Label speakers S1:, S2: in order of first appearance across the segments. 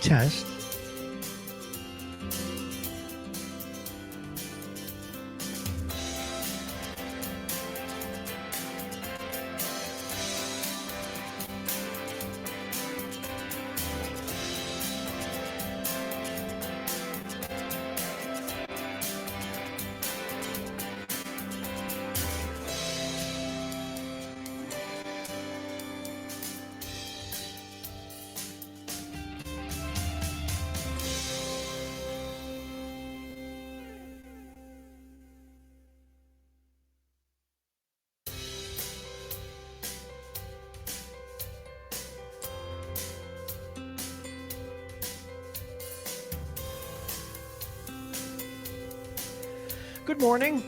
S1: Test. Good morning.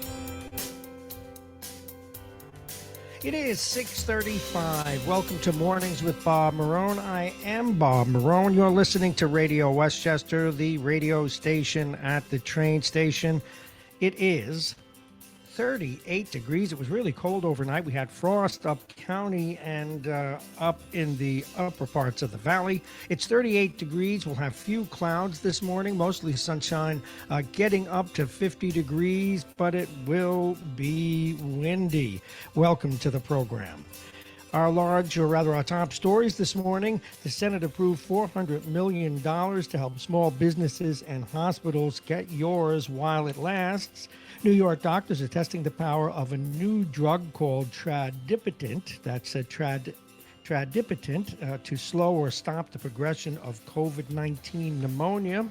S1: It is 6:35. Welcome to Mornings with Bob Marrone. I am Bob Marrone. You're listening to Radio Westchester, the radio station at the train station. It is 38 degrees. It was really cold overnight. We had frost up county and up in the upper parts of the valley. It's 38 degrees. We'll have few clouds this morning, mostly sunshine, getting up to 50 degrees, but it will be windy. Welcome to the program. Our top stories this morning. The Senate approved $400 million to help small businesses and hospitals. Get yours while it lasts. New York doctors are testing the power of a new drug called tradipitant. That's a tradipitant to slow or stop the progression of COVID-19 pneumonia.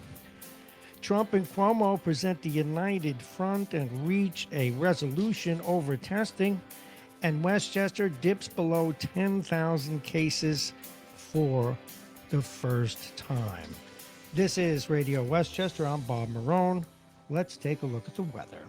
S1: Trump and Cuomo present the united front and reach a resolution over testing. And Westchester dips below 10,000 cases for the first time. This is Radio Westchester. I'm Bob Marrone. Let's take a look at the weather.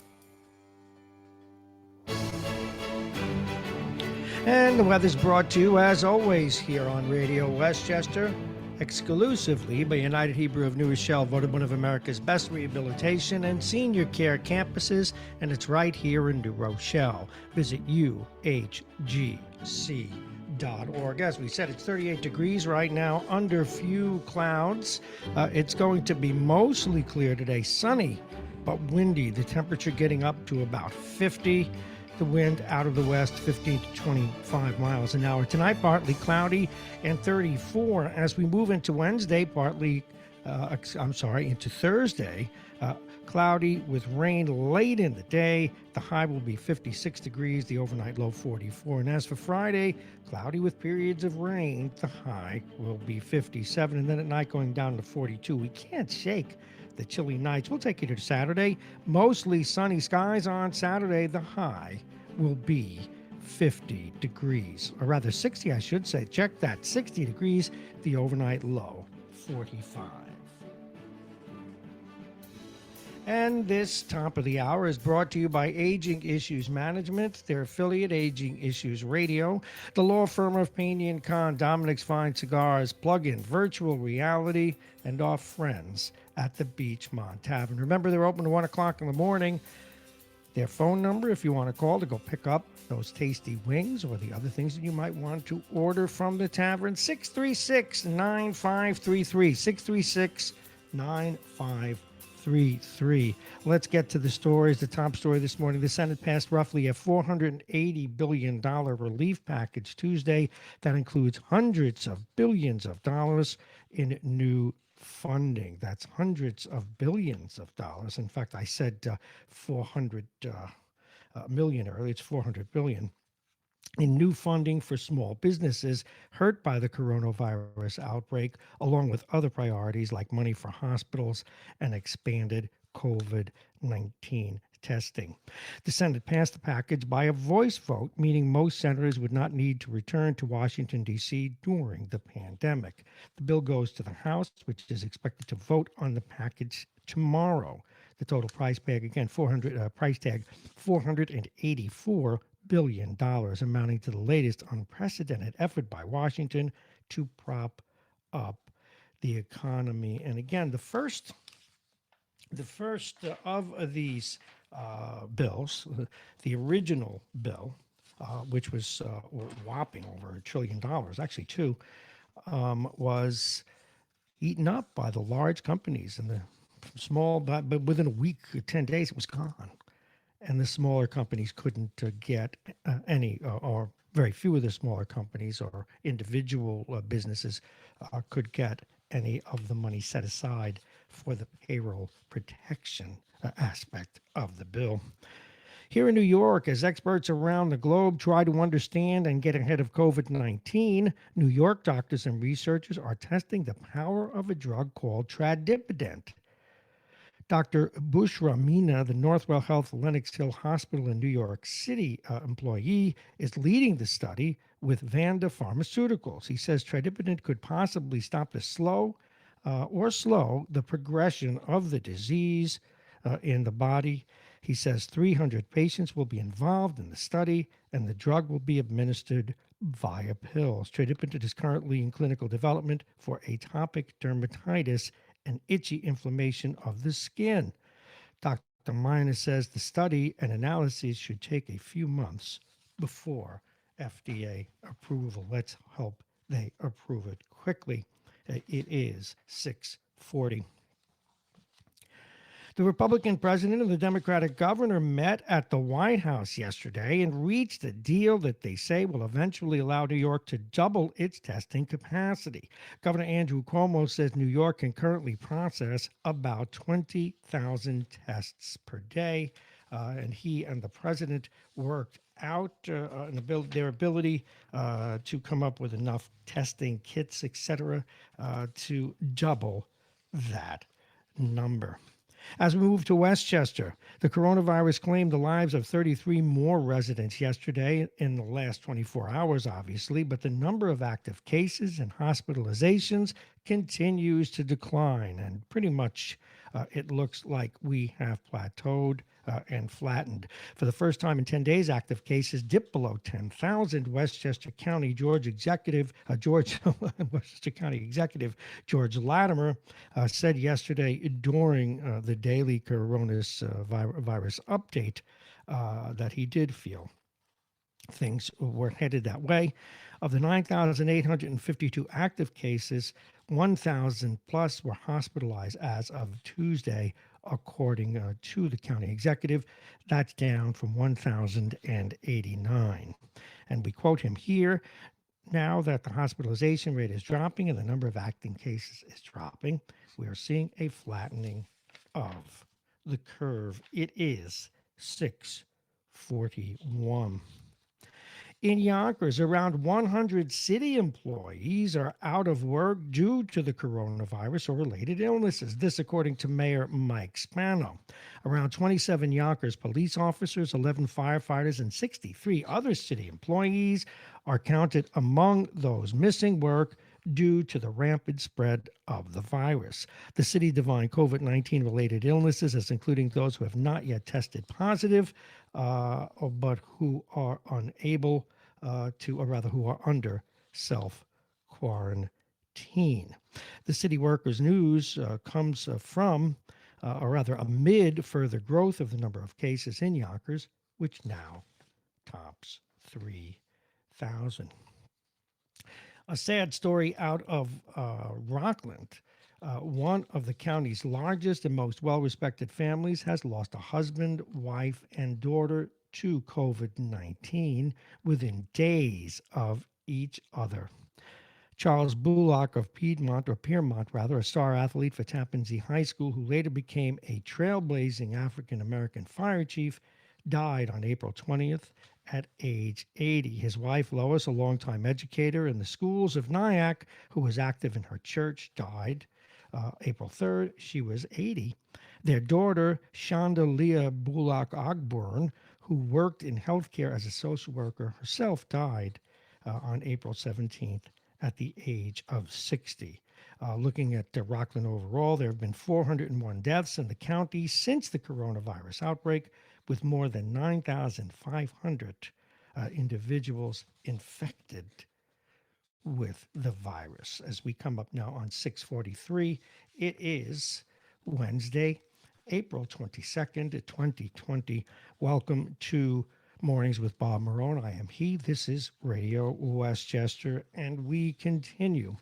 S1: And the weather's brought to you, as always, here on Radio Westchester, exclusively by United Hebrew of New Rochelle, voted one of America's best rehabilitation and senior care campuses, and it's right here in New Rochelle. Visit uhgc.org. As we said, it's 38 degrees right now, under few clouds. It's going to be mostly clear today, sunny, but windy. The temperature getting up to about 50. The wind out of the west, 15 to 25 miles an hour. Tonight, partly cloudy and 34. As we move into Wednesday, into Thursday, cloudy with rain late in the day. The high will be 56 degrees, the overnight low 44. And as for Friday, cloudy with periods of rain. The high will be 57. And then at night going down to 42. We can't shake the chilly nights. We'll take you to Saturday. Mostly sunny skies on Saturday. The high will be 50 degrees, or rather 60, I should say. Check that, 60 degrees. The overnight low, 45. And this top of the hour is brought to you by Aging Issues Management, their affiliate Aging Issues Radio, the law firm of Payne & Kahn, Dominic's Fine Cigars, Plug-in Virtual Reality, and our friends at the Beachmont Tavern. Remember, they're open to 1 o'clock in the morning. Their phone number, if you want to call to go pick up those tasty wings or the other things that you might want to order from the tavern, 636-9533, 636-9533. Let's get to the stories. The top story this morning, the Senate passed roughly a $480 billion relief package Tuesday that includes hundreds of billions of dollars in new funding. That's hundreds of billions of dollars. In fact, I said 400 million earlier. It's 400 billion in new funding for small businesses hurt by the coronavirus outbreak, along with other priorities like money for hospitals and expanded COVID-19 testing. The Senate passed the package by a voice vote, meaning most senators would not need to return to Washington, D.C. during the pandemic. The bill goes to the House, which is expected to vote on the package tomorrow. The total price tag, again, $484 billion, amounting to the latest unprecedented effort by Washington to prop up the economy. And again, the first of these bills, the original bill, which was whopping over $1 trillion, actually two, was eaten up by the large companies and the small, but within a week, 10 days, it was gone. And the smaller companies couldn't get any, or very few of the smaller companies or individual businesses could get any of the money set aside for the payroll protection aspect of the bill. Here in New York, as experts around the globe try to understand and get ahead of COVID 19, New York doctors and researchers are testing the power of a drug called tradipitant. Dr. Bushra Mina, the Northwell Health Lenox Hill Hospital in New York City employee, is leading the study with Vanda Pharmaceuticals. He says tradipitant could possibly stop the slow the progression of the disease in the body. He says 300 patients will be involved in the study, and the drug will be administered via pills. Tradipitant is currently in clinical development for atopic dermatitis and itchy inflammation of the skin. Dr. Mina says the study and analyses should take a few months before FDA approval. Let's hope they approve it quickly. It is 6:40. The Republican president and the Democratic governor met at the White House yesterday and reached a deal that they say will eventually allow New York to double its testing capacity. Governor Andrew Cuomo says New York can currently process about 20,000 tests per day. And he and the president worked out their ability to come up with enough testing kits, etc., to double that number. As we move to Westchester, the coronavirus claimed the lives of 33 more residents yesterday in the last 24 hours, obviously, but the number of active cases and hospitalizations continues to decline. And pretty much it looks like we have plateaued and flattened. For the first time in 10 days, active cases dipped below 10,000. Westchester County Westchester County Executive George Latimer said yesterday during the daily coronavirus update that he did feel things were headed that way. Of the 9,852 active cases, 1,000 plus were hospitalized as of Tuesday, according to the county executive. That's down from 1,089. And we quote him here: now that the hospitalization rate is dropping and the number of active cases is dropping, we are seeing a flattening of the curve. It is 641. In Yonkers, around 100 city employees are out of work due to the coronavirus or related illnesses. This, according to Mayor Mike Spano. Around 27 Yonkers police officers, 11 firefighters, and 63 other city employees are counted among those missing work due to the rampant spread of the virus. The city defined COVID 19 related illnesses as including those who have not yet tested positive, but who are unable or rather, who are under self quarantine. The city workers' news comes from, or rather, amid further growth of the number of cases in Yonkers, which now tops 3,000. A sad story out of Rockland. One of the county's largest and most well respected families has lost a husband, wife, and daughter to COVID 19 within days of each other. Charles Bullock of Piermont, a star athlete for Tappan Zee High School, who later became a trailblazing African American fire chief, died on April 20th at age 80. His wife, Lois, a longtime educator in the schools of Nyack, who was active in her church, died April 3rd. She was 80. Their daughter, Shonda Leah Bullock Ogburn, who worked in healthcare as a social worker herself, died on April 17th at the age of 60. Looking at Rockland overall, there have been 401 deaths in the county since the coronavirus outbreak, with more than 9,500 individuals infected with the virus. As we come up now on 6:43, it is Wednesday, April 22nd, 2020. Welcome to Mornings with Bob Marrone. I am he. This is Radio Westchester, and we continue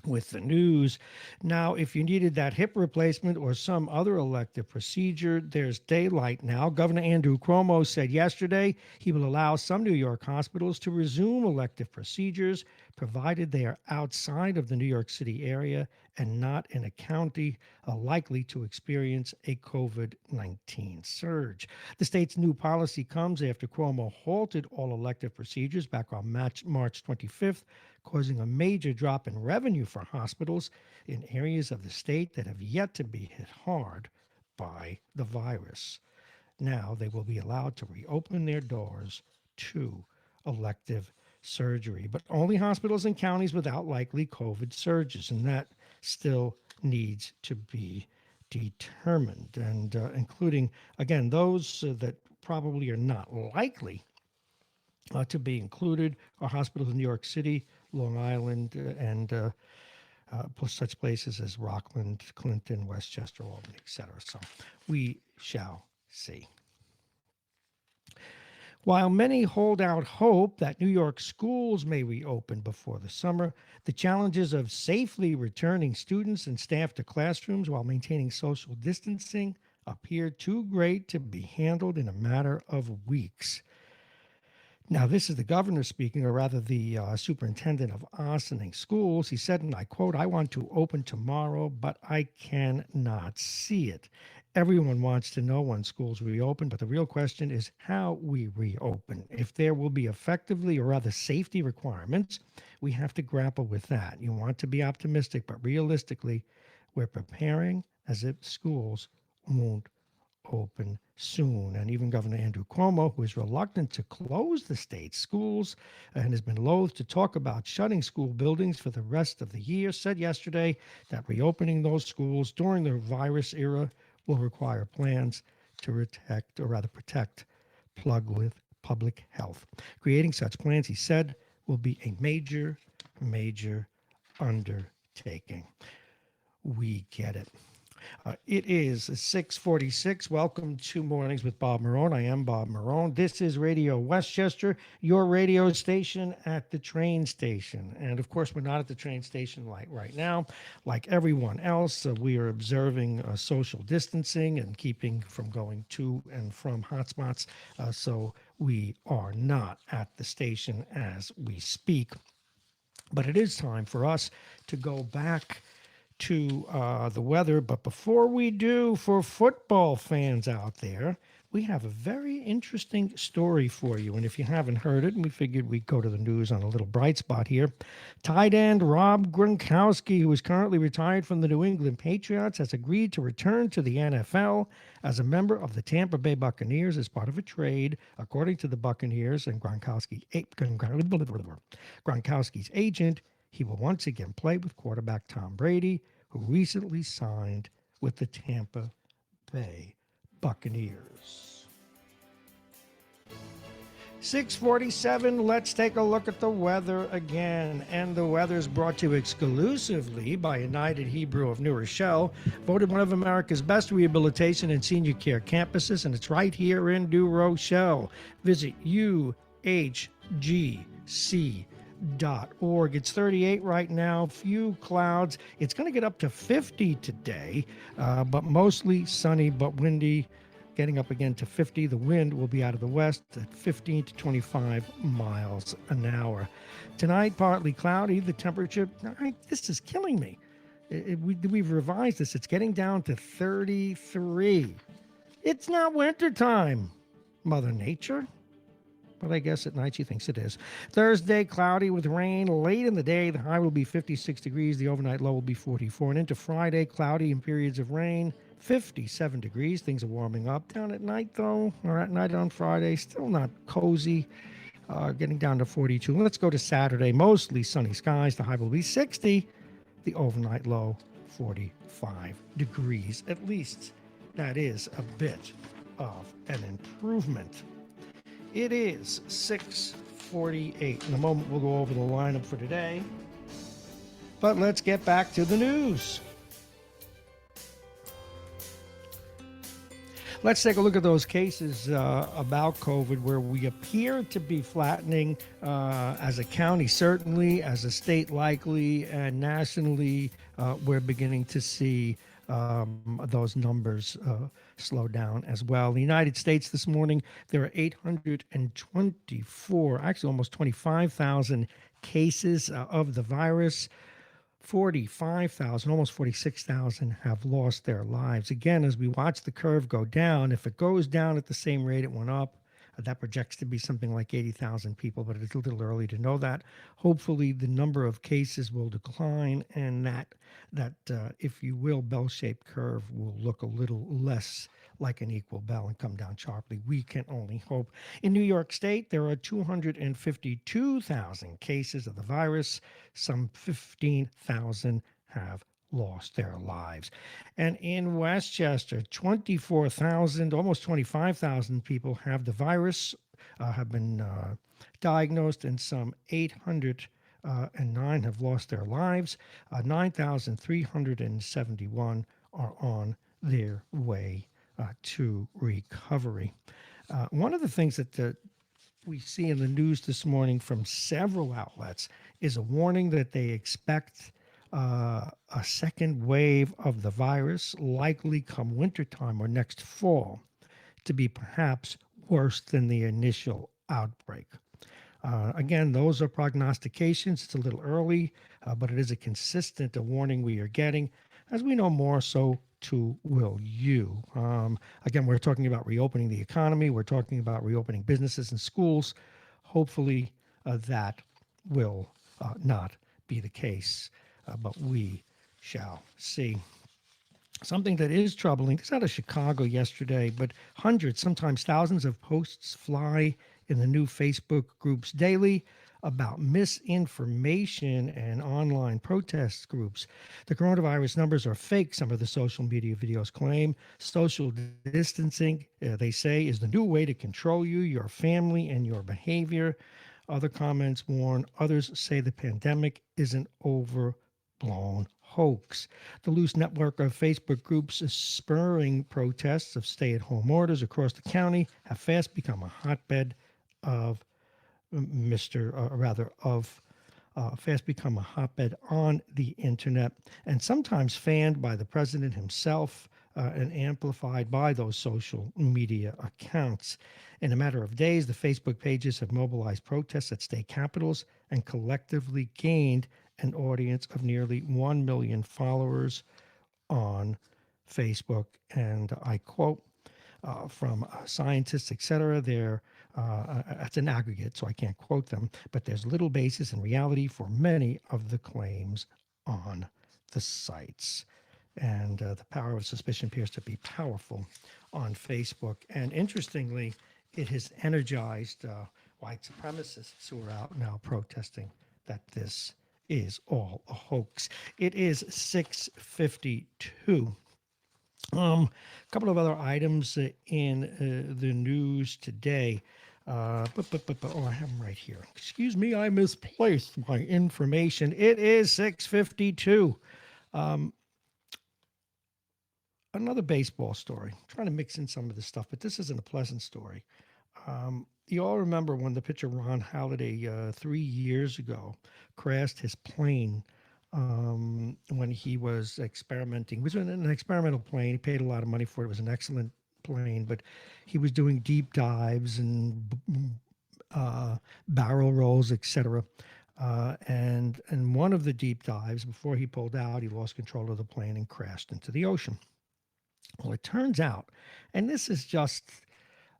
S1: with the news. Now, if you needed that hip replacement or some other elective procedure, there's daylight now. Governor Andrew Cuomo said yesterday he will allow some New York hospitals to resume elective procedures, provided they are outside of the New York City area and not in a county likely to experience a COVID 19 surge. The state's new policy comes after Cuomo halted all elective procedures back on March 25th, causing a major drop in revenue for hospitals in areas of the state that have yet to be hit hard by the virus. Now they will be allowed to reopen their doors to elective surgery, but only hospitals and counties without likely COVID surges, and that still needs to be determined, and including, again, those that probably are not likely to be included are hospitals in New York City, Long Island, and plus such places as Rockland, Clinton, Westchester, Albany, etc. So we shall see. While many hold out hope that New York schools may reopen before the summer, the challenges of safely returning students and staff to classrooms while maintaining social distancing appear too great to be handled in a matter of weeks. Now, this is the governor speaking, or rather the superintendent of Ossining Schools. He said, and I quote, "I want to open tomorrow, but I cannot see it. Everyone wants to know when schools reopen, but the real question is how we reopen. If there will be effectively, or rather safety requirements, we have to grapple with that. You want to be optimistic, but realistically, we're preparing as if schools won't open soon." And even Governor Andrew Cuomo, who is reluctant to close the state's schools and has been loath to talk about shutting school buildings for the rest of the year, said yesterday that reopening those schools during the virus era will require plans to protect public health. Creating such plans, he said, will be a major, major undertaking. We get it. It is 6:46. Welcome to Mornings with Bob Marrone. I am Bob Marrone. This is Radio Westchester, your radio station at the train station. And of course, we're not at the train station like right now. Like everyone else, we are observing social distancing and keeping from going to and from hotspots. So we are not at the station as we speak. But it is time for us to go back to the weather. But before we do, for football fans out there, we have a very interesting story for you. And if you haven't heard it, and we figured we'd go to the news on a little bright spot here, tight end Rob Gronkowski, who is currently retired from the New England Patriots, has agreed to return to the NFL as a member of the Tampa Bay Buccaneers as part of a trade, according to the Buccaneers and Gronkowski's agent. He will once again play with quarterback Tom Brady, who recently signed with the Tampa Bay Buccaneers. 6:47, let's take a look at the weather again. And the weather is brought to you exclusively by United Hebrew of New Rochelle, voted one of America's best rehabilitation and senior care campuses, and it's right here in New Rochelle. Visit uhgc.org. It's 38 right now, few clouds. It's going to get up to 50 today, but mostly sunny but windy, getting up again to 50. The wind will be out of the west at 15 to 25 miles an hour. Tonight, partly cloudy. The temperature, this is killing me. We've revised this. It's getting down to 33. It's not wintertime, Mother Nature. But I guess at night she thinks it is. Thursday, cloudy with rain. Late in the day, the high will be 56 degrees. The overnight low will be 44. And into Friday, cloudy and periods of rain, 57 degrees. Things are warming up. Down at night, though, or at night on Friday, still not cozy. Getting down to 42. Let's go to Saturday. Mostly sunny skies. The high will be 60. The overnight low, 45 degrees. At least that is a bit of an improvement. It is 6:48. In a moment, we'll go over the lineup for today. But let's get back to the news. Let's take a look at those cases about COVID where we appear to be flattening as a county, certainly, as a state, likely, and nationally. We're beginning to see those numbers slow down as well. In the United States this morning, there are 824, actually almost 25,000 cases of the virus. 45,000, almost 46,000 have lost their lives. Again, as we watch the curve go down, if it goes down at the same rate it went up, that projects to be something like 80,000 people, but it's a little early to know that. Hopefully, the number of cases will decline, and that if you will, bell-shaped curve will look a little less like an equal bell and come down sharply. We can only hope. In New York State, there are 252,000 cases of the virus. Some 15,000 have lost their lives. And in Westchester, 24,000, almost 25,000 people have the virus, have been diagnosed, and some 809 have lost their lives. 9,371 are on their way to recovery. One of the things that we see in the news this morning from several outlets is a warning that they expect a second wave of the virus, likely come wintertime or next fall, to be perhaps worse than the initial outbreak. Again, those are prognostications. It's a little early, but it is a consistent warning we are getting. As we know more, so too will you. Again, we're talking about reopening the economy. We're talking about reopening businesses and schools. Hopefully, that will not be the case, but we shall see. Something that is troubling, this out of Chicago yesterday, but hundreds, sometimes thousands of posts fly in the new Facebook groups daily about misinformation and online protest groups. The coronavirus numbers are fake, some of the social media videos claim. Social distancing, they say, is the new way to control you, your family, and your behavior. Other comments warn, others say the pandemic is an overblown hoax. The loose network of Facebook groups spurring protests of stay-at-home orders across the county have fast become a hotbed of fast become a hotbed on the internet, and sometimes fanned by the president himself and amplified by those social media accounts. In a matter of days, the Facebook pages have mobilized protests at state capitals and collectively gained an audience of nearly 1 million followers on Facebook. And I quote from scientists, etc., it's an aggregate, so I can't quote them, but there's little basis in reality for many of the claims on the sites. And the power of suspicion appears to be powerful on Facebook. And interestingly, it has energized white supremacists who are out now protesting that this is all a hoax. It is 6:52. A couple of other items in the news today. Oh, I have them right here. Excuse me, I misplaced my information. It is 6:52. Another baseball story. I'm trying to mix in some of this stuff, but this isn't a pleasant story. You all remember when the pitcher Ron Halladay 3 years ago crashed his plane when he was experimenting. It was an experimental plane. He paid a lot of money for it. It was an excellent plane, but he was doing deep dives and barrel rolls, etc. And one of the deep dives, before he pulled out, he lost control of the plane and crashed into the ocean. Well, it turns out, and this is just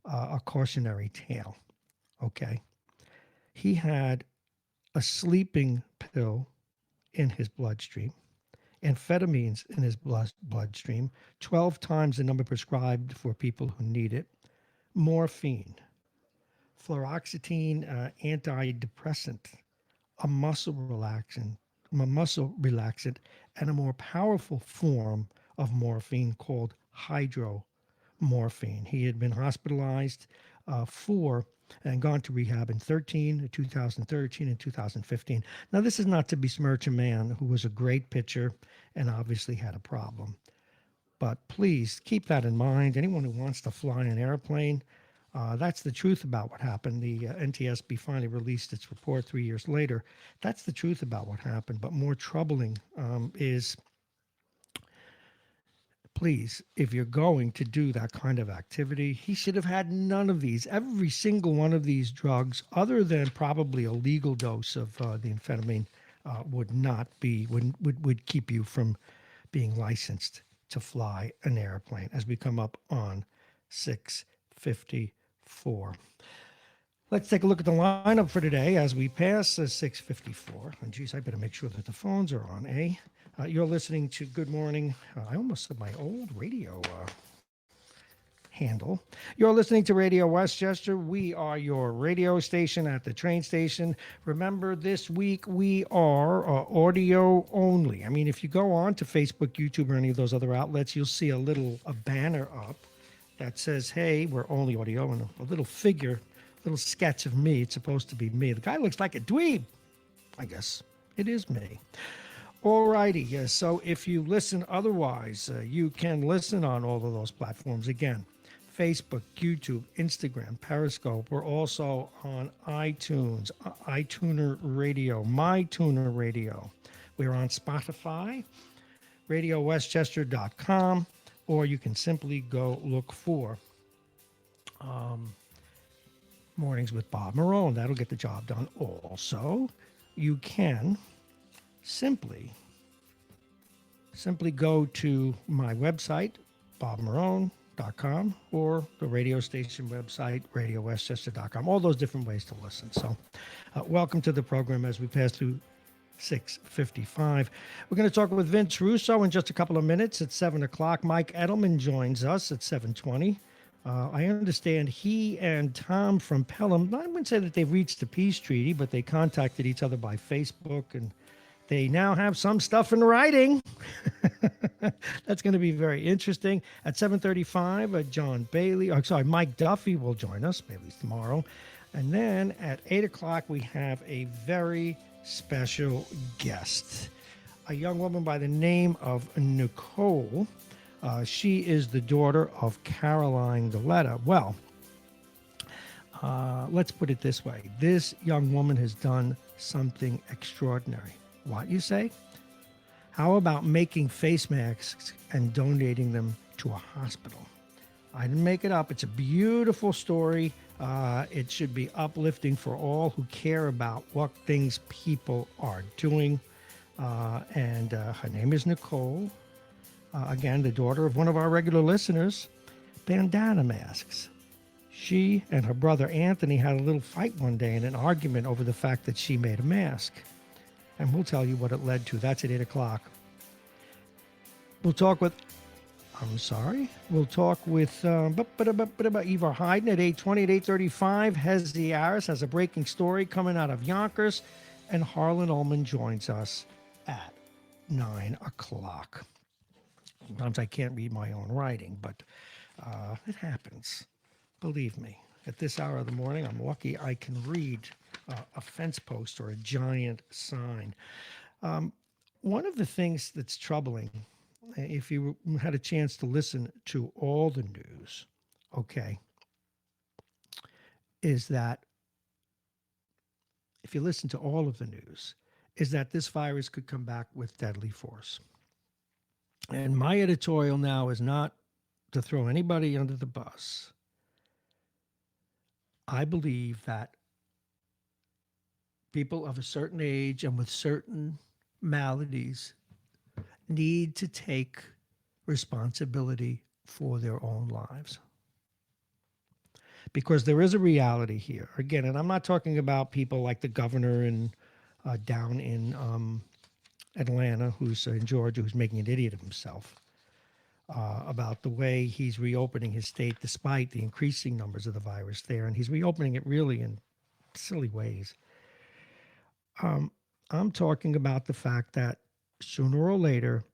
S1: a cautionary tale, okay? He had a sleeping pill in his bloodstream, amphetamines in his bloodstream, 12 times the number prescribed for people who need it, morphine, fluoxetine antidepressant, a muscle relaxant, and a more powerful form of morphine called hydromorphine. He had been hospitalized for and gone to rehab in 2013 and 2015. Now, this is not to besmirch a man who was a great pitcher and obviously had a problem. But please keep that in mind. Anyone who wants to fly an airplane, that's the truth about what happened. The NTSB finally released its report 3 years later. That's the truth about what happened. But more troubling is, please, if you're going to do that kind of activity, he should have had none of these. Every single one of these drugs, other than probably a legal dose of the amphetamine, would not be would keep you from being licensed to fly an airplane. As we come up on 6:54. Let's take a look at the lineup for today as we pass 6:54. And geez, I better make sure that the phones are on, eh? You're listening to Good Morning. I almost said my old radio handle. You're listening to Radio Westchester. We are your radio station at the train station. Remember, this week we are audio only. I mean, if you go on to Facebook, YouTube, or any of those other outlets, you'll see a banner up that says, hey, we're only audio, and a little figure, little sketch of me. It's supposed to be me. The guy looks like a dweeb. I guess it is me. Alrighty, yes. So if you listen otherwise, you can listen on all of those platforms. Again, Facebook, YouTube, Instagram, Periscope. We're also on iTunes, iTuner Radio, MyTuner Radio. We're on Spotify, RadioWestchester.com, or you can simply go look for Mornings with Bob Marrone. That'll get the job done. Also, you can simply go to my website, bobmarrone.com, or the radio station website, radiowestchester.com. All those different ways to listen. So welcome to the program as we pass through 6:55. We're going to talk with Vince Russo in just a couple of minutes at 7 o'clock. Mike Edelman joins us at 7:20. I understand he and Tom from Pelham, I wouldn't say that they've reached a peace treaty, but they contacted each other by Facebook, and they now have some stuff in writing. That's going to be very interesting. At 7:35, Mike Duffy will join us. Bailey's tomorrow. And then at 8 o'clock, we have a very special guest, a young woman by the name of Nicole. She is the daughter of Caroline Galetta. Well, let's put it this way. This young woman has done something extraordinary. What, you say? How about making face masks and donating them to a hospital? I didn't make it up. It's a beautiful story. It should be uplifting for all who care about what things people are doing. And her name is Nicole. Again, the daughter of one of our regular listeners. Bandana masks. She and her brother Anthony had a little fight one day in an argument over the fact that she made a mask. And we'll tell you what it led to. That's at 8 o'clock. We'll talk with Ivar Hayden at 8:20. At 8:35, Hezi Aris has a breaking story coming out of Yonkers. And Harlan Ullman joins us at 9 o'clock. Sometimes I can't read my own writing, but it happens. Believe me. At this hour of the morning, I'm lucky I can read a fence post or a giant sign. One of the things that's troubling, if you had a chance to listen to all the news, okay, is that if you listen to all of the news, is that this virus could come back with deadly force. And my editorial now is not to throw anybody under the bus. I believe that people of a certain age and with certain maladies need to take responsibility for their own lives. Because there is a reality here. Again, and I'm not talking about people like the governor down in Atlanta, who's in Georgia, who's making an idiot of himself about the way he's reopening his state despite the increasing numbers of the virus there. And he's reopening it really in silly ways. I'm talking about the fact that sooner or later,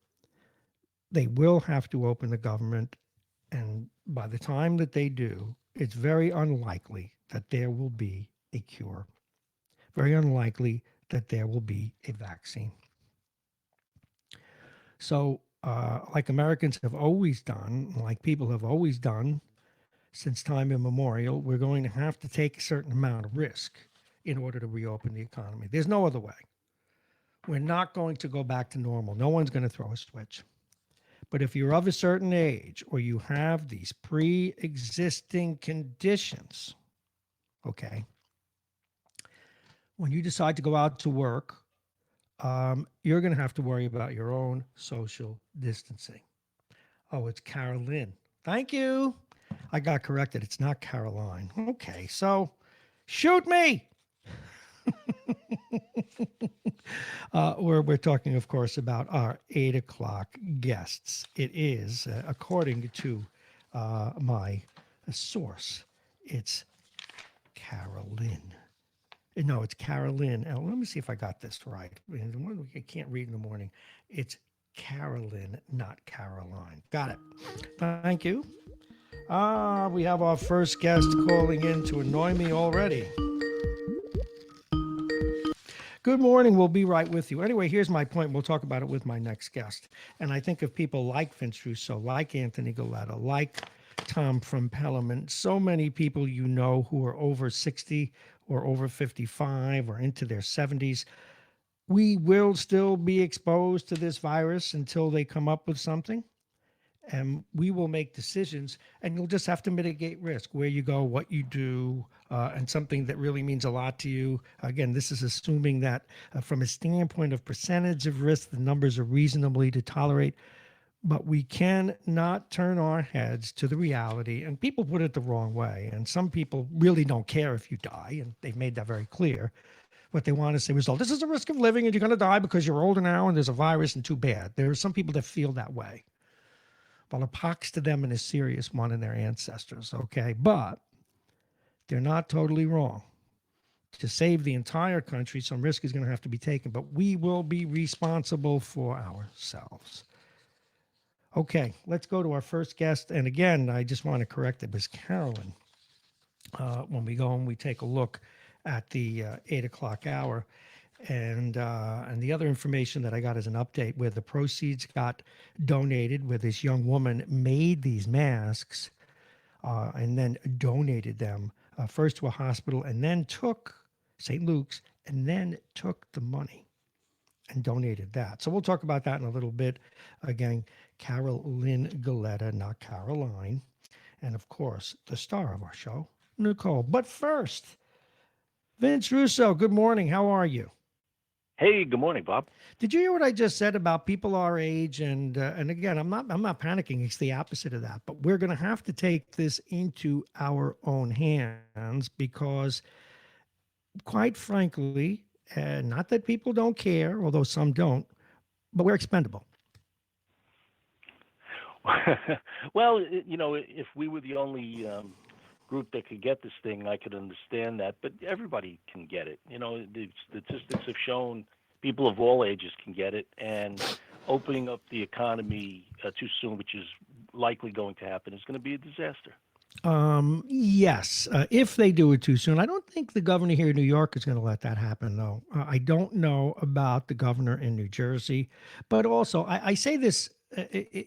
S1: they will have to open the government. And by the time that they do, it's very unlikely that there will be a cure. Very unlikely that there will be a vaccine. So like Americans have always done, like people have always done since time immemorial, we're going to have to take a certain amount of risk in order to reopen the economy. There's no other way. We're not going to go back to normal. No one's going to throw a switch. But if you're of a certain age or you have these pre existing conditions, okay, when you decide to go out to work, you're going to have to worry about your own social distancing. Oh, it's Carolyn. Thank you. I got corrected. It's not Caroline. Okay, so shoot me. We're talking, of course, about our 8 o'clock guests. It is, according to my source, it's Carolyn. No, it's Carolyn. Let me see if I got this right. I can't read in the morning. It's Carolyn, not Caroline. Got it. Thank you. We have our first guest calling in to annoy me already. Good morning. We'll be right with you. Anyway, here's my point. We'll talk about it with my next guest. And I think of people like Vince Russo, like Anthony Galetta, like Tom from Pelham, so many people you know who are over 60 or over 55 or into their 70s. We will still be exposed to this virus until they come up with something. And we will make decisions, and you'll just have to mitigate risk, where you go, what you do, and something that really means a lot to you. Again, this is assuming that from a standpoint of percentage of risk, the numbers are reasonably to tolerate. But we cannot turn our heads to the reality, and people put it the wrong way. And some people really don't care if you die, and they've made that very clear. What they want to say is, oh, this is a risk of living, and you're going to die because you're older now, and there's a virus, and too bad. There are some people that feel that way. Well, a pox to them and a serious one in their ancestors, okay? But they're not totally wrong. To save the entire country, some risk is going to have to be taken, but we will be responsible for ourselves. Okay, let's go to our first guest. And again, I just want to correct it was Carolyn. When we go and we take a look at the 8 o'clock hour, and the other information that I got is an update where the proceeds got donated, where this young woman made these masks and then donated them first to a hospital, and then took St. Luke's, and then took the money and donated that. So we'll talk about that in a little bit. Again, Carolyn Galetta, not Caroline, and of course the star of our show, Nicole. But first, Vince Russo, good morning. How are you?
S2: Hey, good morning, Bob.
S1: Did you hear what I just said about people our age? And again, I'm not panicking. It's the opposite of that. But we're going to have to take this into our own hands because, quite frankly, not that people don't care, although some don't, but we're expendable.
S2: Well, if we were the only group that could get this thing, I could understand that. But everybody can get it. The statistics have shown people of all ages can get it, and opening up the economy too soon, which is likely going to happen, is going to be a disaster.
S1: Yes, if they do it too soon. I don't think the governor here in New York is going to let that happen, though. I don't know about the governor in New Jersey, but also I say this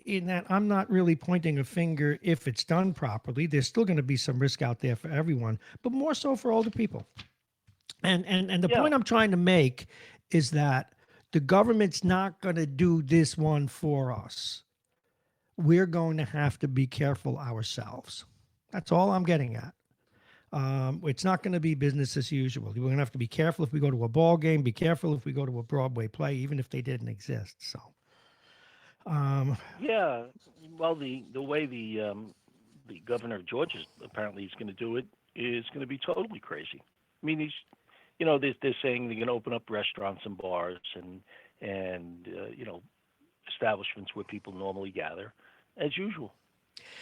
S1: in that I'm not really pointing a finger if it's done properly. There's still going to be some risk out there for everyone, but more so for older people. And the
S2: Yeah,
S1: point I'm trying to make is that the government's not going to do this one for us. We're going to have to be careful ourselves. That's all I'm getting at. It's not going to be business as usual. We're going to have to be careful if we go to a ball game, be careful if we go to a Broadway play, even if they didn't exist. So,
S2: yeah. Well, the way the governor of Georgia apparently is going to do it is going to be totally crazy. I mean, they're saying they're going to open up restaurants and bars and establishments where people normally gather, as usual,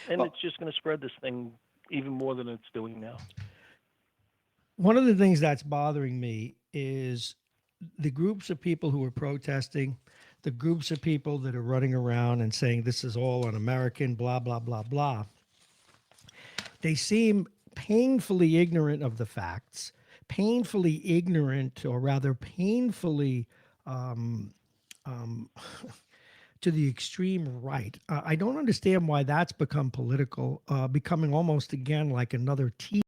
S2: and
S1: well,
S2: it's just going to spread this thing even more than it's doing now.
S1: one of the things that's bothering me is the groups of people who are protesting, the groups of people that are running around and saying this is all un-American, blah, blah, blah, blah. They seem painfully ignorant of the facts, painfully ignorant, or rather painfully um, to the extreme right. I don't understand why that's become political, becoming almost again like another Tea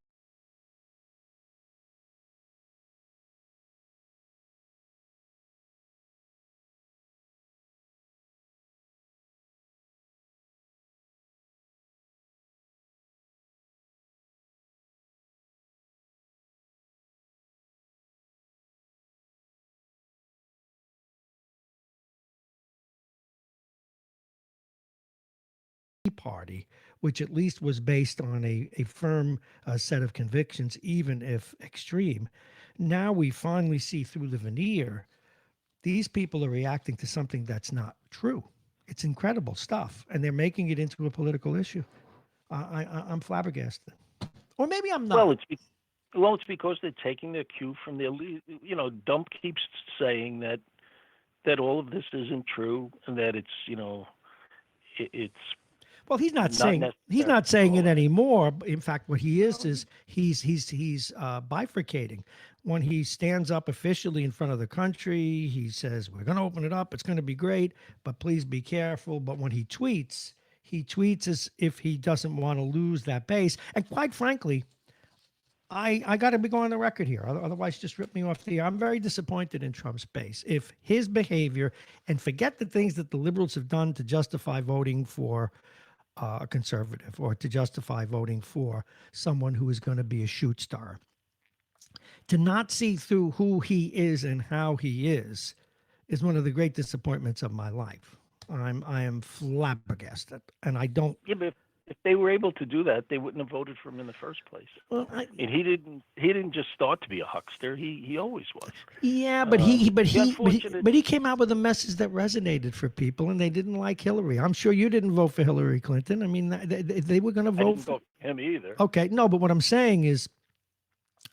S1: Party, which at least was based on a firm set of convictions, even if extreme. Now we finally see through the veneer. These people are reacting to something that's not true. It's incredible stuff, and they're making it into a political issue. I'm flabbergasted, or maybe I'm
S2: Well,
S1: not.
S2: it's because they're taking their cue from their lead. You know, Dump keeps saying that all of this isn't true and that it's it's
S1: Well,
S2: not
S1: he's
S2: necessary
S1: not
S2: for
S1: saying
S2: all
S1: it
S2: of it.
S1: anymore. In fact, what he is he's bifurcating. When he stands up officially in front of the country, he says, "We're going to open it up. It's going to be great, but please be careful." But when he tweets as if he doesn't want to lose that base. And quite frankly, I got to be going on the record here. Otherwise, just rip me off the air. I'm very disappointed in Trump's base. If his behavior, and forget the things that the liberals have done to justify voting for a conservative or to justify voting for someone who is going to be a shoot star, to not see through who he is and how he is one of the great disappointments of my life. I am flabbergasted, and I don't.
S2: Yeah, but if they were able to do that, they wouldn't have voted for him in the first place.
S1: Well,
S2: And he didn't just start to be a huckster. He always was.
S1: yeah, but
S2: The unfortunate
S1: he came out with a message that resonated for people, and they didn't like Hillary. I'm sure you didn't vote for Hillary Clinton. I mean, they were going to
S2: I
S1: vote
S2: didn't
S1: for.
S2: vote for him either.
S1: Okay, no, but what I'm saying is,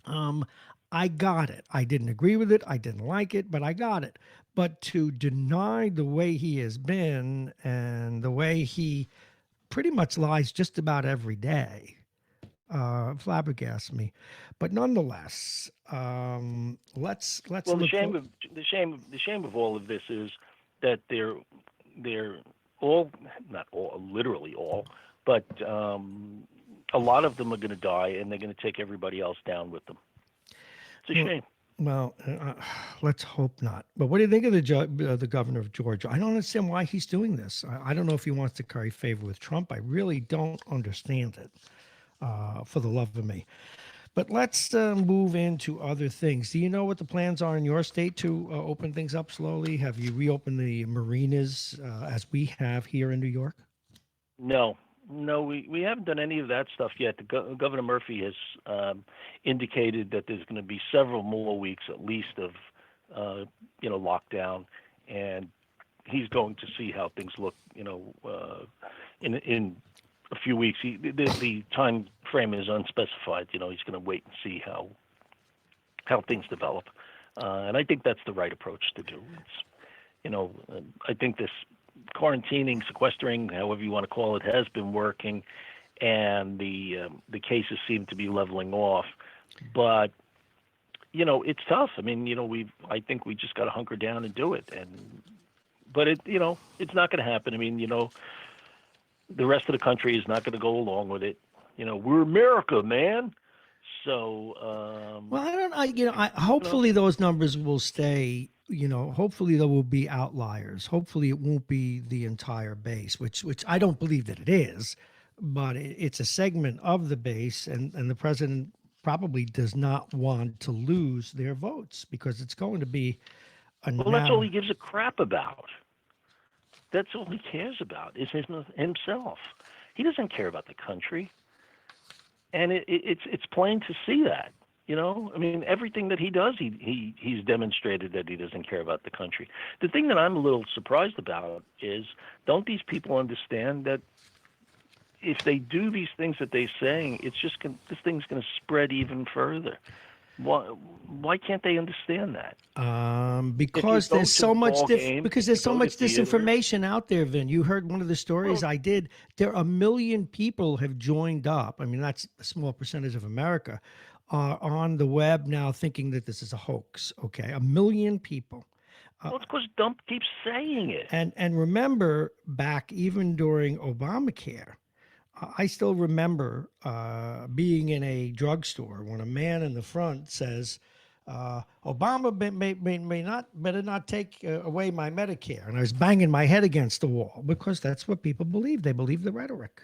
S1: um, I got it. I didn't agree with it. I didn't like it, but I got it. But to deny the way he has been and the way he pretty much lies just about every day flabbergasts me. But nonetheless, let's
S2: Well, the
S1: look for.
S2: shame of the shame of all of this is that they're all, not all, literally all, but a lot of them are going to die, and they're going to take everybody else down with them. It's a
S1: Well,
S2: shame.
S1: well, let's hope not. But what do you think of the governor of Georgia? I don't understand why he's doing this. I don't know if he wants to curry favor with Trump. I really don't understand it, for the love of me. But let's move into other things. Do you know what the plans are in your state to open things up slowly? Have you reopened the marinas as we have here in New York?
S2: No, no, we haven't done any of that stuff yet. Governor Murphy has indicated that there's going to be several more weeks at least of lockdown, and he's going to see how things look. In a few weeks. The time frame is unspecified. He's going to wait and see how things develop, and I think that's the right approach to do. I think this quarantining, sequestering, however you want to call it, has been working, and the cases seem to be leveling off. But it's tough. I mean, I think we just got to hunker down and do it. But it's not going to happen. I mean, the rest of the country is not going to go along with it. We're America, man. So,
S1: Well, I don't. Hopefully those numbers will stay. Hopefully there will be outliers. Hopefully it won't be the entire base, which I don't believe that it is, but it's a segment of the base, and the president probably does not want to lose their votes because it's going to be a
S2: well, that's all
S1: now.
S2: he gives a crap about. That's all he cares about is himself. He doesn't care about the country, and it's plain to see that. I mean, everything that he does, he's demonstrated that he doesn't care about the country. The thing that I'm a little surprised about is, don't these people understand that if they do these things that they're saying, this thing's going to spread even further. Why can't they understand that? If you
S1: Because
S2: go
S1: there's
S2: to
S1: so much
S2: ball games,
S1: because
S2: if you
S1: there's so
S2: go to
S1: much
S2: theater,
S1: disinformation out there, Vin. You heard one of the stories
S2: well,
S1: I did. There are a million people have joined up. I mean, that's a small percentage of America on the web now thinking that this is a hoax. Okay, a million people.
S2: Well, it's because Dump keeps saying it.
S1: And remember back even during Obamacare, I still remember being in a drugstore when a man in the front says, "Obama may not better not take away my Medicare," and I was banging my head against the wall because that's what people believe. They believe the rhetoric.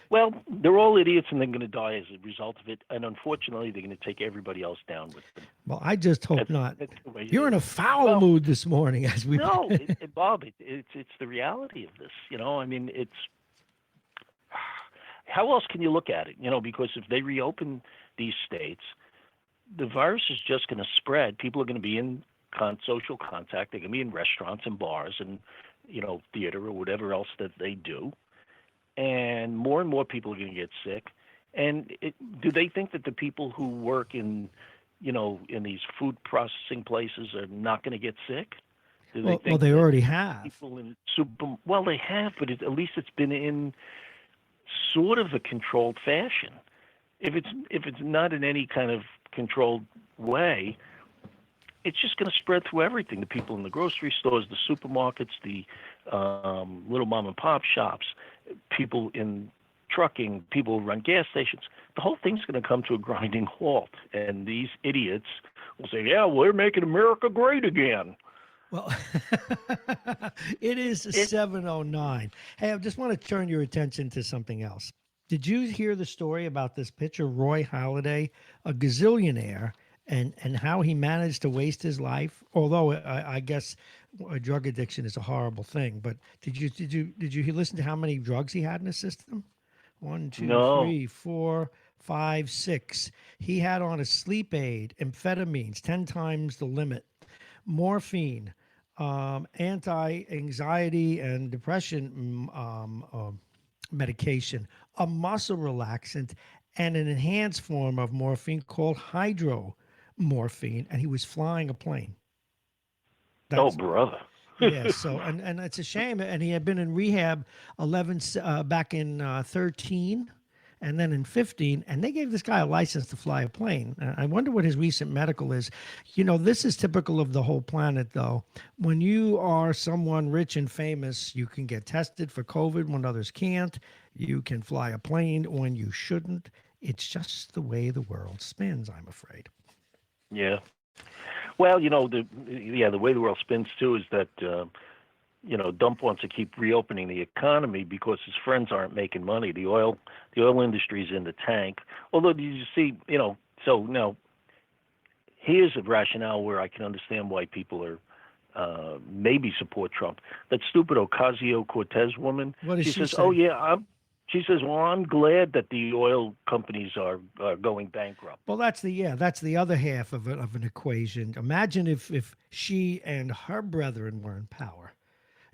S2: Well, they're all idiots and they're going to die as a result of it. And unfortunately, they're going to take everybody else down with them.
S1: Well, I just hope
S2: That's,
S1: not.
S2: that's the way it
S1: You're in
S2: is.
S1: a foul
S2: Well,
S1: mood this morning, as we.
S2: no, Bob, it's the reality of this. I mean, it's how else can you look at it? Because if they reopen these states, the virus is just going to spread. People are going to be in social contact. They're going to be in restaurants and bars and theater or whatever else that they do, and more people are going to get sick. And do they think that the people who work in these food processing places are not going to get sick? Do they
S1: Well,
S2: think
S1: they
S2: that
S1: already have.
S2: people in well, they have, but at least it's been in sort of a controlled fashion. If it's not in any kind of controlled way, it's just going to spread through everything. The people in the grocery stores, the supermarkets, the little mom and pop shops, people in trucking, people who run gas stations. The whole thing's going to come to a grinding halt, and these idiots will say, "Yeah, we're making America great again."
S1: Well, it is 7:09. Hey, I just want to turn your attention to something else. Did you hear the story about this pitcher, Roy Halladay, a gazillionaire, and how he managed to waste his life? Although I guess a drug addiction is a horrible thing, but did you listen to how many drugs he had in his system? One, two,
S2: No.
S1: three, four, five, six. He had on a sleep aid, amphetamines, 10 times the limit, morphine, anti-anxiety and depression medication, a muscle relaxant, and an enhanced form of morphine called hydromorphine, and he was flying a plane.
S2: Oh,
S1: That's
S2: brother.
S1: yeah. So and it's a shame. And he had been in rehab back in 13, and then in 15, and they gave this guy a license to fly a plane. I wonder what his recent medical is. This is typical of the whole planet, though. When you are someone rich and famous, you can get tested for COVID when others can't. You can fly a plane when you shouldn't. It's just the way the world spins, I'm afraid.
S2: Yeah. Well, the way the world spins too is that Dump wants to keep reopening the economy because his friends aren't making money. The oil industry is in the tank. Although you see, so now here's a rationale where I can understand why people are maybe support Trump. That stupid Ocasio-Cortez woman.
S1: What does she
S2: says,
S1: say?
S2: "Oh yeah, She says, "Well, I'm glad that the oil companies are going bankrupt."
S1: Well, that's the other half of an equation. Imagine if she and her brethren were in power.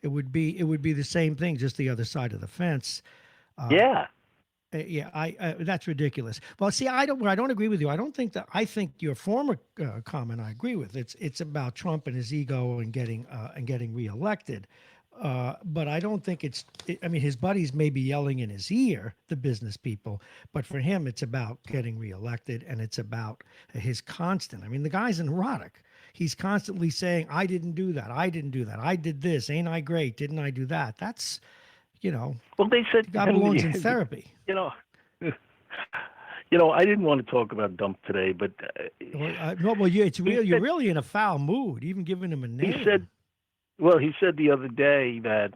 S1: It would be the same thing, just the other side of the fence.
S2: Yeah.
S1: Yeah, I that's ridiculous. Well, see, I don't agree with you. I think your former comment I agree with. It's about Trump and his ego and getting reelected. But I don't think I mean, his buddies may be yelling in his ear, the business people, but for him, it's about getting reelected, and it's about his constant. I mean, the guy's neurotic. He's constantly saying, "I didn't do that. I didn't do that. I did this. Ain't I great? Didn't I do that?" That's, you know,
S2: Well, they said,
S1: the guy belongs in therapy.
S2: you know, I didn't want to talk about Dump today, but
S1: No, well, it's
S2: he
S1: real. You're
S2: said
S1: really in a foul mood, even giving him a
S2: he
S1: name.
S2: said well, he said the other day that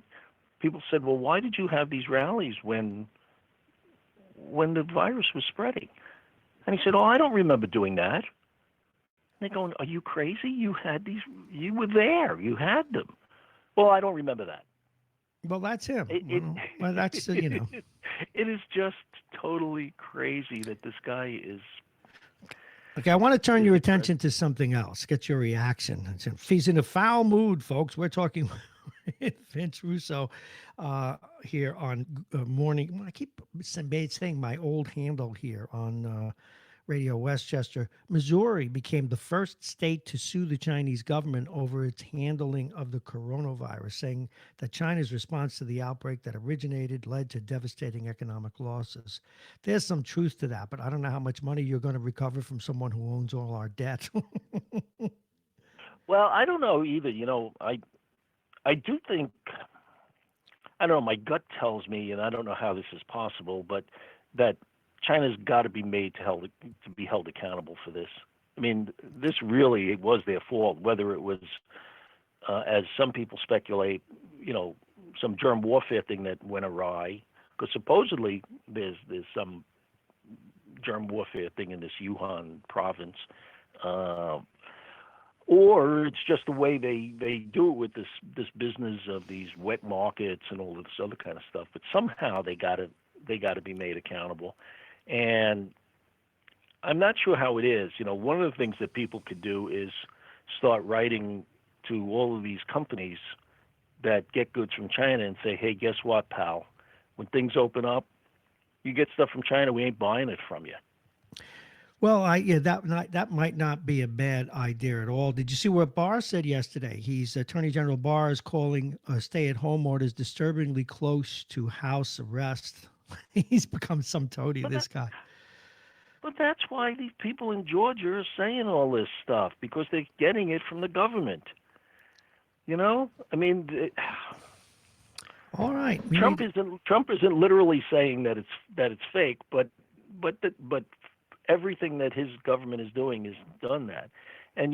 S2: people said, "Well, why did you have these rallies when the virus was spreading?" And he said, "Oh, I don't remember doing that." And they're going, "Are you crazy? You had these. You were there. You had them." Well, I don't remember that.
S1: Well, that's him.
S2: It
S1: Well, that's
S2: it is just totally crazy that this guy is
S1: Okay, I want to turn your
S2: the
S1: attention
S2: president.
S1: to something else. Get your reaction. If he's in a foul mood, folks, we're talking with Vince Russo here on morning. I keep saying my old handle here on Radio Westchester. Missouri became the first state to sue the Chinese government over its handling of the coronavirus, saying that China's response to the outbreak that originated led to devastating economic losses. There's some truth to that, but I don't know how much money you're going to recover from someone who owns all our debt.
S2: Well, I don't know either. I do think I don't know. My gut tells me, and I don't know how this is possible, but that China's got to be made to be held accountable for this. I mean, this really it was their fault. Whether it was, as some people speculate, you know, some germ warfare thing that went awry, because supposedly there's some germ warfare thing in this Yuan province. Uh, or it's just the way they do it with this business of these wet markets and all of this other kind of stuff. But somehow they got to be made accountable, and I'm not sure how it is. One of the things that people could do is start writing to all of these companies that get goods from China and say, hey, guess what, pal? When things open up, you get stuff from China, we ain't buying it from you.
S1: Well, that might not be a bad idea at all. Did you see what Barr said yesterday? He's Attorney General Barr is calling stay-at-home orders disturbingly close to house arrest. He's become some toady,
S2: But
S1: this
S2: that,
S1: guy.
S2: but that's why these people in Georgia are saying all this stuff because they're getting it from the government. I mean,
S1: All right, we
S2: Trump
S1: need.
S2: isn't Trump isn't literally saying that it's fake, but everything that his government is doing is done that. And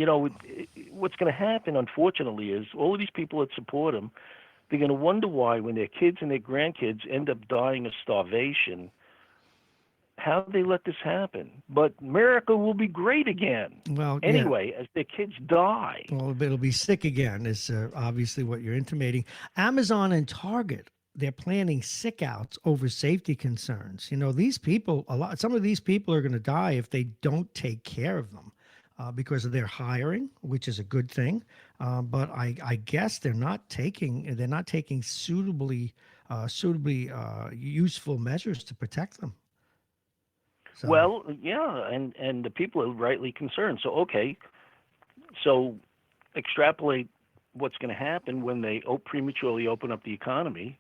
S2: what's going to happen, unfortunately, is all of these people that support him, they're going to wonder why, when their kids and their grandkids end up dying of starvation, how they let this happen. But America will be great again.
S1: Well, yeah.
S2: Anyway, as their kids die.
S1: Well, it'll be sick again, is obviously what you're intimating. Amazon and Target, they're planning sick outs over safety concerns. These people, some of these people are going to die if they don't take care of them because of their hiring, which is a good thing. But I guess they're not taking suitably useful measures to protect them. So.
S2: Well, yeah, and the people are rightly concerned. So okay, so extrapolate what's going to happen when they prematurely open up the economy.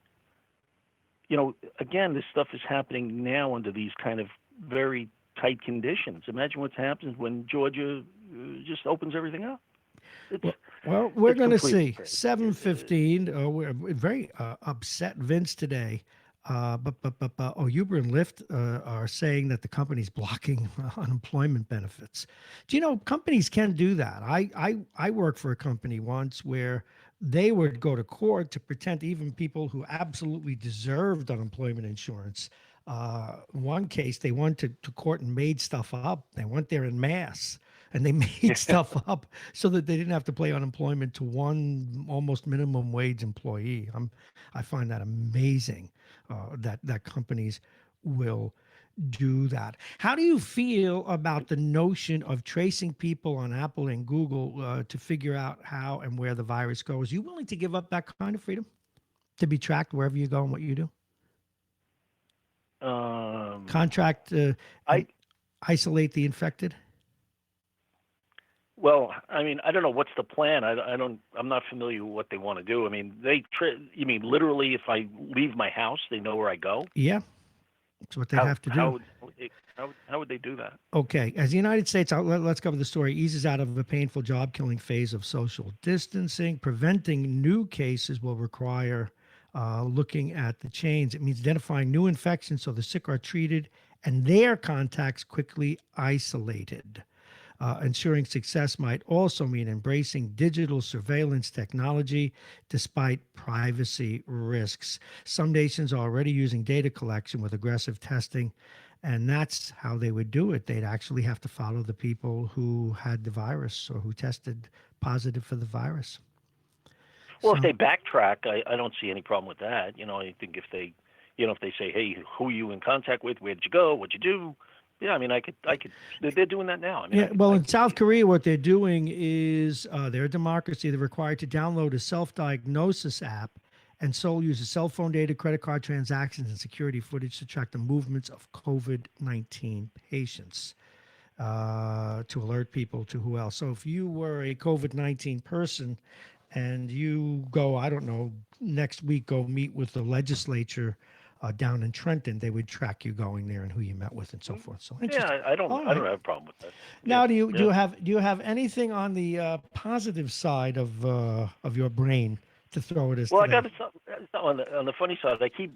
S2: Again, this stuff is happening now under these kind of very tight conditions. Imagine what happens when Georgia just opens everything up. It's
S1: Well, we're
S2: it's
S1: going to
S2: completely
S1: see.
S2: crazy.
S1: 7:15. We're very upset, Vince, today. Uber and Lyft are saying that the company's blocking unemployment benefits. Do you know companies can do that? I worked for a company once where they would go to court to pretend even people who absolutely deserved unemployment insurance. One case, they went to court and made stuff up. They went there in mass and they made stuff up so that they didn't have to pay unemployment to one almost minimum wage employee. I find that amazing that companies will do that. How do you feel about the notion of tracing people on Apple and Google to figure out how and where the virus goes? Are you willing to give up that kind of freedom to be tracked wherever you go and what you do? Contract and
S2: I
S1: isolate the infected?
S2: Well, I mean, I don't know what's the plan. I'm not familiar with what they want to do. I mean, you mean literally if I leave my house, they know where I go?
S1: Yeah, that's what they'd
S2: How
S1: have to
S2: how
S1: do.
S2: would how would they do that?
S1: Okay, as the United States, let's cover the story, eases out of a painful job killing phase of social distancing, preventing new cases will require looking at the chains. It means identifying new infections so the sick are treated and their contacts quickly isolated. Ensuring success might also mean embracing digital surveillance technology despite privacy risks. Some nations are already using data collection with aggressive testing, and that's how they would do it. They'd actually have to follow the people who had the virus or who tested positive for the virus.
S2: Well, if
S1: So,
S2: they backtrack, I don't see any problem with that. I think if they say, hey, who are you in contact with? Where did you go? What'd you do? Yeah, I mean, I could. They're doing that now. I mean,
S1: yeah, well,
S2: I
S1: in
S2: could see
S1: South
S2: that.
S1: Korea, what they're doing is they're a democracy. They're required to download a self diagnosis app and so use cell phone data, credit card transactions, and security footage to track the movements of COVID-19 patients to alert people to who else. So if you were a COVID-19 person and you go, I don't know, next week, go meet with the legislature down in Trenton, they would track you going there and who you met with and so
S2: Mm,
S1: forth. So
S2: yeah,
S1: interesting.
S2: I don't
S1: All
S2: I don't
S1: right.
S2: have a problem with that. Yeah,
S1: Now, do
S2: yeah.
S1: you have anything on the positive side of your brain to throw at us
S2: Well, I got
S1: today?
S2: to on the funny side. I keep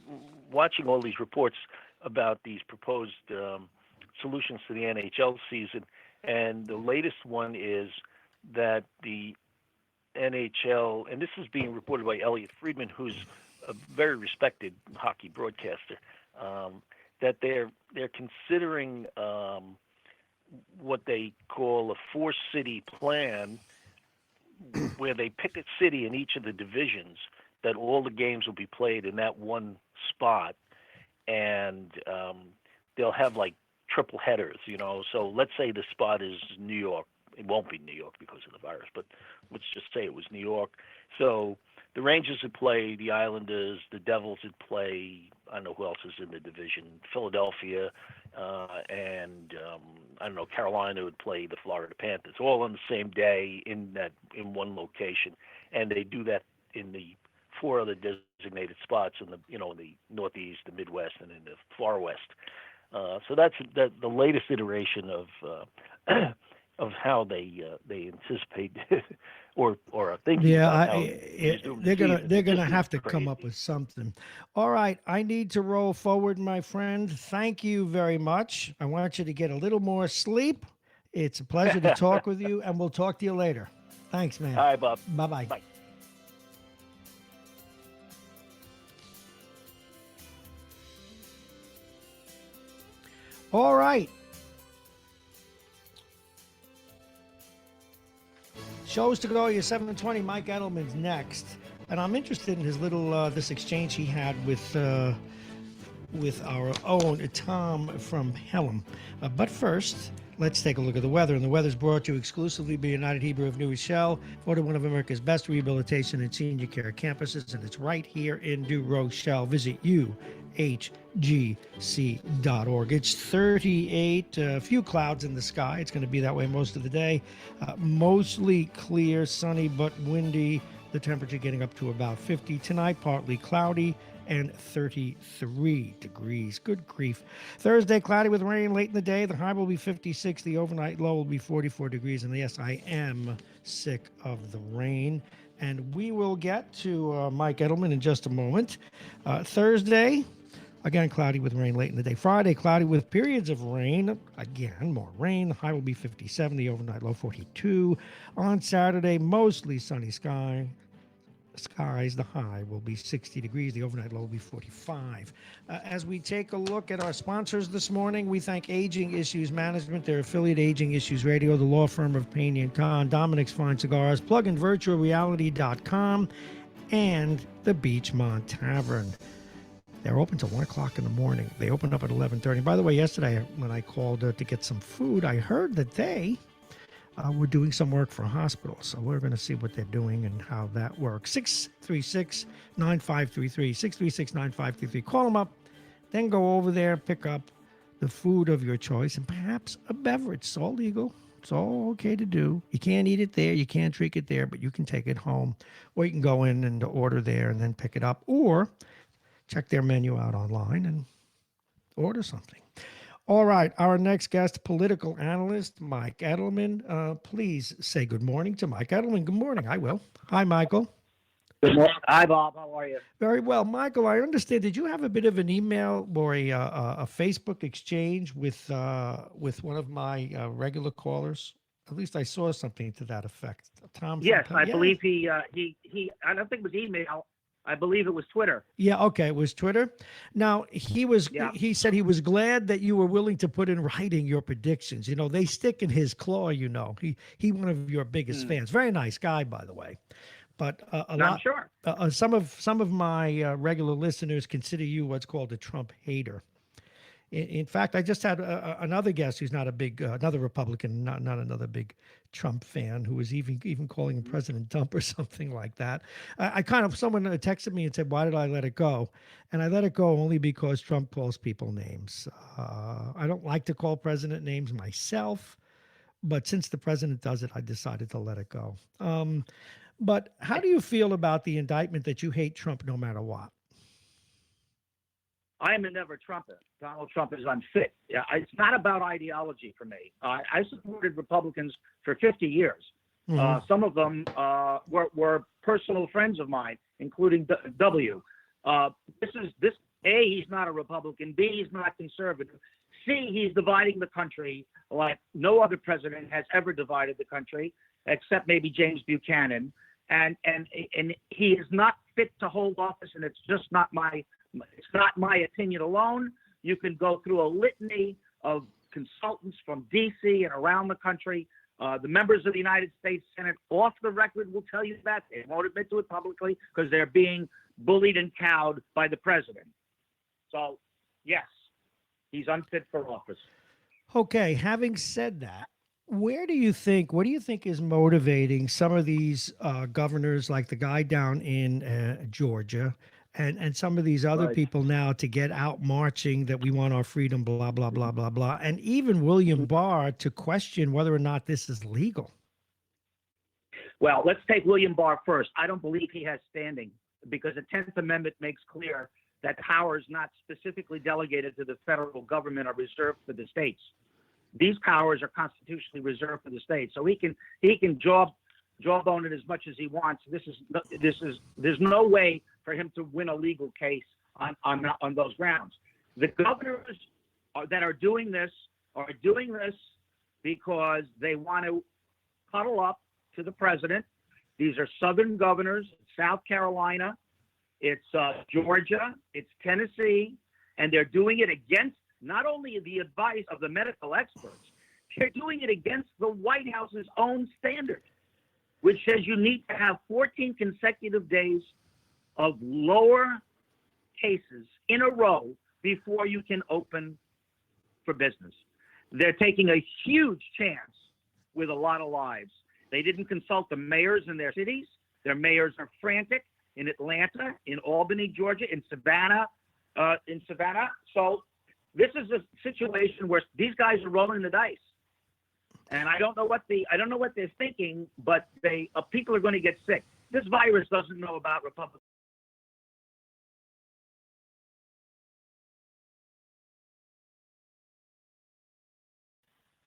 S2: watching all these reports about these proposed solutions to the NHL season, and the latest one is that the NHL, and this is being reported by Elliot Friedman, who's a very respected hockey broadcaster, that they're considering what they call a four-city plan, where they pick a city in each of the divisions that all the games will be played in that one spot, and they'll have like triple headers. So let's say the spot is New York. It won't be New York because of the virus, but let's just say it was New York. So the Rangers would play the Islanders, the Devils would play. I don't know who else is in the division. Philadelphia, and I don't know. Carolina would play the Florida Panthers, all on the same day in one location, and they do that in the four other designated spots in the Northeast, the Midwest, and in the Far West. So that's the latest iteration of of how they anticipate or are thinking
S1: Yeah,
S2: about how resume the season.
S1: they're
S2: It just
S1: gonna
S2: seems
S1: have to come up
S2: crazy.
S1: with something. All right, I need to roll forward, my friend. Thank you very much. I want you to get a little more sleep. It's a pleasure to talk with you, and we'll talk to you later. Thanks, man.
S2: All right, Bob.
S1: Bye bye.
S2: Bye.
S1: All right. Shows to go. Your 720. Mike Edelman's next, and I'm interested in his little this exchange he had with our own Tom from Pelham. But first, let's take a look at the weather. And the weather's brought to you exclusively by United Hebrew of New Rochelle, voted one of America's best rehabilitation and senior care campuses, and it's right here in New Rochelle. Visit uhgc.org. It's 38, a few clouds in the sky. It's going to be that way most of the day. Mostly clear, sunny, but windy. The temperature getting up to about 50. Tonight, partly cloudy and 33 degrees. Good grief. Thursday, cloudy with rain late in the day. The high will be 56. The overnight low will be 44 degrees. And yes, I am sick of the rain. And we will get to Mike Edelman in just a moment. Thursday, again, cloudy with rain late in the day. Friday, cloudy with periods of rain. Again, more rain. The high will be 57. The overnight low 42. On Saturday, mostly sunny skies. The high will be 60 degrees. The overnight low will be 45. As we take a look at our sponsors this morning, we thank Aging Issues Management, their affiliate Aging Issues Radio, the law firm of Payne and Kahn, Dominic's Fine Cigars, pluginvirtualreality.com, and the Beachmont Tavern. They're open till 1 o'clock in the morning. They open up at 11:30. By the way, yesterday when I called to get some food, I heard that they we're doing some work for a hospital, so we're going to see what they're doing and how that works. 636-9533, 636-9533. Call them up, then go over there, pick up the food of your choice and perhaps a beverage. It's all legal. It's all okay to do. You can't eat it there. You can't drink it there, but you can take it home. Or you can go in and order there and then pick it up. Or check their menu out online and order something. All right, our next guest, political analyst Mike Edelman. Please say good morning to Mike Edelman. Good morning. I will. Hi, Michael.
S3: Good morning. Hi, Bob. How are you?
S1: Very well, Michael. I understand. Did you have a bit of an email or a Facebook exchange with one of my regular callers? At least I saw something to that effect. Tom.
S3: Yes,
S1: From
S3: I
S1: yeah.
S3: believe he. I don't think it was email. I believe it was Twitter.
S1: Yeah, okay, it was Twitter. Now,
S3: Yeah.
S1: he said he was glad that you were willing to put in writing your predictions. You know, they stick in his claw, you know. He one of your biggest fans. Very nice guy, by the way. But
S3: I'm sure.
S1: some of my regular listeners consider you what's called a Trump hater. In fact, I just had another guest who's not a big, another Republican, not another big Trump fan, who was even calling him President Trump or something like that. I kind of, someone texted me and said, "Why did I let it go?" And I let it go only because Trump calls people names. I don't like to call president names myself, but since the president does it, I decided to let it go. But how do you feel about the indictment that you hate Trump no matter what?
S3: I am a never Trumper. Donald Trump is unfit. Yeah, it's not about ideology for me. I supported Republicans for 50 years. Some of them were personal friends of mine, including W. This A, he's not a Republican. B, he's not conservative. C, he's dividing the country like no other president has ever divided the country, except maybe James Buchanan. And he is not fit to hold office, and it's not my opinion alone. You can go through a litany of consultants from D.C. and around the country. The members of the United States Senate, off the record, will tell you that. They won't admit to it publicly because they're being bullied and cowed by the president. So, yes, he's unfit for office.
S1: Okay, having said that, what do you think is motivating some of these governors, like the guy down in Georgia, and some of these other people now to get out marching that we want our freedom, blah, blah, blah, blah, blah, and even William Barr to question whether or not this is legal?
S3: Well, let's take William Barr first. I don't believe he has standing because the 10th Amendment makes clear that powers not specifically delegated to the federal government are reserved for the states. These powers are constitutionally reserved for the states. So he can jawbone it as much as he wants. There's no way for him to win a legal case on those grounds. The governors that are doing this because they want to cuddle up to the president. These are Southern governors, South Carolina, it's Georgia, it's Tennessee, and they're doing it against not only the advice of the medical experts, they're doing it against the White House's own standard, which says you need to have 14 consecutive days of lower cases in a row before you can open for business. They're taking a huge chance with a lot of lives. They didn't consult the mayors in their cities. Their mayors are frantic in Atlanta, in Albany, Georgia, in Savannah. So this is a situation where these guys are rolling the dice. And I don't know what they're thinking, but people are going to get sick. This virus doesn't know about Republicans.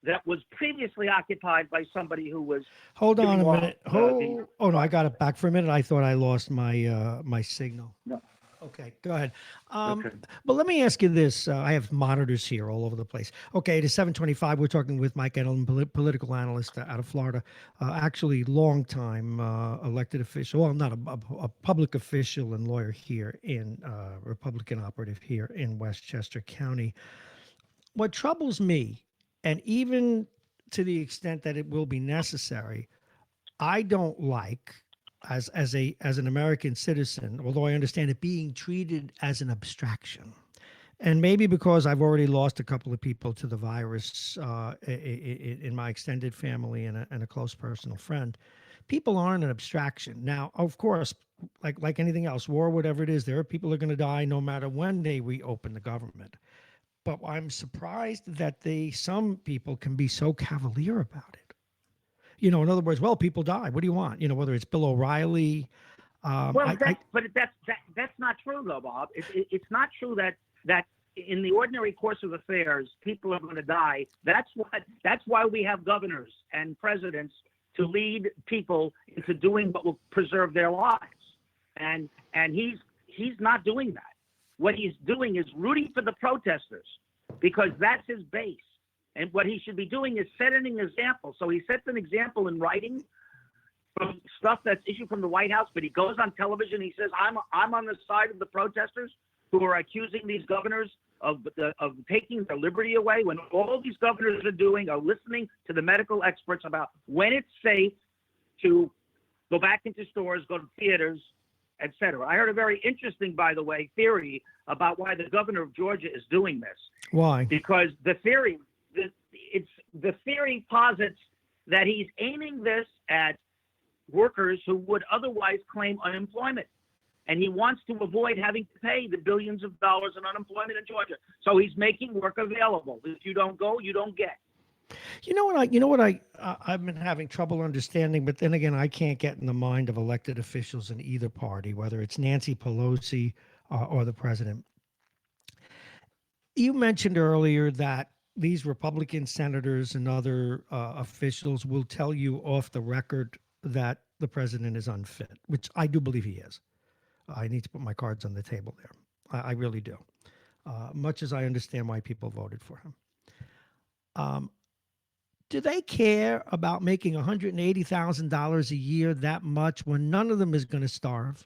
S3: That was previously occupied by somebody who was.
S1: Hold on a minute. Oh no, I got it back for a minute. I thought I lost my my signal.
S3: No.
S1: Okay, go ahead.
S3: Okay.
S1: But let me ask you this. I have monitors here all over the place. Okay, it is 7:25. We're talking with Mike Edelman, political analyst out of Florida, actually long-time elected official. Well, not a public official and lawyer here in Republican operative here in Westchester County. What troubles me, and even to the extent that it will be necessary, I don't like as an American citizen, although I understand it being treated as an abstraction. And maybe because I've already lost a couple of people to the virus in my extended family and a close personal friend, people aren't an abstraction. Now, of course, like anything else, war, whatever it is, there are people who are going to die no matter when they reopen the government. But I'm surprised that some people can be so cavalier about it. You know, in other words, well, people die. What do you want? You know, whether it's Bill O'Reilly.
S3: But that's not true, though, Bob. It's not true that in the ordinary course of affairs, people are going to die. That's why we have governors and presidents to lead people into doing what will preserve their lives. And he's not doing that. What he's doing is rooting for the protesters because that's his base. And what he should be doing is setting an example. So he sets an example in writing from stuff that's issued from the White House, but he goes on television. He says, I'm on the side of the protesters who are accusing these governors of taking their liberty away, when all these governors are listening to the medical experts about when it's safe to go back into stores, go to theaters, etc. I heard a very interesting, by the way, theory about why the governor of Georgia is doing this.
S1: Why?
S3: Because the theory posits that he's aiming this at workers who would otherwise claim unemployment. And he wants to avoid having to pay the billions of dollars in unemployment in Georgia. So he's making work available. If you don't go, you don't get.
S1: You know what I've been having trouble understanding, but then again, I can't get in the mind of elected officials in either party, whether it's Nancy Pelosi or the president. You mentioned earlier that these Republican senators and other officials will tell you off the record that the president is unfit, which I do believe he is. I need to put my cards on the table there. I really do. Much as I understand why people voted for him. Do they care about making $180,000 a year that much when none of them is going to starve?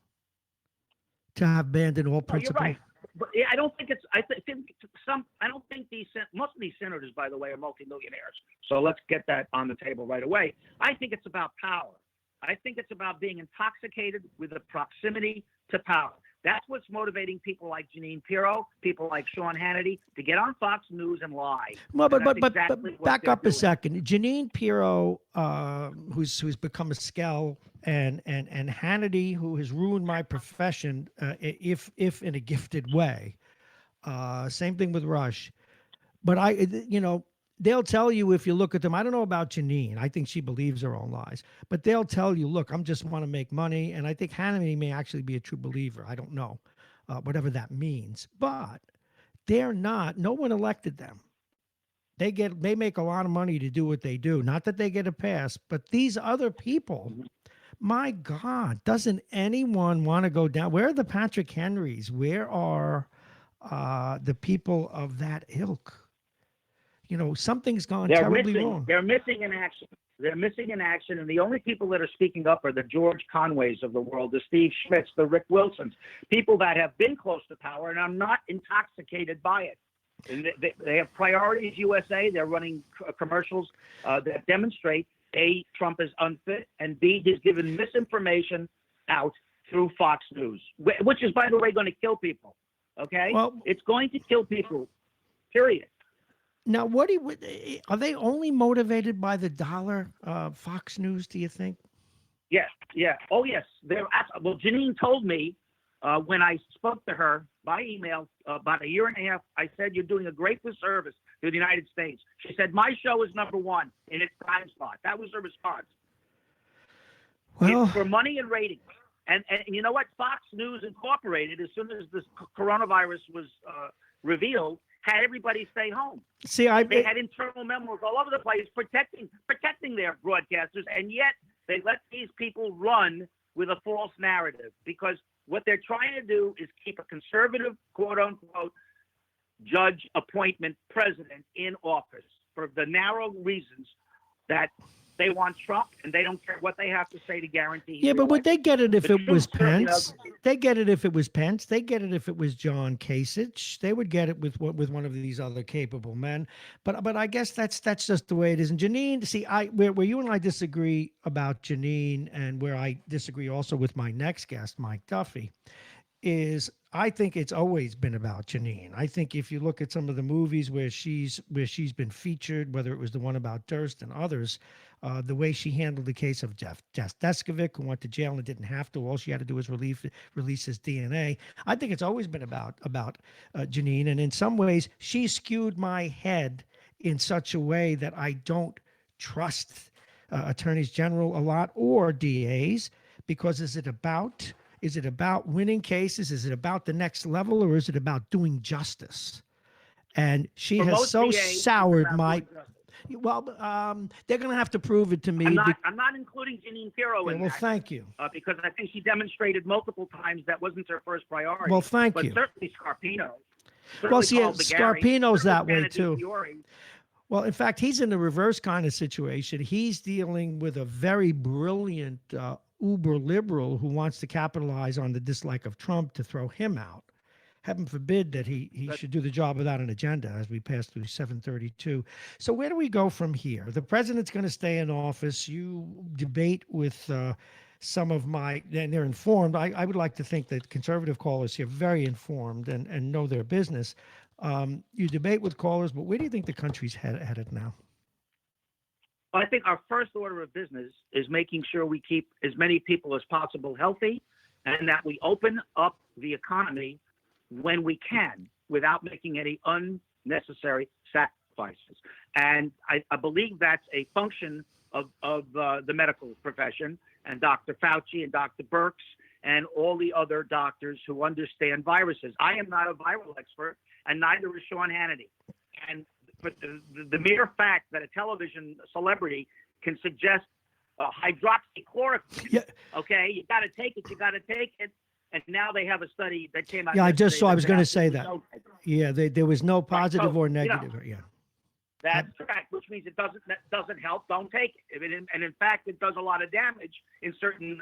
S1: To have abandoned all
S3: No, you're
S1: principle?
S3: right. But yeah, I don't think it's. Think some. I don't think most of these senators, by the way, are multimillionaires. So let's get that on the table right away. I think it's about power. I think it's about being intoxicated with the proximity to power. That's what's motivating people like Jeanine Pirro, people like Sean Hannity to get on Fox News and lie.
S1: Well,
S3: And
S1: but
S3: that's exactly what
S1: back
S3: they're
S1: up a
S3: doing.
S1: second. Janine Pirro, who's become a skell, and Hannity, who has ruined my profession, if in a gifted way. Same thing with Rush. But they'll tell you if you look at them. I don't know about Janine. I think she believes her own lies. But they'll tell you, look, I'm just want to make money. And I think Hannity may actually be a true believer. I don't know, whatever that means. But they're not. No one elected them. They make a lot of money to do what they do. Not that they get a pass, but these other people, my God, doesn't anyone want to go down? Where are the Patrick Henrys? Where are the people of that ilk? Something's gone terribly wrong.
S3: They're missing in action. They're missing in action, and the only people that are speaking up are the George Conways of the world, the Steve Schmitz, the Rick Wilsons, people that have been close to power and are not intoxicated by it. And they have Priorities USA. They're running commercials that demonstrate A, Trump is unfit, and B, he's given misinformation out through Fox News, which is, by the way, going to kill people. Okay?
S1: Well,
S3: it's going to kill people, period.
S1: Now, are they only motivated by the dollar, Fox News, do you think?
S3: Yes, yeah. Oh, yes. Well, Janine told me when I spoke to her by email about a year and a half, I said, you're doing a great disservice to the United States. She said, my show is number one in its time slot. That was her response.
S1: Well,
S3: it's for money and ratings. And you know what? Fox News Incorporated, as soon as this coronavirus was revealed, had everybody stay home.
S1: See,
S3: they had internal memos all over the place protecting their broadcasters, and yet they let these people run with a false narrative because what they're trying to do is keep a conservative, quote unquote, judge appointment president in office for the narrow reasons that they want Trump and they don't care what they have to say to guarantee.
S1: Yeah, but would they get it if it was Pence? They get it if it was Pence. They get it if it was John Kasich. They would get it with one of these other capable men. But I guess that's just the way it is. And Janine, see, where you and I disagree about Janine, and where I disagree also with my next guest, Mike Duffy, is I think it's always been about Janine. I think if you look at some of the movies where she's been featured, whether it was the one about Durst and others, the way she handled the case of Jeff Deskovic, who went to jail and didn't have to. All she had to do was release his DNA. I think it's always been about Janine, and in some ways, she skewed my head in such a way that I don't trust attorneys general a lot or DAs, because is it about winning cases? Is it about the next level, or is it about doing justice? And she has so soured my. Well, they're going to have to prove it to me.
S3: I'm not including Janine Pirro in that.
S1: Well, thank you.
S3: Because I think she demonstrated multiple times that wasn't her first priority.
S1: Well, thank you.
S3: But certainly Scarpino.
S1: Well, see, Scarpino's that way too.
S3: Fiore.
S1: Well, in fact, he's in the reverse kind of situation. He's dealing with a very brilliant uber liberal who wants to capitalize on the dislike of Trump to throw him out. Heaven forbid that he should do the job without an agenda as we pass through 732. So where do we go from here? The president's going to stay in office. You debate with some of and they're informed. I would like to think that conservative callers here are very informed and know their business. You debate with callers, but where do you think the country's headed now?
S3: I think our first order of business is making sure we keep as many people as possible healthy and that we open up the economy when we can without making any unnecessary sacrifices. And I believe that's a function of the medical profession and Dr. Fauci and Dr. Birx and all the other doctors who understand viruses. I am not a viral expert, and neither is Sean Hannity. And but the mere fact that a television celebrity can suggest hydroxychloroquine,
S1: Yeah.
S3: okay, you got to take it, and now they have a study that came out.
S1: Yeah, I just
S3: yesterday
S1: saw. I
S3: that
S1: was
S3: said
S1: going to say that.
S3: no-
S1: Yeah, there was no positive
S3: so,
S1: or
S3: you know,
S1: negative. Yeah.
S3: That's correct, which means that doesn't help. Don't take it, and in fact, it does a lot of damage in certain.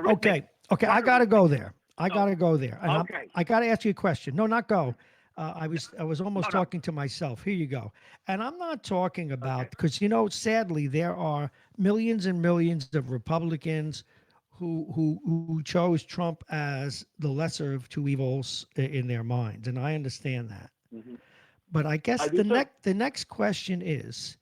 S1: Okay. I got to go there. I got to go there. And
S3: Okay.
S1: I got to ask you a question. No, not go. I was almost
S3: No.
S1: talking to myself. Here you go. And I'm not talking about
S3: Okay.
S1: because sadly there are millions and millions of Republicans who chose Trump as the lesser of two evils in their minds, and I understand that.
S3: Mhm.
S1: But I guess
S3: I do too.
S1: the next question is,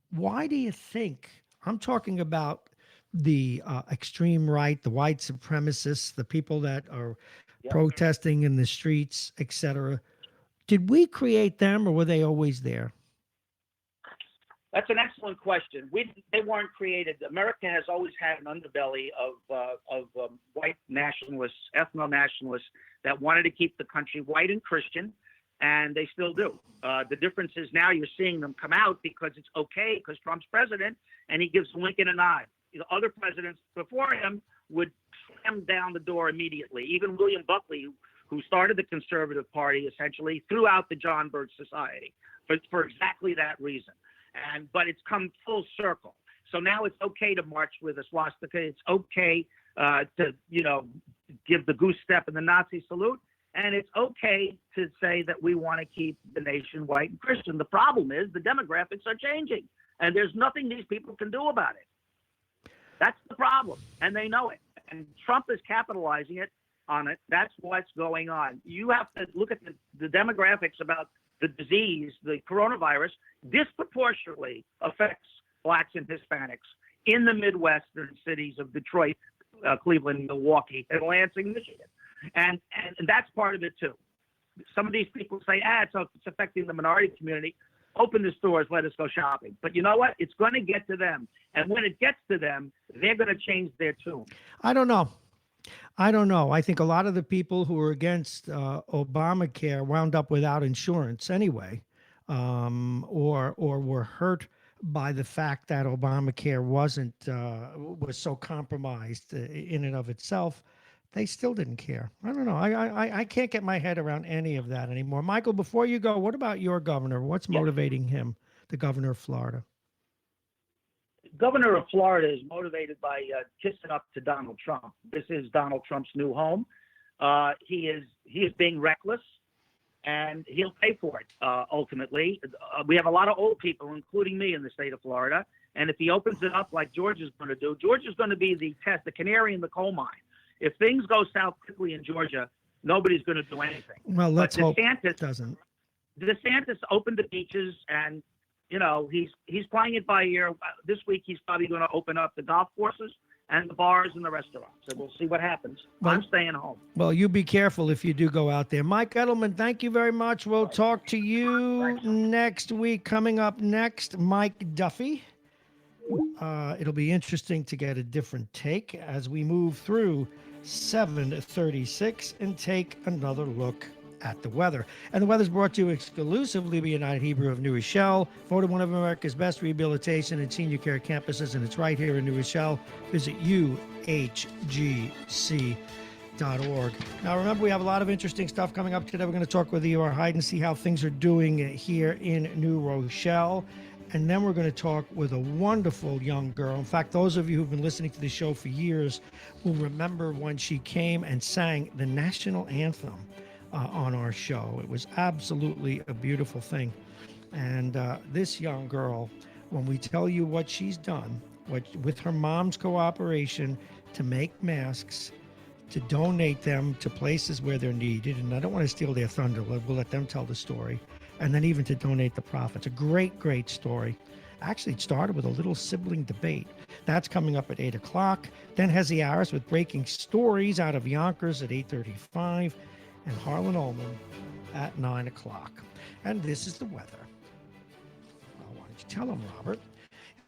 S1: why do you think I'm talking about the extreme right, the white supremacists, the people that are
S3: Yep.
S1: protesting in the streets, etc.? Did we create them, or were they always there?
S3: That's an excellent question. They weren't created. America has always had an underbelly of white nationalists, ethno-nationalists that wanted to keep the country white and Christian, and they still do. The difference is now you're seeing them come out because it's okay because Trump's president, and he gives Lincoln a nod. Other presidents before him would slam down the door immediately. Even William Buckley, who started the Conservative Party, essentially threw out the John Birch Society for exactly that reason. But it's come full circle. So now it's okay to march with a swastika. It's okay to give the goose step and the Nazi salute. And it's okay to say that we want to keep the nation white and Christian. The problem is the demographics are changing, and there's nothing these people can do about it. That's the problem, and they know it. And Trump is capitalizing on it. That's what's going on. You have to look at the demographics about the disease, the coronavirus, disproportionately affects blacks and Hispanics in the Midwestern cities of Detroit, Cleveland, Milwaukee, and Lansing, Michigan. And that's part of it too. Some of these people say, it's affecting the minority community. Open the stores, let us go shopping. But you know what? It's going to get to them. And when it gets to them, they're going to change their tune.
S1: I don't know. I think a lot of the people who were against Obamacare wound up without insurance anyway, or were hurt by the fact that Obamacare was so compromised in and of itself. They still didn't care. I don't know. I can't get my head around any of that anymore. Michael, before you go, what about your governor? What's motivating him, the governor of Florida?
S3: Governor of Florida is motivated by kissing up to Donald Trump. This is Donald Trump's new home. He is being reckless, and he'll pay for it ultimately. We have a lot of old people, including me, in the state of Florida. And if he opens it up like George is going to do, George is going to be the canary in the coal mine. If things go south quickly in Georgia, nobody's going to do anything.
S1: Well, let's hope
S3: DeSantis
S1: doesn't.
S3: DeSantis opened the beaches, and he's playing it by ear. This week, he's probably going to open up the golf courses and the bars and the restaurants. So we'll see what happens.
S1: Well,
S3: I'm staying home.
S1: Well, you be careful if you do go out there. Mike Edelman, thank you very much. We'll talk to you next week. Coming up next, Mike Duffy. It'll be interesting to get a different take as we move through 7:36 and take another look at the weather. And the weather's brought to you exclusively by United Hebrew of New Rochelle, voted one of America's best rehabilitation and senior care campuses, and it's right here in New Rochelle. Visit uhgc.org. Now, remember, we have a lot of interesting stuff coming up today. We're going to talk with Eeyore Hyde and see how things are doing here in New Rochelle. And then we're going to talk with a wonderful young girl. In fact, those of you who've been listening to the show for years will remember when she came and sang the national anthem on our show. It was absolutely a beautiful thing. And this young girl, when we tell you what she's done, with her mom's cooperation to make masks, to donate them to places where they're needed, and I don't want to steal their thunder, we'll let them tell the story, and then even to donate the profits. A great, great story. Actually, it started with a little sibling debate. That's coming up at 8 o'clock. Then Hezi Harris with breaking stories out of Yonkers at 8:35, and Harlan Ullman at 9 o'clock. And this is the weather. Well, why don't you tell them, Robert?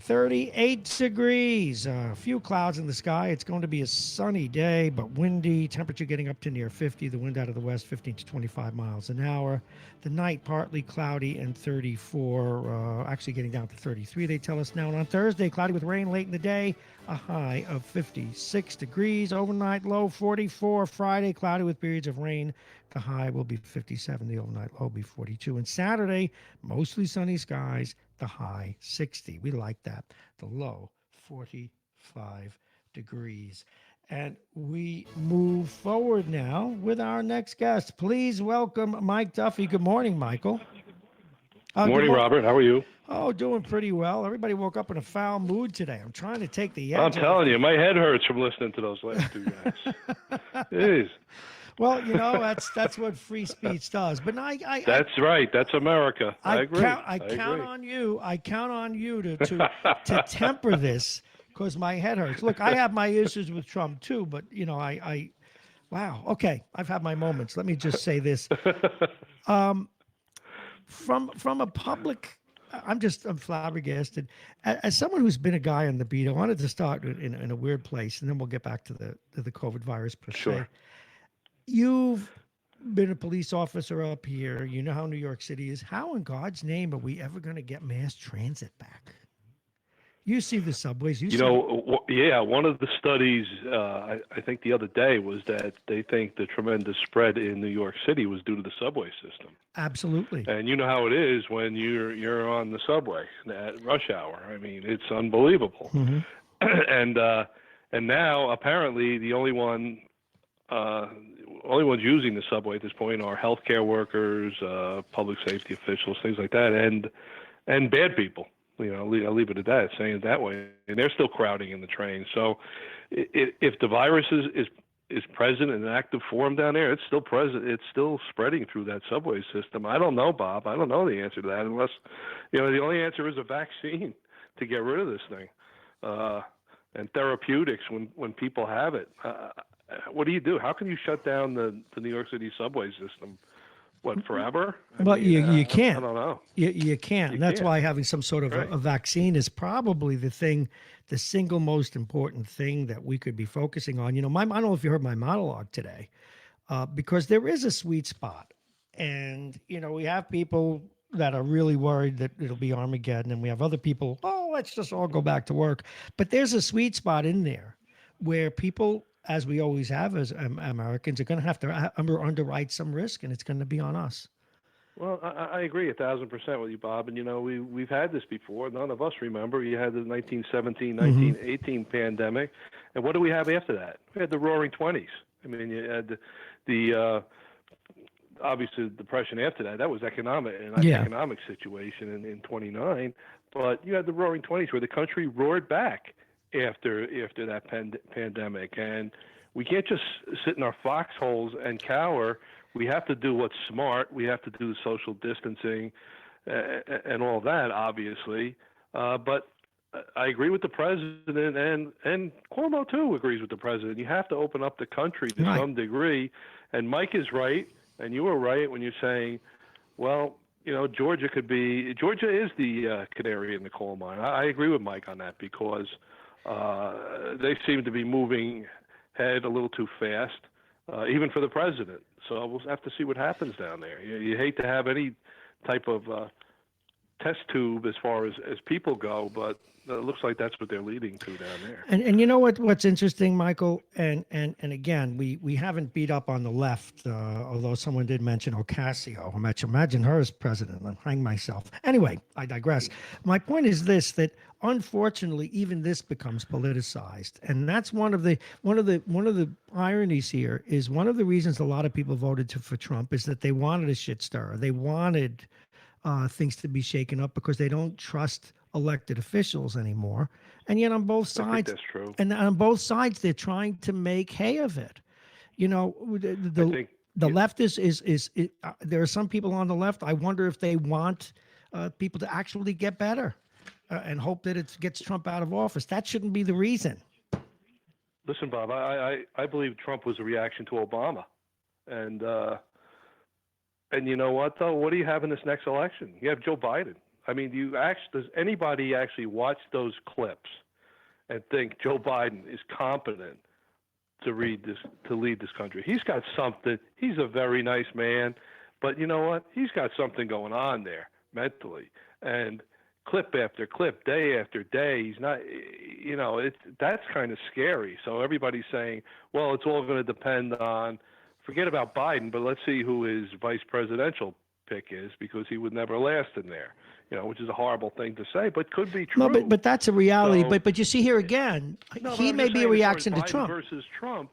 S1: 38 degrees. A few clouds in the sky. It's going to be a sunny day, but windy. Temperature getting up to near 50. The wind out of the west, 15 to 25 miles an hour. The night partly cloudy and 34. Actually getting down to 33, they tell us now. And on Thursday, cloudy with rain late in the day. A high of 56 degrees. Overnight low 44. Friday, cloudy with periods of rain. The high will be 57. The overnight low will be 42. And Saturday, mostly sunny skies. The high 60. We like that. The low 45 degrees. And we move forward now with our next guest. Please welcome Mike Duffy. Good morning, Michael.
S4: Morning, Robert. How are you?
S1: Oh, doing pretty well. Everybody woke up in a foul mood today. I'm trying to take the edge.
S4: I'm telling you, my head hurts from listening to those last two guys. Jeez.
S1: Well, that's what free speech does. But
S4: That's right. That's America. I agree.
S1: I count on you. I count on you to temper this because my head hurts. Look, I have my issues with Trump too, but wow. Okay, I've had my moments. Let me just say this. From a public, I'm flabbergasted. As someone who's been a guy on the beat, I wanted to start in a weird place, and then we'll get back to the COVID virus per se.
S4: Sure.
S1: You've been a police officer up here. You know how New York City is. How in God's name are we ever going to get mass transit back? You see the subways.
S4: One of the studies, I think the other day, was that they think the tremendous spread in New York City was due to the subway system.
S1: Absolutely.
S4: And you know how it is when you're on the subway at rush hour. I mean, it's unbelievable.
S1: Mm-hmm.
S4: And now apparently the only ones using the subway at this point are healthcare workers, public safety officials, things like that, and bad people. I'll leave it at that, saying it that way. And they're still crowding in the train. So if the virus is present in an active form down there, it's still present. It's still spreading through that subway system. I don't know, Bob. I don't know the answer to that unless, the only answer is a vaccine to get rid of this thing, and therapeutics when people have it. What do you do? How can you shut down the New York City subway system? What, forever?
S1: You can't.
S4: I don't know.
S1: You can't. And that's why having some sort of a vaccine is probably the single most important thing that we could be focusing on. I don't know if you heard my monologue today, because there is a sweet spot. And, we have people that are really worried that it'll be Armageddon. And we have other people, let's just all go back to work. But there's a sweet spot in there where people, as we always have as Americans, are going to have to underwrite some risk, and it's going to be on us.
S4: Well, I agree 1,000% with you, Bob. And, we've had this before. None of us remember. You had the 1917, 1918 pandemic. And what do we have after that? We had the Roaring 20s. I mean, you had the obviously the Depression after that. That was economic situation in 29. But you had the Roaring 20s where the country roared back after that pandemic, and we can't just sit in our foxholes and cower. We have to do what's smart. We have to do the social distancing and all that, obviously. But I agree with the president, and Cuomo too agrees with the president. You have to open up the country to some degree. And Mike is right, and you were right when you're saying, well, Georgia is the canary in the coal mine. I agree with Mike on that because they seem to be moving ahead a little too fast, even for the president. So we'll have to see what happens down there. You hate to have any type of test tube as far as people go, but it looks like that's what they're leading to down there.
S1: And you know what's interesting, Michael, and again, we haven't beat up on the left, although someone did mention Ocasio. Imagine her as president. I'm hang myself. Anyway, I digress. My point is this: that unfortunately, even this becomes politicized, and that's one of the ironies here. Is one of the reasons a lot of people voted for Trump is that they wanted a shit stir. They wanted things to be shaken up because they don't trust elected officials anymore. And yet on both sides,
S4: I think that's true.
S1: And on both sides, they're trying to make hay of it. The left is there are some people on the left. I wonder if they want people to actually get better and hope that it gets Trump out of office. That shouldn't be the reason.
S4: Listen, Bob, I believe Trump was a reaction to Obama. And you know what, though? What do you have in this next election? You have Joe Biden. I mean, does anybody actually watch those clips and think Joe Biden is competent to lead this country? He's got something. He's a very nice man, but you know what? He's got something going on there mentally, and clip after clip, day after day, he's not. That's kind of scary. So everybody's saying, well, it's all going to depend on. Forget about Biden, but let's see who his vice presidential pick is, because he would never last in there. Which is a horrible thing to say, but could be true.
S1: No, but that's a reality.
S4: So,
S1: but you see here again,
S4: no,
S1: he may be a reaction to
S4: Biden
S1: Trump
S4: versus Trump.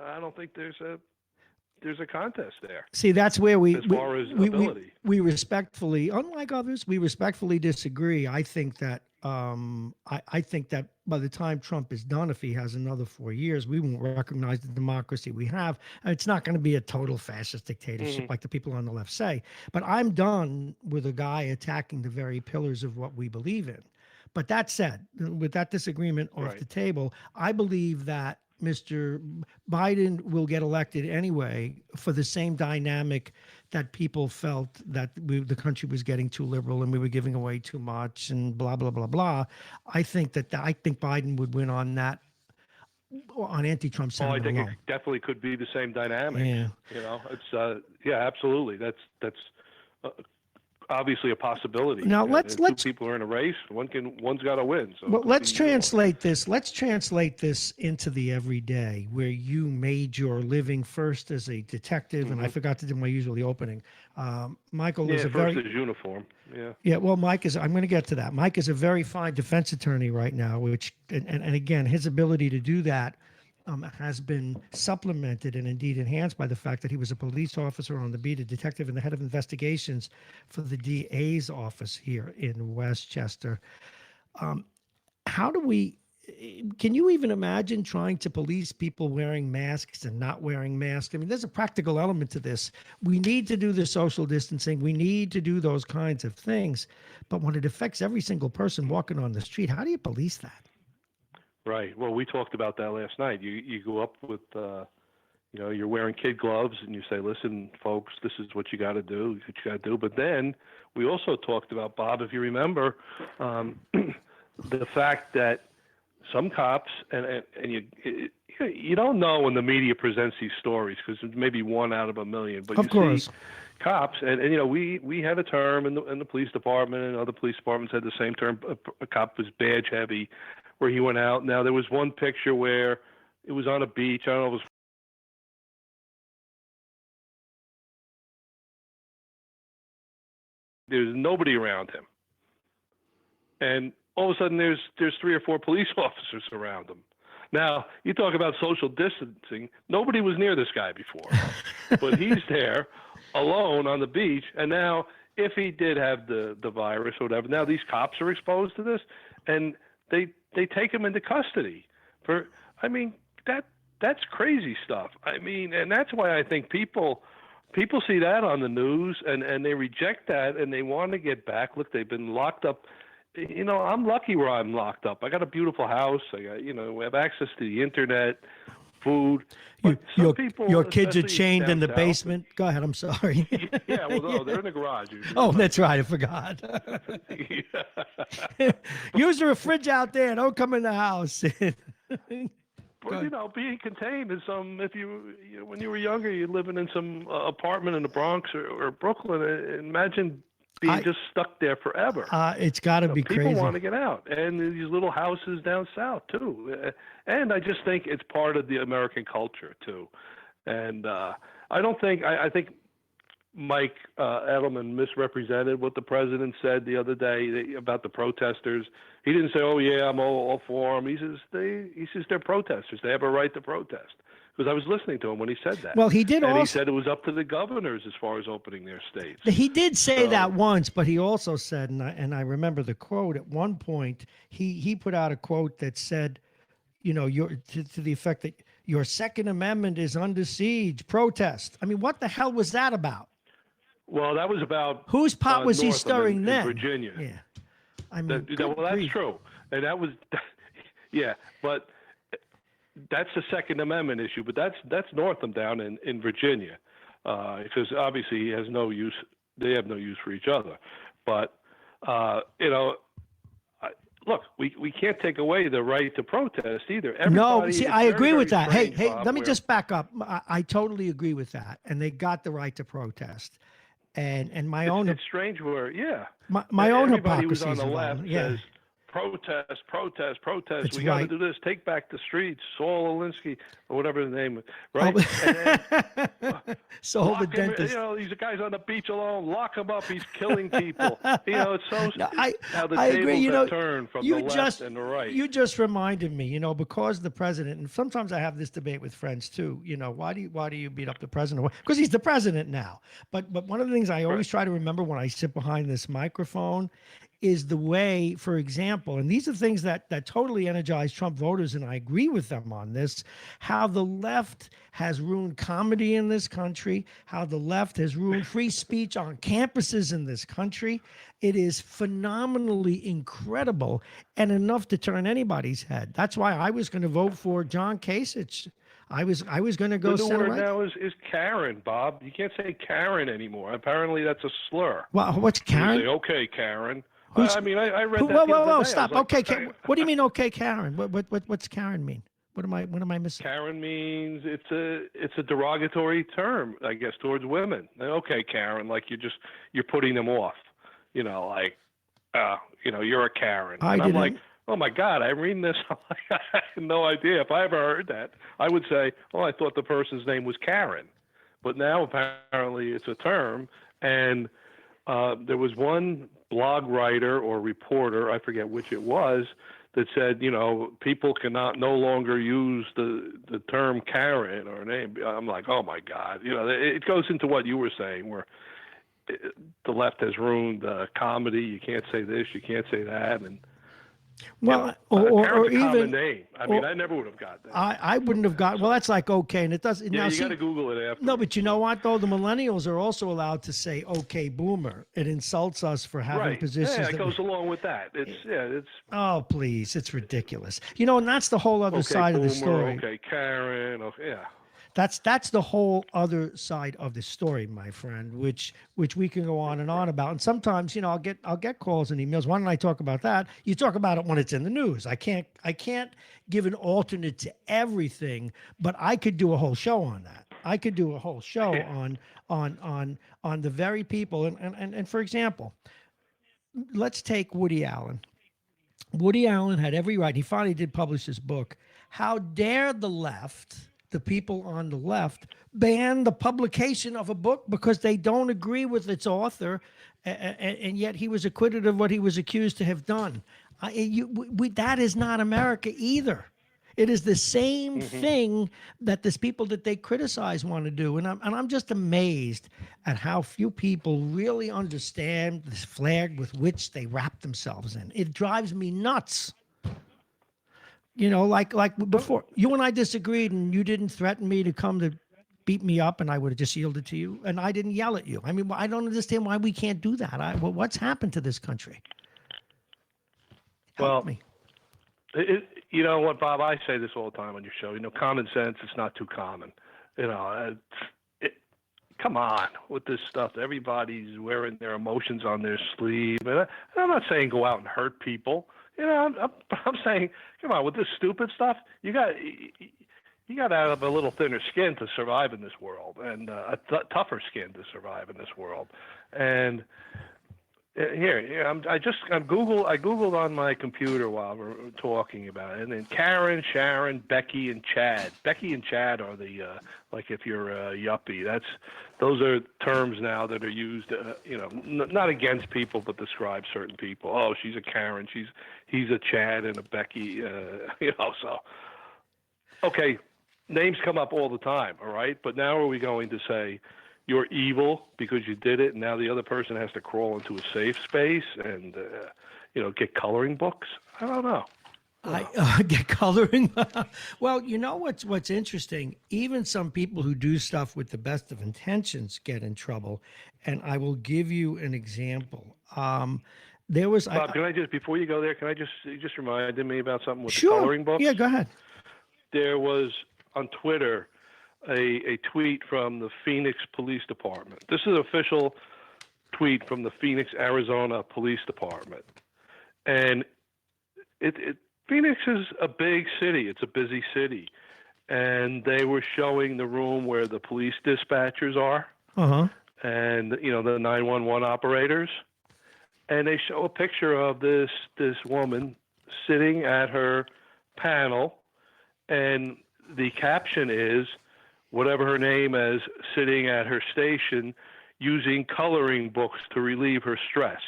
S4: I don't think there's a contest there.
S1: See, that's where
S4: as far as ability.
S1: We respectfully, unlike others, we respectfully disagree. I think that I think that by the time Trump is done, if he has another 4 years, we won't recognize the democracy we have. And it's not going to be a total fascist dictatorship like the people on the left say. But I'm done with a guy attacking the very pillars of what we believe in. But that said, with that disagreement off the table, I believe that Mr. Biden will get elected anyway for the same dynamic that people felt that the country was getting too liberal and we were giving away too much and blah, blah, blah, blah. I think Biden would win on that, on anti-Trump sentiment
S4: I think
S1: alone.
S4: it definitely could be the same dynamic.
S1: Yeah.
S4: It's absolutely. That's obviously a possibility.
S1: Now let's
S4: two people are in a race. One's got to win. So
S1: well, let's translate this. Let's translate this into the everyday, where you made your living first as a detective, and I forgot to do my usually opening. Michael is a
S4: first
S1: very
S4: is uniform. Yeah.
S1: Yeah, well, Mike is. I'm going to get to that. Mike is a very fine defense attorney right now, which and again, his ability to do that has been supplemented and indeed enhanced by the fact that he was a police officer on the beat, a detective, and the head of investigations for the DA's office here in Westchester. How do we? Can you even imagine trying to police people wearing masks and not wearing masks? I mean, there's a practical element to this. We need to do the social distancing. We need to do those kinds of things. But when it affects every single person walking on the street, how do you police that?
S4: Right. Well, we talked about that last night. You go up with, you're wearing kid gloves and you say, listen, folks, this is what you got to do, But then we also talked about, Bob, if you remember, the fact that some cops, and you don't know when the media presents these stories, because it's maybe 1 out of a million, but see cops, and we had a term in the police department, and other police departments had the same term. A cop was badge heavy, where he went out. Now there was one picture where it was on a beach. I don't know if it was. There's nobody around him, and all of a sudden there's 3 or 4 police officers around him. Now you talk about social distancing. Nobody was near this guy before, but he's there alone on the beach. And now, if he did have the virus or whatever, now these cops are exposed to this, and they take him into custody for. I mean, that's crazy stuff. I mean, and that's why I think people see that on the news and they reject that, and they want to get back. Look, they've been locked up. I'm lucky where I'm locked up. I got a beautiful house. I got, we have access to the internet, food.
S1: Your kids are chained in the basement. Go ahead. I'm sorry.
S4: Yeah, well, no, they're in the garage.
S1: Oh, that's right. I forgot. Use the fridge out there. Don't come in the house.
S4: But being contained in some. If when you were younger, you're living in some apartment in the Bronx or Brooklyn. Imagine being just stuck there forever.
S1: It's got to be
S4: people
S1: crazy.
S4: People want to get out, and these little houses down south too. And I just think it's part of the American culture too. And I don't think I think Mike Edelman misrepresented what the president said the other day about the protesters. He didn't say, "Oh yeah, I'm all for them." He says they're protesters. They have a right to protest. Because I was listening to him when he said that.
S1: Well, he did
S4: and
S1: also.
S4: He said it was up to the governors as far as opening their states.
S1: He did say that once, but he also said, and I remember the quote at one point. He put out a quote that said, to the effect that your Second Amendment is under siege. Protest. I mean, what the hell was that about?
S4: Well, that was about
S1: whose pot was he stirring then?
S4: In Virginia.
S1: Yeah, I mean,
S4: that's true, and that was, yeah, but. That's the Second Amendment issue, but that's Northam down in Virginia, because obviously he has no use. They have no use for each other. But You know, look, we can't take away the right to protest either.
S1: No, see,
S4: it's
S1: I
S4: very,
S1: agree
S4: very
S1: with that. Hey,
S4: strange,
S1: hey,
S4: Bob,
S1: let me
S4: where-
S1: just back up. I totally agree with that, and they got the right to protest. And my own
S4: it's strange where, yeah.
S1: my own
S4: Everybody who's on
S1: hypocrisies
S4: the
S1: involved.
S4: left
S1: Yeah,
S4: says, protest, protest, protest.
S1: It's
S4: We got to
S1: right.
S4: do this. Take back the streets. Saul Alinsky, or whatever the name is,
S1: Oh,
S4: right? And then,
S1: Soul the
S4: lock him,
S1: dentist.
S4: you know, these guys on the beach alone. Lock him up. He's killing people. You know, it's so
S1: No,
S4: how the
S1: I
S4: tables
S1: agree. You know,
S4: have turned from the left and the right.
S1: you just reminded me. You know, because the president, and sometimes I have this debate with friends too. You know, why do you beat up the president? Because he's the president now. But one of the things I always try to remember when I sit behind this microphone is the way, for example, and these are things that totally energize Trump voters, and I agree with them on this, how the left has ruined comedy in this country, how the left has ruined free speech on campuses in this country. It is phenomenally incredible and enough to turn anybody's head. That's why I was going to vote for John Kasich. I was going to go
S4: The new
S1: center
S4: word
S1: right.
S4: now is Karen, Bob. You can't say Karen anymore. Apparently, that's a slur.
S1: Well, what's
S4: You
S1: Karen?
S4: say, okay, Karen.
S1: Who's-
S4: I mean, I read
S1: Who,
S4: that
S1: whoa,
S4: the
S1: whoa,
S4: other
S1: whoa!
S4: day. I
S1: Stop.
S4: was like,
S1: Okay, what do you mean? Okay, Karen. What's Karen mean? What am I missing?
S4: Karen means it's a derogatory term, I guess, towards women. Okay, Karen, like you're putting them off. You know, like you're a Karen.
S1: I
S4: And I'm
S1: didn't.
S4: like, oh my God, I'm reading this. I had no idea. If I ever heard that, I would say, oh, I thought the person's name was Karen. But now apparently it's a term. And there was one blog writer or reporter, I forget which it was, that said, you know, people cannot no longer use the term Karen or name. I'm like, oh my God. You know, it goes into what you were saying, where the left has ruined comedy. You can't say this, you can't say that, and
S1: Well,
S4: Karen's a common
S1: even
S4: name. I mean, I never would have got that.
S1: I wouldn't have got. Well, that's like okay, and it does.
S4: Yeah,
S1: now,
S4: you
S1: see,
S4: got to Google it after.
S1: no, but you know what though? The millennials are also allowed to say "okay, boomer." It insults us for having
S4: right.
S1: positions.
S4: Yeah, it
S1: that
S4: goes along with that. It's
S1: oh, please, it's ridiculous. You know, and that's the whole other
S4: okay,
S1: side
S4: boomer,
S1: of the story.
S4: Okay, Karen. Okay, yeah.
S1: That's the whole other side of the story, my friend, which we can go on and on about. And sometimes, you know, I'll get calls and emails. Why don't I talk about that? You talk about it when it's in the news. I can't give an alternate to everything, but I could do a whole show on that. I could do a whole show on the very people. And for example, let's take Woody Allen. Woody Allen had every right. He finally did publish his book. How dare the left, the people on the left, ban the publication of a book because they don't agree with its author, and yet he was acquitted of what he was accused to have done. That is not America either. It is the same thing that these people that they criticize want to do, and I'm just amazed at how few people really understand this flag with which they wrap themselves in. It drives me nuts. You know, like before, you and I disagreed, and you didn't threaten me to come to beat me up, and I would have just yielded to you, and I didn't yell at you. I mean, I don't understand why we can't do that. What's happened to this country? Help me.
S4: You know what, Bob? I say this all the time on your show. You know, common sense is not too common. You know, come on with this stuff. Everybody's wearing their emotions on their sleeve, and I'm not saying go out and hurt people. You know, I'm saying, come on, with this stupid stuff, you got to have a little thinner skin to survive in this world, and a tougher skin to survive in this world. And I googled on my computer while we're talking about it, and then Karen, Sharon, Becky, and Chad. Becky and Chad are the like if you're a yuppie. Those are terms now that are used, not against people, but describe certain people. Oh, she's a Karen. He's a Chad and a Becky. So okay, names come up all the time. All right, but now are we going to say you're evil because you did it, and now the other person has to crawl into a safe space and get coloring books? I don't know.
S1: I get coloring. Well, you know what's interesting? Even some people who do stuff with the best of intentions get in trouble, and I will give you an example. There was
S4: Bob, can I just, before you go there, you just reminded me about something with
S1: sure.
S4: the coloring books?
S1: Yeah, go ahead.
S4: There was on Twitter a tweet from the Phoenix Police Department. This is an official tweet from the Phoenix, Arizona Police Department, and Phoenix is a big city. It's a busy city, and they were showing the room where the police dispatchers are, and the 911 operators, and they show a picture of this woman sitting at her panel, and the caption is, whatever her name is, sitting at her station using coloring books to relieve her stress.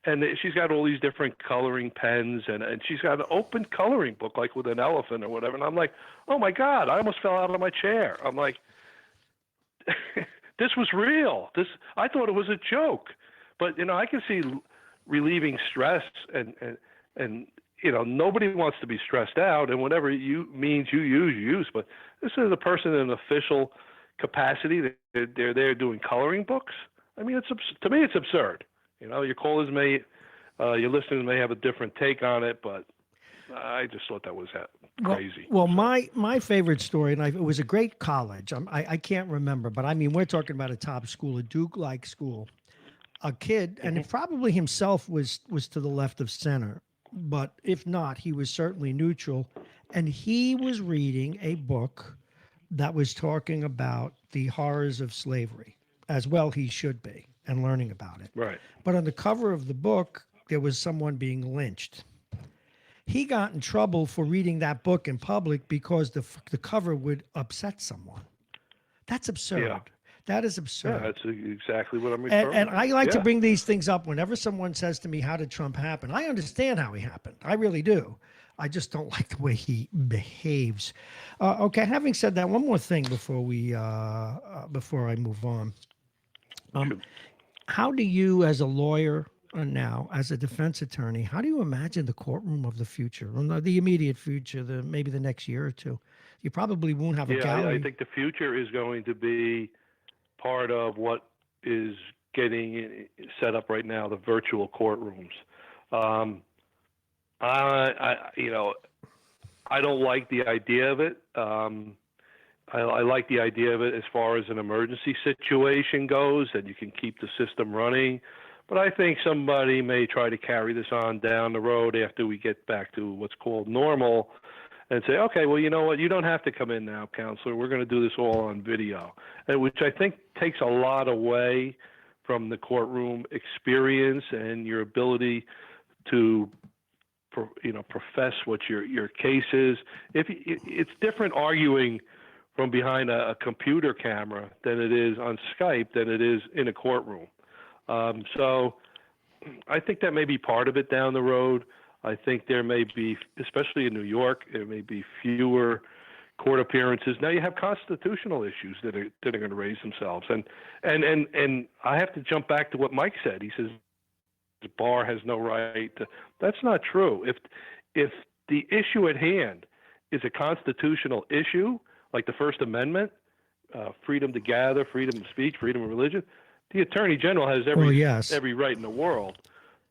S4: And she's got all these different coloring pens, and she's got an open coloring book, like with an elephant or whatever. And I'm like, oh my God, I almost fell out of my chair. I'm like, this was real. I thought it was a joke. But, I can see relieving stress and nobody wants to be stressed out, and whatever means you use. But this is a person in an official capacity. They're there doing coloring books. I mean, to me, it's absurd. Your callers your listeners may have a different take on it, but I just thought that was crazy.
S1: Well, my favorite story, and it was a great college. I can't remember, but I mean, we're talking about a top school, a Duke-like school. A kid, and probably himself was to the left of center, but if not, he was certainly neutral. And he was reading a book that was talking about the horrors of slavery, as well he should be, and learning about it.
S4: Right.
S1: But on the cover of the book, there was someone being lynched. He got in trouble for reading that book in public because the cover would upset someone. That's absurd.
S4: Yeah.
S1: That is absurd.
S4: Yeah, that's exactly what I'm referring to.
S1: And I like to bring these things up whenever someone says to me, how did Trump happen? I understand how he happened. I really do. I just don't like the way he behaves. Okay, having said that, one more thing before I move on. How do you, as a lawyer now, as a defense attorney, how do you imagine the courtroom of the future, the immediate future, maybe the next year or two? You probably won't have a gallery.
S4: I think the future is going to be part of what is getting set up right now, the virtual courtrooms. I don't like the idea of it. I like the idea of it as far as an emergency situation goes, that you can keep the system running. But I think somebody may try to carry this on down the road after we get back to what's called normal and say, okay, well, you know what? You don't have to come in now, counselor. We're going to do this all on video, which I think takes a lot away from the courtroom experience and your ability to profess what your case is. It's different arguing from behind a computer camera than it is on Skype than it is in a courtroom. So I think that may be part of it down the road. I think there may be, especially in New York, there may be fewer court appearances. Now you have constitutional issues that are going to raise themselves, and I have to jump back to what Mike said. He says the bar has no right to. That's not true. If the issue at hand is a constitutional issue, like the First Amendment, freedom to gather, freedom of speech, freedom of religion, the Attorney General has every right in the world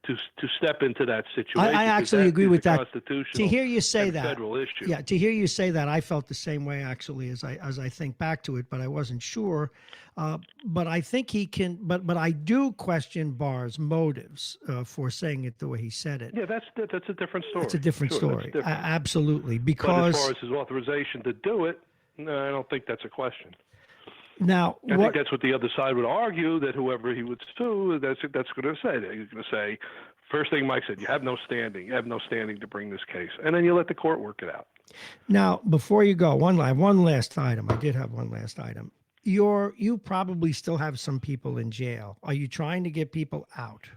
S4: to step into that situation.
S1: I actually agree with that.
S4: To
S1: hear you say that,
S4: federal issue.
S1: Yeah, to hear you say that, I felt the same way actually as I think back to it, but I wasn't sure. But I think he can. But I do question Barr's motives for saying it the way he said it.
S4: Yeah, that's a different story.
S1: It's a different story.
S4: Different.
S1: Absolutely, because
S4: but as far as his authorization to do it, no, I don't think that's a question.
S1: Now,
S4: I think that's what the other side would argue, that whoever he would sue, that's going to say. He's going to say, first thing Mike said, you have no standing. You have no standing to bring this case. And then you let the court work it out.
S1: Now, before you go, one last item. I did have one last item. You probably still have some people in jail. Are you trying to get people out?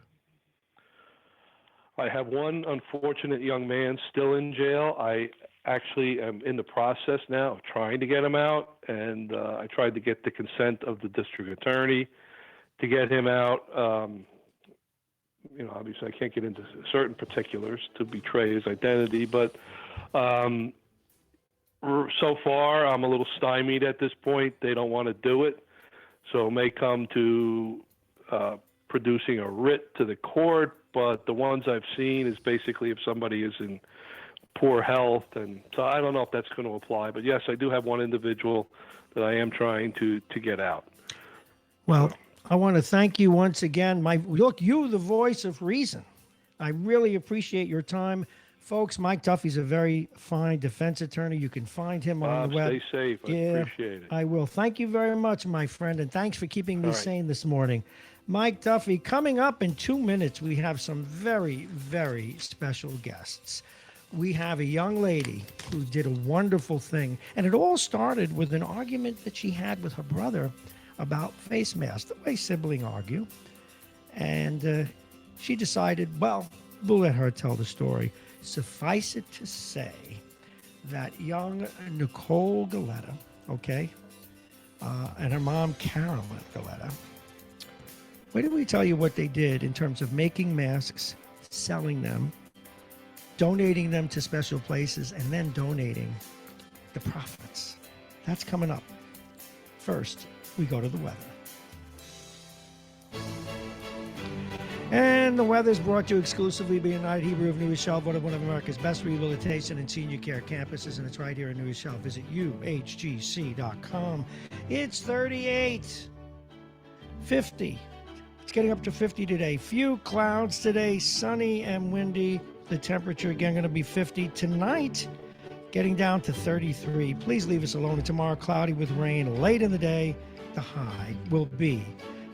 S4: I have one unfortunate young man still in jail. I actually am in the process now of trying to get him out, and I tried to get the consent of the district attorney to get him out. Obviously I can't get into certain particulars to betray his identity, but so far I'm a little stymied at this point. They don't want to do it, so it may come to producing a writ to the court, but the ones I've seen is basically if somebody is in poor health, and so I don't know if that's going to apply. But yes, I do have one individual that I am trying to get out.
S1: Well, I want to thank you once again. Look, you the voice of reason. I really appreciate your time. Folks, Mike Duffy's a very fine defense attorney. You can find him on the
S4: Bob,
S1: web.
S4: stay safe. I appreciate it.
S1: I will. Thank you very much, my friend, and thanks for keeping me
S4: All right.
S1: sane this morning. Mike Duffy, coming up in 2 minutes, we have some very, very special guests. We have a young lady who did a wonderful thing, and it all started with an argument that she had with her brother about face masks, the way siblings argue. And she decided, well, we'll let her tell the story. Suffice it to say that young Nicole Galetta, okay, and her mom, Carolyn Galetta, wait till we tell you what they did in terms of making masks, selling them, donating them to special places, and then donating the profits. That's coming up. First, we go to the weather. And the weather is brought to you exclusively by United Hebrew of New Rochelle, one of America's best rehabilitation and senior care campuses, and it's right here in New Rochelle. Visit uhgc.com. It's 38, 50. It's getting up to 50 today. Few clouds today, sunny and windy. The temperature again going to be 50 tonight, getting down to 33. Please leave us alone. And tomorrow, cloudy with rain late in the day. The high will be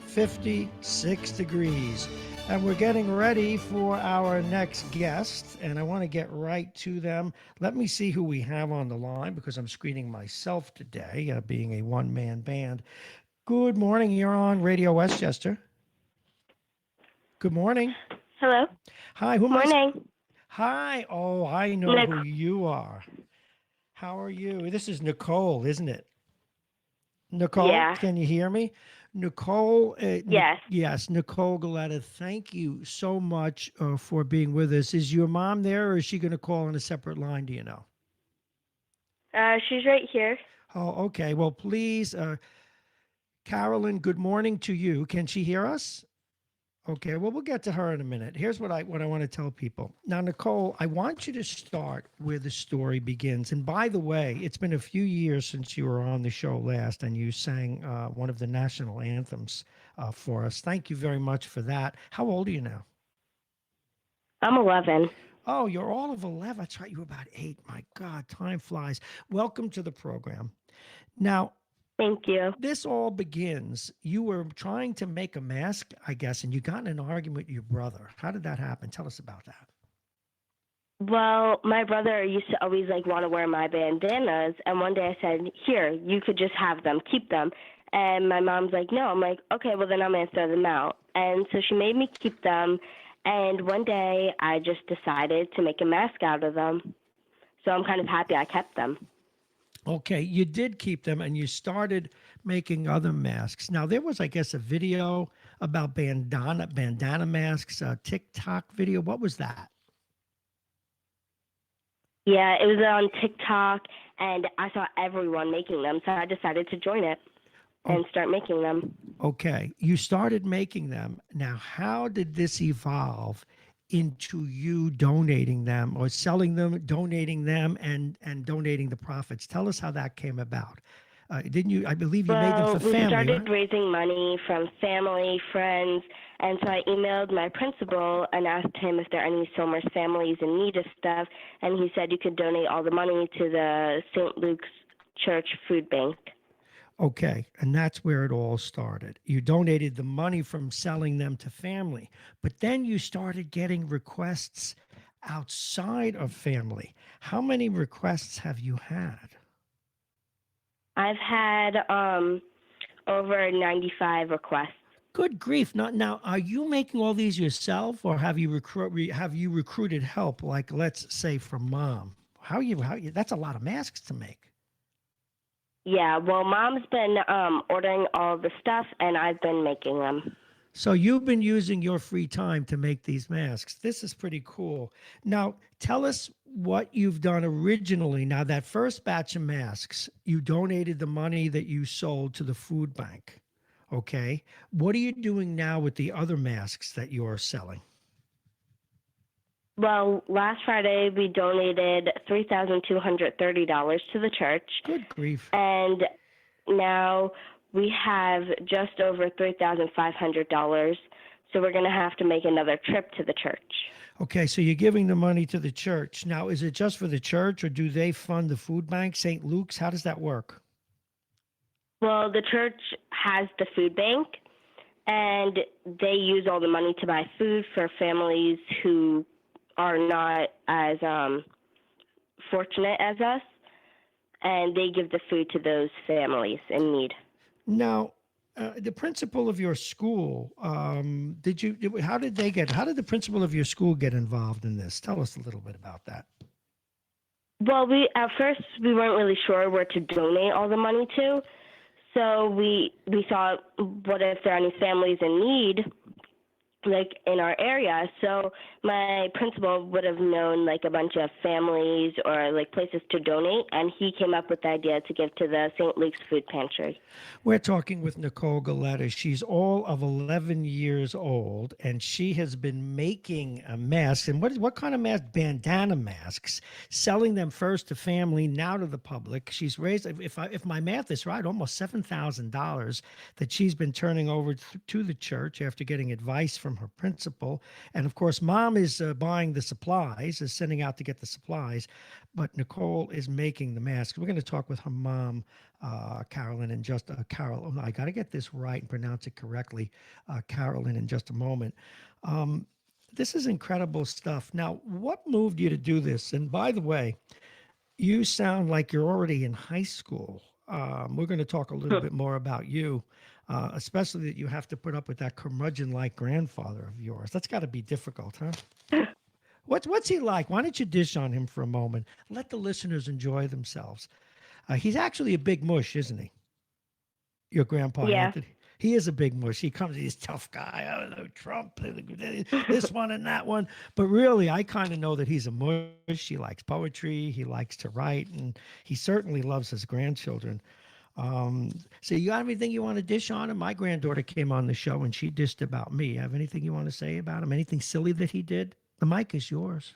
S1: 56 degrees. And we're getting ready for our next guest, and I want to get right to them. Let me see who we have on the line because I'm screening myself today, being a one-man band. Good morning. You're on Radio Westchester. Good morning.
S5: Hello.
S1: Hi. Who am I?
S5: Morning.
S1: Hi. Oh, I know who you are. How are you? This is Nicole, isn't it? Nicole,
S5: Yeah.
S1: Can you hear me? Nicole,
S5: Yes.
S1: yes, Nicole Galetta, thank you so much for being with us. Is your mom there, or is she going to call on a separate line? Do you know?
S5: She's right here.
S1: Oh, okay. Well, please, Carolyn, good morning to you. Can she hear us? Okay, well, we'll get to her in a minute. Here's what I want to tell people. Now, Nicole, I want you to start where the story begins. And by the way, it's been a few years since you were on the show last, and you sang one of the national anthems for us. Thank you very much for that. How old are you now?
S5: I'm 11.
S1: Oh, you're all of 11. That's right. You were about 8. My God, time flies. Welcome to the program. Now,
S5: Thank you.
S1: this all begins. You were trying to make a mask, I guess, and you got in an argument with your brother. How did that happen? Tell us about that.
S5: Well, my brother used to always want to wear my bandanas, and one day I said, "Here, you could just have them, keep them." And my mom's like, "No." I'm like, "Okay, well then I'm gonna throw them out." And so she made me keep them. And one day I just decided to make a mask out of them. So I'm kind of happy I kept them.
S1: Okay, you did keep them, and you started making other masks. Now there was, I guess, a video about bandana masks, a TikTok video. What was that?
S5: Yeah, it was on TikTok, and I saw everyone making them, so I decided to join it and start making them.
S1: Okay, you started making them. Now, how did this evolve into you donating them or selling them, donating them, and donating the profits? Tell us how that came about. Didn't you? I believe you made them for
S5: We
S1: family.
S5: started
S1: Right?
S5: raising money from family, friends, and so I emailed my principal and asked him if there are any Somers families in need of stuff, and he said you could donate all the money to the St. Luke's Church Food Bank.
S1: Okay, and that's where it all started. You donated the money from selling them to family, but then you started getting requests outside of family. How many requests have you had?
S5: I've had over 95 requests.
S1: Good grief! Now, are you making all these yourself, or have you recruited help? Like, let's say, from mom. How you? That's a lot of masks to make.
S5: Yeah, well, Mom's been ordering all the stuff, and I've been making them.
S1: So you've been using your free time to make these masks. This is pretty cool. Now, tell us what you've done originally. Now, that first batch of masks, you donated the money that you sold to the food bank. Okay. What are you doing now with the other masks that you're selling?
S5: Well, last Friday we donated $3,230 to the church.
S1: Good grief.
S5: And now we have just over $3,500, so we're going to have to make another trip to the church.
S1: Okay, so you're giving the money to the church. Now, is it just for the church, or do they fund the food bank, St. Luke's? How does that work?
S5: Well, the church has the food bank, and they use all the money to buy food for families who are not as fortunate as us, and they give the food to those families in need.
S1: Now, the principal of your school, how did the principal of your school get involved in this? Tell us a little bit about that.
S5: Well, at first we weren't really sure where to donate all the money to, so we thought, what if there are any families in need, like in our area? So my principal would have known like a bunch of families or like places to donate, and he came up with the idea to give to the St. Luke's Food Pantry.
S1: We're talking with Nicole Galetta. She's all of 11 years old, and she has been making a mask. And what kind of mask? Bandana masks, selling them first to family, now to the public. She's raised, if my math is right, almost $7,000 that she's been turning over to the church after getting advice from her principal. And of course, mom is buying the supplies, is sending out to get the supplies, but Nicole is making the masks. We're going to talk with her mom, Carolyn, in just Carol. Oh, I got to get this right and pronounce it correctly, Carolyn, in just a moment. This is incredible stuff. Now, what moved you to do this? And by the way, you sound like you're already in high school. We're going to talk a little bit more about you, especially that you have to put up with that curmudgeon-like grandfather of yours. That's got to be difficult, huh? What's he like? Why don't you dish on him for a moment? Let the listeners enjoy themselves. He's actually a big mush, isn't he? Your grandpa,
S5: Yeah.
S1: Anthony. He is a big mush. He comes, he's a tough guy. I don't know, Trump, this one and that one. But really, I kind of know that he's a mush. He likes poetry. He likes to write. And he certainly loves his grandchildren. So you got anything you want to dish on him? My granddaughter came on the show and she dished about me. Have anything you want to say about him? Anything silly that he did? The mic is yours.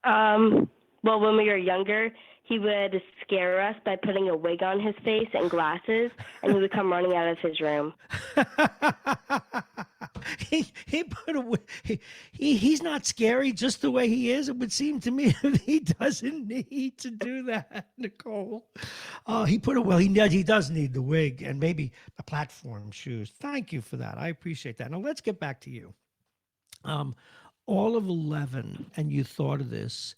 S5: Well, when we were younger, he would scare us by putting a wig on his face and glasses, and he would come running out of his room.
S1: he put a he's not scary just the way he is. It would seem to me that he doesn't need to do that, Nicole. He does need the wig and maybe the platform shoes. Thank you for that. I appreciate that. Now let's get back to you. All of 11, and you thought of this.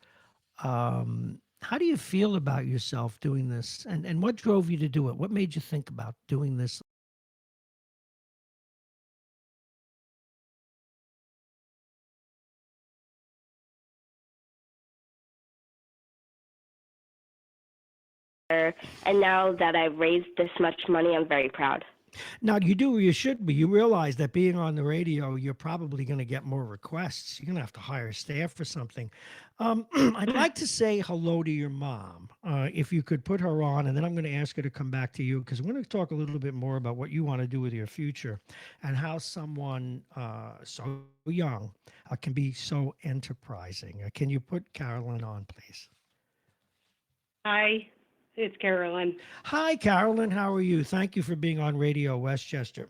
S1: How do you feel about yourself doing this? And what drove you to do it? What made you think about doing this?
S5: And now that I've raised this much money, I'm very proud.
S1: Now, you should be. You realize that being on the radio, you're probably going to get more requests. You're going to have to hire staff for something. I'd like to say hello to your mom, if you could put her on, and then I'm going to ask her to come back to you because we're going to talk a little bit more about what you want to do with your future and how someone so young can be so enterprising. Can you put Carolyn on, please?
S6: Hi, it's Carolyn.
S1: Hi, Carolyn. How are you? Thank you for being on Radio Westchester.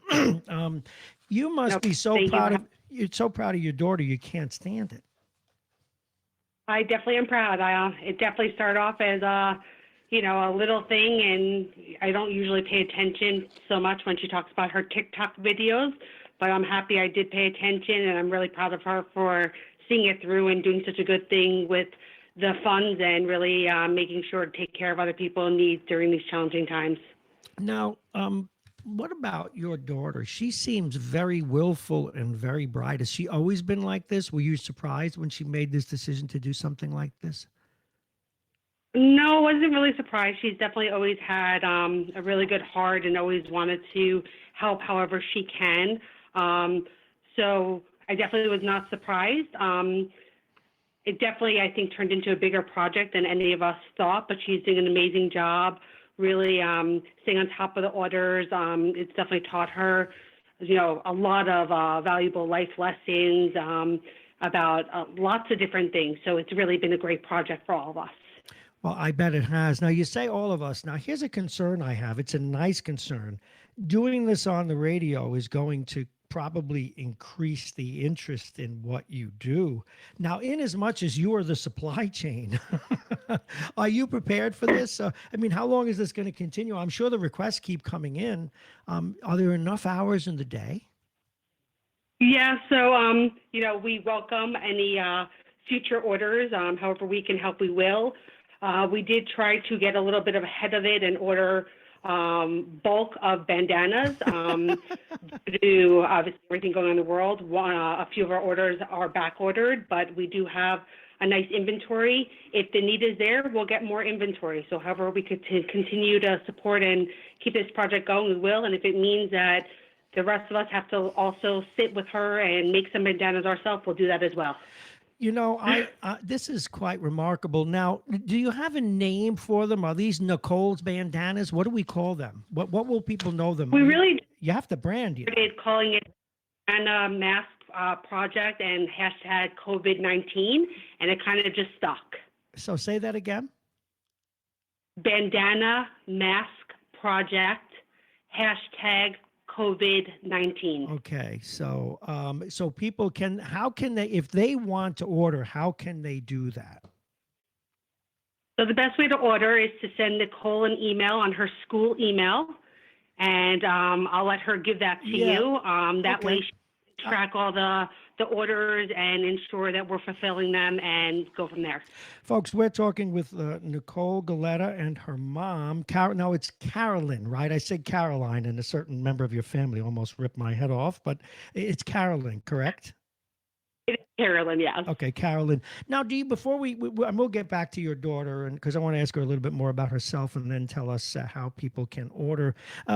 S1: You must be so proud you're so proud of your daughter. You can't stand it.
S6: I definitely am proud. It definitely started off as a little thing, and I don't usually pay attention so much when she talks about her TikTok videos, but I'm happy I did pay attention, and I'm really proud of her for seeing it through and doing such a good thing with the funds and really making sure to take care of other people in need during these challenging times.
S1: Now, what about your daughter? She seems very willful and very bright. Has she always been like this? Were you surprised when she made this decision to do something like this?
S6: No, I wasn't really surprised. She's definitely always had a really good heart and always wanted to help however she can. So I definitely was not surprised. It definitely, I think, turned into a bigger project than any of us thought, but she's doing an amazing job, really staying on top of the orders. It's definitely taught her, a lot of valuable life lessons about lots of different things. So it's really been a great project for all of us.
S1: Well, I bet it has. Now, you say all of us. Now, here's a concern I have. It's a nice concern. Doing this on the radio is going to probably increase the interest in what you do. Now, in as much as you are the supply chain, are you prepared for this? I mean, how long is this going to continue? I'm sure the requests keep coming in. Are there enough hours in the day?
S6: Yeah, so we welcome any future orders. However we can help, we will. We did try to get a little bit of ahead of it and order bulk of bandanas due to obviously everything going on in the world. A few of our orders are back ordered, but we do have a nice inventory. If the need is there, we'll get more inventory. So however we could continue to support and keep this project going, we will. And if it means that the rest of us have to also sit with her and make some bandanas ourselves, we'll do that as well.
S1: You know, this is quite remarkable. Now, do you have a name for them? Are these Nicole's bandanas? What do we call them? What will people know them?
S6: We really
S1: You have to brand, you know.
S6: started calling it Bandana Mask Project and hashtag COVID-19, and it kind of just stuck.
S1: So say that again.
S6: Bandana Mask Project, hashtag COVID-19.
S1: Okay, so so people can, how can they, if they want to order, how can they do that?
S6: So the best way to order is to send Nicole an email on her school email, and I'll let her give that to you. That way she can track all the orders and ensure that we're fulfilling them and go from there.
S1: Folks, we're talking with Nicole Galetta and her mom. Now, it's Carolyn, right? I said Caroline, and a certain member of your family almost ripped my head off, but it's Carolyn, correct?
S6: It is Carolyn, yes.
S1: Okay, Carolyn. Now, do you, before and we'll get back to your daughter, and because I want to ask her a little bit more about herself and then tell us how people can order.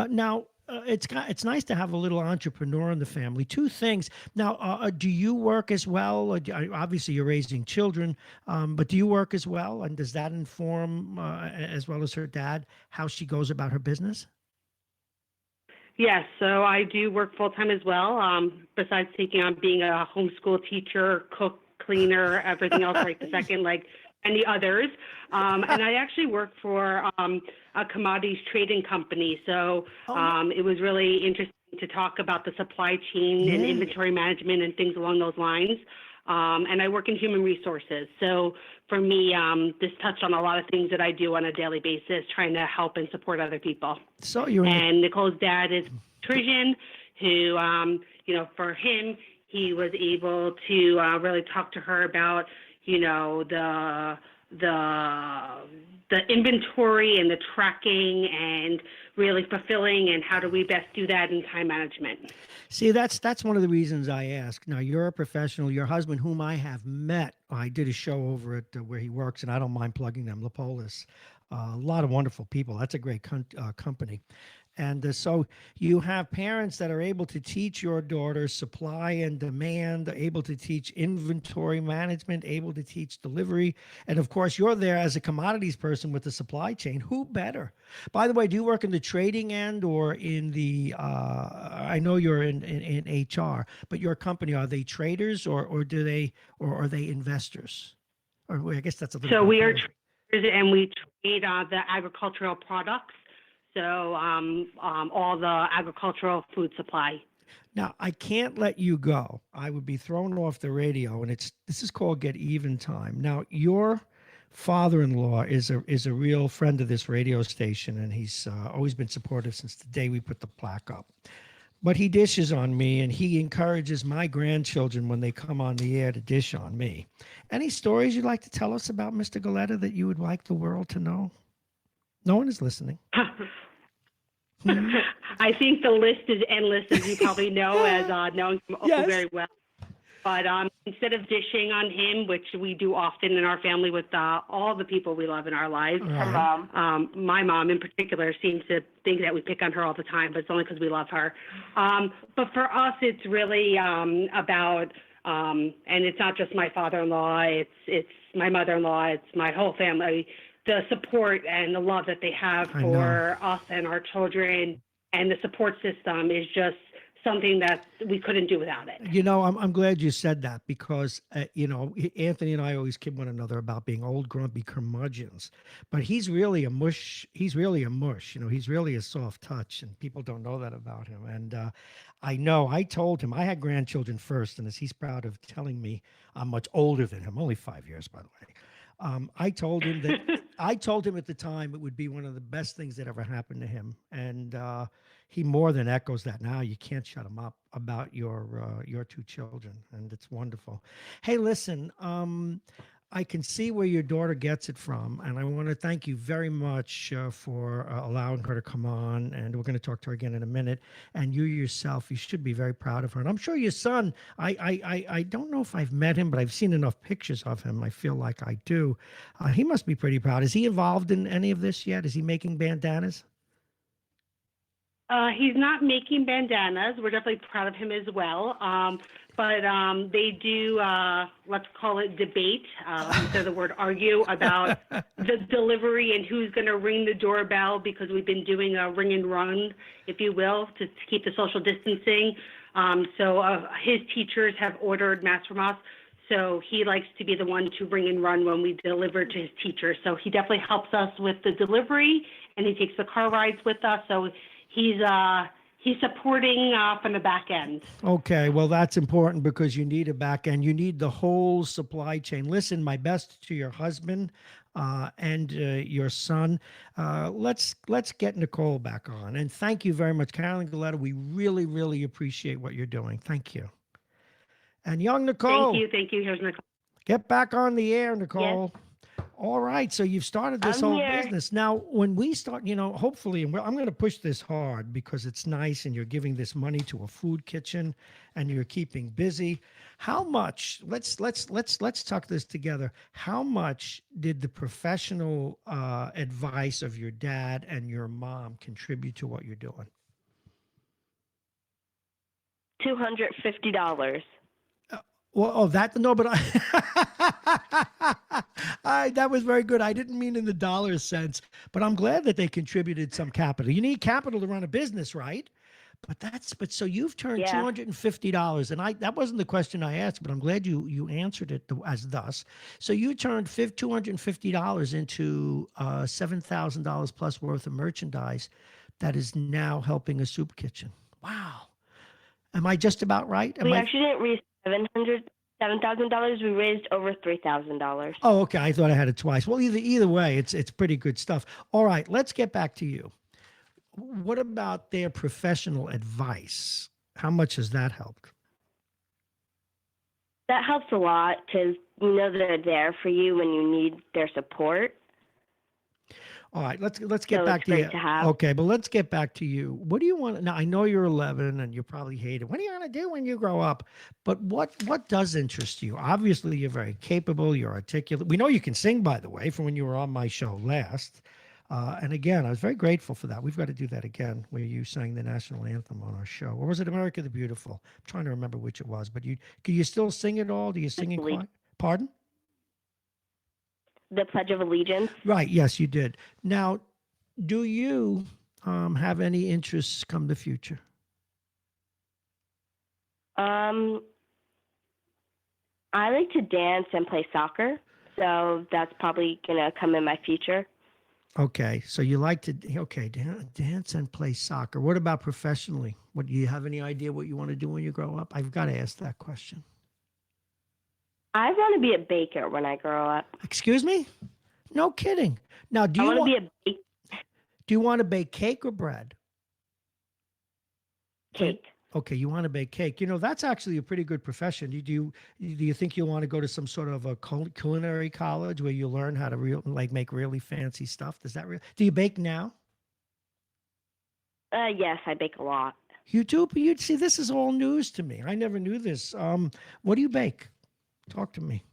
S1: Now, it's nice to have a little entrepreneur in the family. Two things. Now, do you work as well? Obviously, you're raising children, but do you work as well? And does that inform, as well as her dad, how she goes about her business?
S6: Yes, so I do work full-time as well, besides taking on being a homeschool teacher, cook, cleaner, everything else right the second, like any others. And I actually work for a commodities trading company. So it was really interesting to talk about the supply chain and inventory management and things along those lines. And I work in human resources. So for me, this touched on a lot of things that I do on a daily basis, trying to help and support other people.
S1: So you
S6: and Nicole's dad is Trijan, who, for him, he was able to really talk to her about, the inventory and the tracking and really fulfilling, and how do we best do that in time management.
S1: See, that's one of the reasons I ask. Now, you're a professional. Your husband, whom I have met, I did a show over at where he works, and I don't mind plugging them, Lapolis. A lot of wonderful people. That's a great company. And so you have parents that are able to teach your daughter supply and demand, able to teach inventory management, able to teach delivery. And of course, you're there as a commodities person with the supply chain. Who better? By the way, do you work in the trading end or in the, I know you're in HR, but your company, are they traders or are they investors? Or I guess that's a little
S6: So
S1: bit
S6: we are traders, and we trade the agricultural products. So all the agricultural food supply.
S1: Now, I can't let you go. I would be thrown off the radio, and this is called Get Even Time. Now, your father-in-law is a real friend of this radio station, and he's always been supportive since the day we put the plaque up. But he dishes on me, and he encourages my grandchildren when they come on the air to dish on me. Any stories you'd like to tell us about Mr. Galetta that you would like the world to know? No one is listening.
S6: I think the list is endless, as you probably know, as knowing him very well. But instead of dishing on him, which we do often in our family with all the people we love in our lives, my mom in particular seems to think that we pick on her all the time, but it's only because we love her. But for us, it's really about, and it's not just my father-in-law, it's my mother-in-law, it's my whole family, the support and the love that they have for us and our children, and the support system is just something that we couldn't do without it.
S1: You know, I'm glad you said that because, you know, Anthony and I always kid one another about being old, grumpy curmudgeons. But he's really a mush. He's really a mush. You know, he's really a soft touch, and people don't know that about him. And I know I told him I had grandchildren first, and as he's proud of telling me, I'm much older than him, only 5 years, by the way. I told him that I told him at the time it would be one of the best things that ever happened to him, and he more than echoes that now. You can't shut him up about your two children, and it's wonderful. Hey, listen, I can see where your daughter gets it from, and I want to thank you very much for allowing her to come on, and we're going to talk to her again in a minute. And you yourself, you should be very proud of her, and I'm sure your son. I don't know if I've met him, but I've seen enough pictures of him. I feel like I do. He must be pretty proud. Is he involved in any of this yet? Is he making bandanas?
S6: He's not making bandanas. We're definitely proud of him as well. But they do, let's call it debate, instead of the word argue, about the delivery and who's going to ring the doorbell, because we've been doing a ring and run, if you will, to keep the social distancing. So his teachers have ordered masks from us. So he likes to be the one to ring and run when we deliver to his teachers. So he definitely helps us with the delivery, and he takes the car rides with us. So he's supporting from the back end.
S1: Okay, well, that's important because you need a back end. You need the whole supply chain. Listen, my best to your husband and your son. Let's get Nicole back on. And thank you very much, Carolyn Galetta. We really, really appreciate what you're doing. Thank you. And young Nicole.
S6: Thank you. Here's Nicole.
S1: Get back on the air, Nicole. Yes. All right, so you've started this whole business. Now, when we start, you know, hopefully, and I'm going to push this hard because it's nice and you're giving this money to a food kitchen and you're keeping busy. How much, let's talk this together. How much did the professional advice of your dad and your mom contribute to what you're doing?
S5: $250.
S1: Well, that no, but that was very good. I didn't mean in the dollar sense, but I'm glad that they contributed some capital. You need capital to run a business, right? But so you've turned $250, and that wasn't the question I asked, but I'm glad you answered it as thus. So you turned $250 into $7,000 plus worth of merchandise that is now helping a soup kitchen. Wow. Am I just about right?
S5: We actually didn't raise $7,000. We raised over $3,000.
S1: Oh, okay. I thought I had it twice. Well, either way, it's pretty good stuff. All right, let's get back to you. What about their professional advice? How much has that helped?
S5: That helps a lot because you know they're there for you when you need their support.
S1: All right, let's get back to you. Okay, but let's get back to you. What do you want? Now, I know you're 11 and you probably hate it. What do you want to do when you grow up? But what does interest you? Obviously, you're very capable. You're articulate. We know you can sing, by the way, from when you were on my show last. And again, I was very grateful for that. We've got to do that again, where you sang the national anthem on our show. Or was it America the Beautiful? I'm trying to remember which it was. But can you still sing it all? Do you sing in choir? Pardon?
S5: The Pledge of Allegiance.
S1: Right. Yes, you did. Now, do you have any interests come the future?
S5: I like to dance and play soccer, so that's probably gonna come in my future.
S1: Okay, so you like to dance and play soccer. What about professionally? What do you have any idea what you want to do when you grow up? I've got to ask that question.
S5: I want to be a baker when I grow up.
S1: Excuse me? No kidding. Now, do you want to bake cake or bread?
S5: Cake.
S1: Okay, you want to bake cake. You know, that's actually a pretty good profession. Do you think you'll want to go to some sort of a culinary college where you learn how to make really fancy stuff? Do you bake now?
S5: Yes, I bake a lot.
S1: You do? But you see, this is all news to me. I never knew this. What do you bake? Talk to me.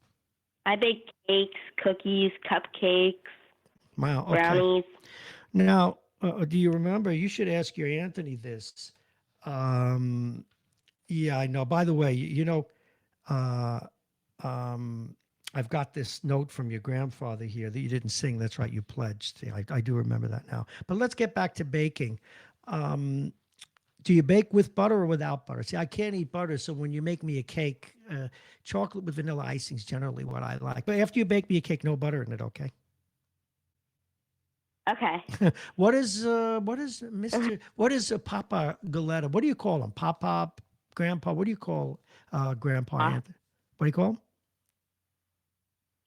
S5: I bake cakes, cookies, cupcakes,
S1: wow, okay.
S5: Brownies.
S1: Now, do you remember? You should ask your Anthony this. Yeah, I know. By the way, you know, I've got this note from your grandfather here that you didn't sing. That's right, you pledged. I do remember that now. But let's get back to baking. Do you bake with butter or without butter? See, I can't eat butter, so when you make me a cake, chocolate with vanilla icing is generally what I like. But after you bake me a cake, no butter in it, okay?
S5: Okay.
S1: What is what is Papa Galetta? What do you call him? Papa, Grandpa? What do you call Grandpa
S5: Pa.
S1: Anthony? What do you call him?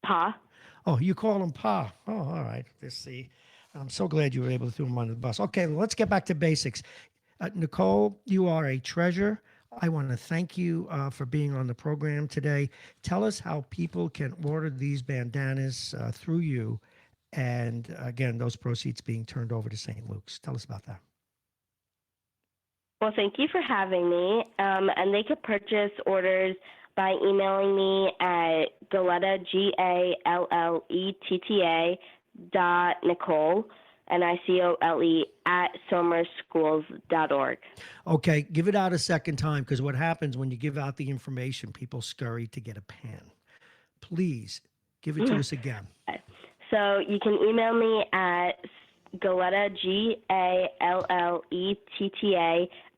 S5: Pa.
S1: Oh, you call him Pa. Oh, all right. Let's see. I'm so glad you were able to throw him under the bus. Okay, let's get back to basics. Nicole, you are a treasure. I want to thank you for being on the program today. Tell us how people can order these bandanas through you. And again, those proceeds being turned over to St. Luke's. Tell us about that.
S5: Well, thank you for having me. And they could purchase orders by emailing me at Galletta, Galletta .Nicole, NICOLE at somerschools.org.
S1: Okay, give it out a second time, because what happens when you give out the information, people scurry to get a pen. Please give it to us again.
S5: So you can email me at Galletta,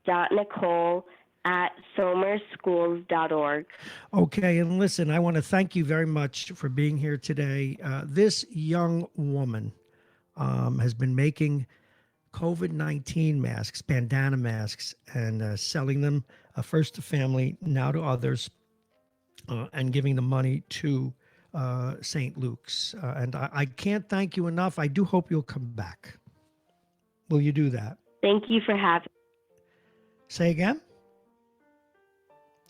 S5: Galletta .Nicole at somerschools.org.
S1: Okay, and listen, I want to thank you very much for being here today. This young woman has been making COVID-19 masks, bandana masks, and selling them first to family, now to others, and giving the money to St. Luke's. And I can't thank you enough. I do hope you'll come back. Will you do that?
S5: Thank you for having
S1: Say again?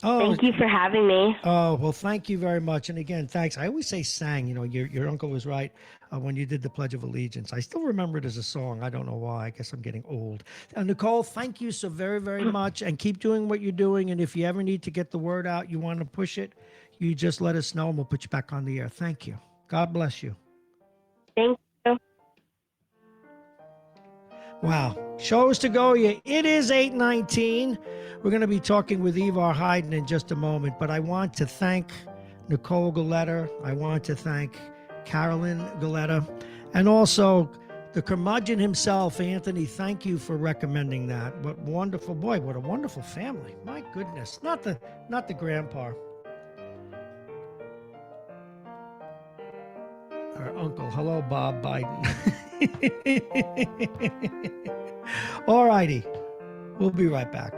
S1: Oh,
S5: Thank you for having me.
S1: Oh, well, thank you very much. And again, thanks. I always say sang, your uncle was right when you did the Pledge of Allegiance. I still remember it as a song. I don't know why. I guess I'm getting old. Nicole, thank you so very, very much. And keep doing what you're doing. And if you ever need to get the word out, you want to push it, you just let us know and we'll put you back on the air. Thank you. God bless you.
S5: Thank you.
S1: Wow. Shows to go. It is 8:19. We're going to be talking with Ivar Hayden in just a moment, but I want to thank Nicole Galletta. I want to thank Carolyn Galletta, and also the curmudgeon himself, Anthony. Thank you for recommending that. What wonderful boy! What a wonderful family! My goodness, not the grandpa. Our uncle. Hello, Bob Biden. All righty. We'll be right back.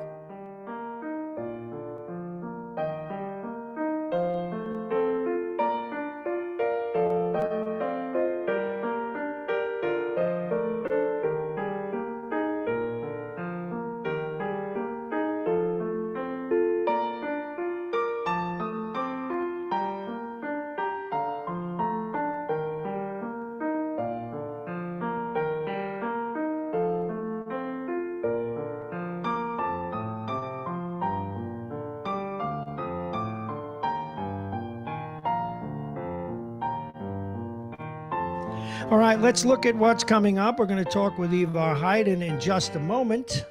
S1: All right, let's look at what's coming up. We're going to talk with Ivar Hayden in just a moment.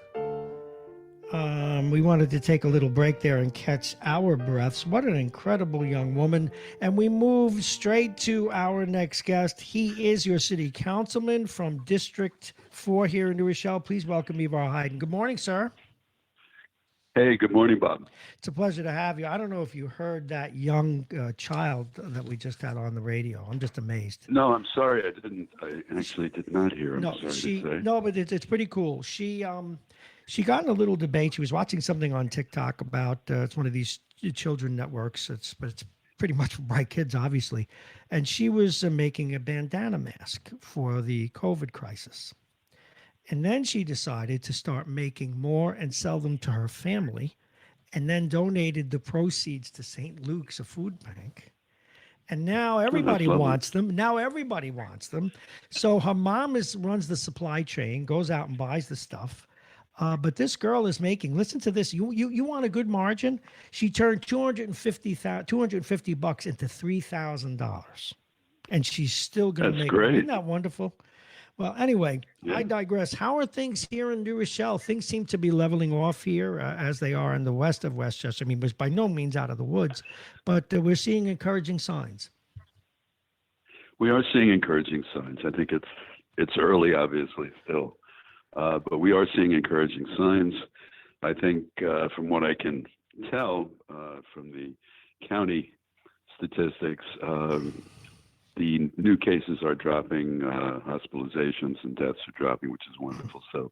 S1: We wanted to take a little break there and catch our breaths. What an incredible young woman. And we move straight to our next guest. He is your city councilman from District 4 here in New Rochelle. Please welcome Ivar Hayden. Good morning, sir.
S7: Hey, good morning, Bob.
S1: It's a pleasure to have you. I don't know if you heard that young child that we just had on the radio. I'm just amazed.
S7: No, I'm sorry, I didn't. I actually did not hear. I'm sorry to say.
S1: No, but it's pretty cool. She got in a little debate. She was watching something on TikTok about it's one of these children networks. But it's pretty much for bright kids, obviously. And she was making a bandana mask for the COVID crisis. And then she decided to start making more and sell them to her family, and then donated the proceeds to St. Luke's, a food bank. And now everybody wants them. So her mom runs the supply chain, goes out and buys the stuff. But this girl is making, listen to this. You want a good margin? She turned $250 into $3,000. And she's still going to make it. Isn't that wonderful? Well, anyway, yeah. I digress. How are things here in New Rochelle? Things seem to be leveling off here as they are in the west of Westchester. I mean, it's by no means out of the woods, but we're seeing encouraging signs.
S7: We are seeing encouraging signs. I think it's early, obviously, still, but we are seeing encouraging signs. I think from what I can tell from the county statistics, the new cases are dropping, hospitalizations and deaths are dropping, which is wonderful. So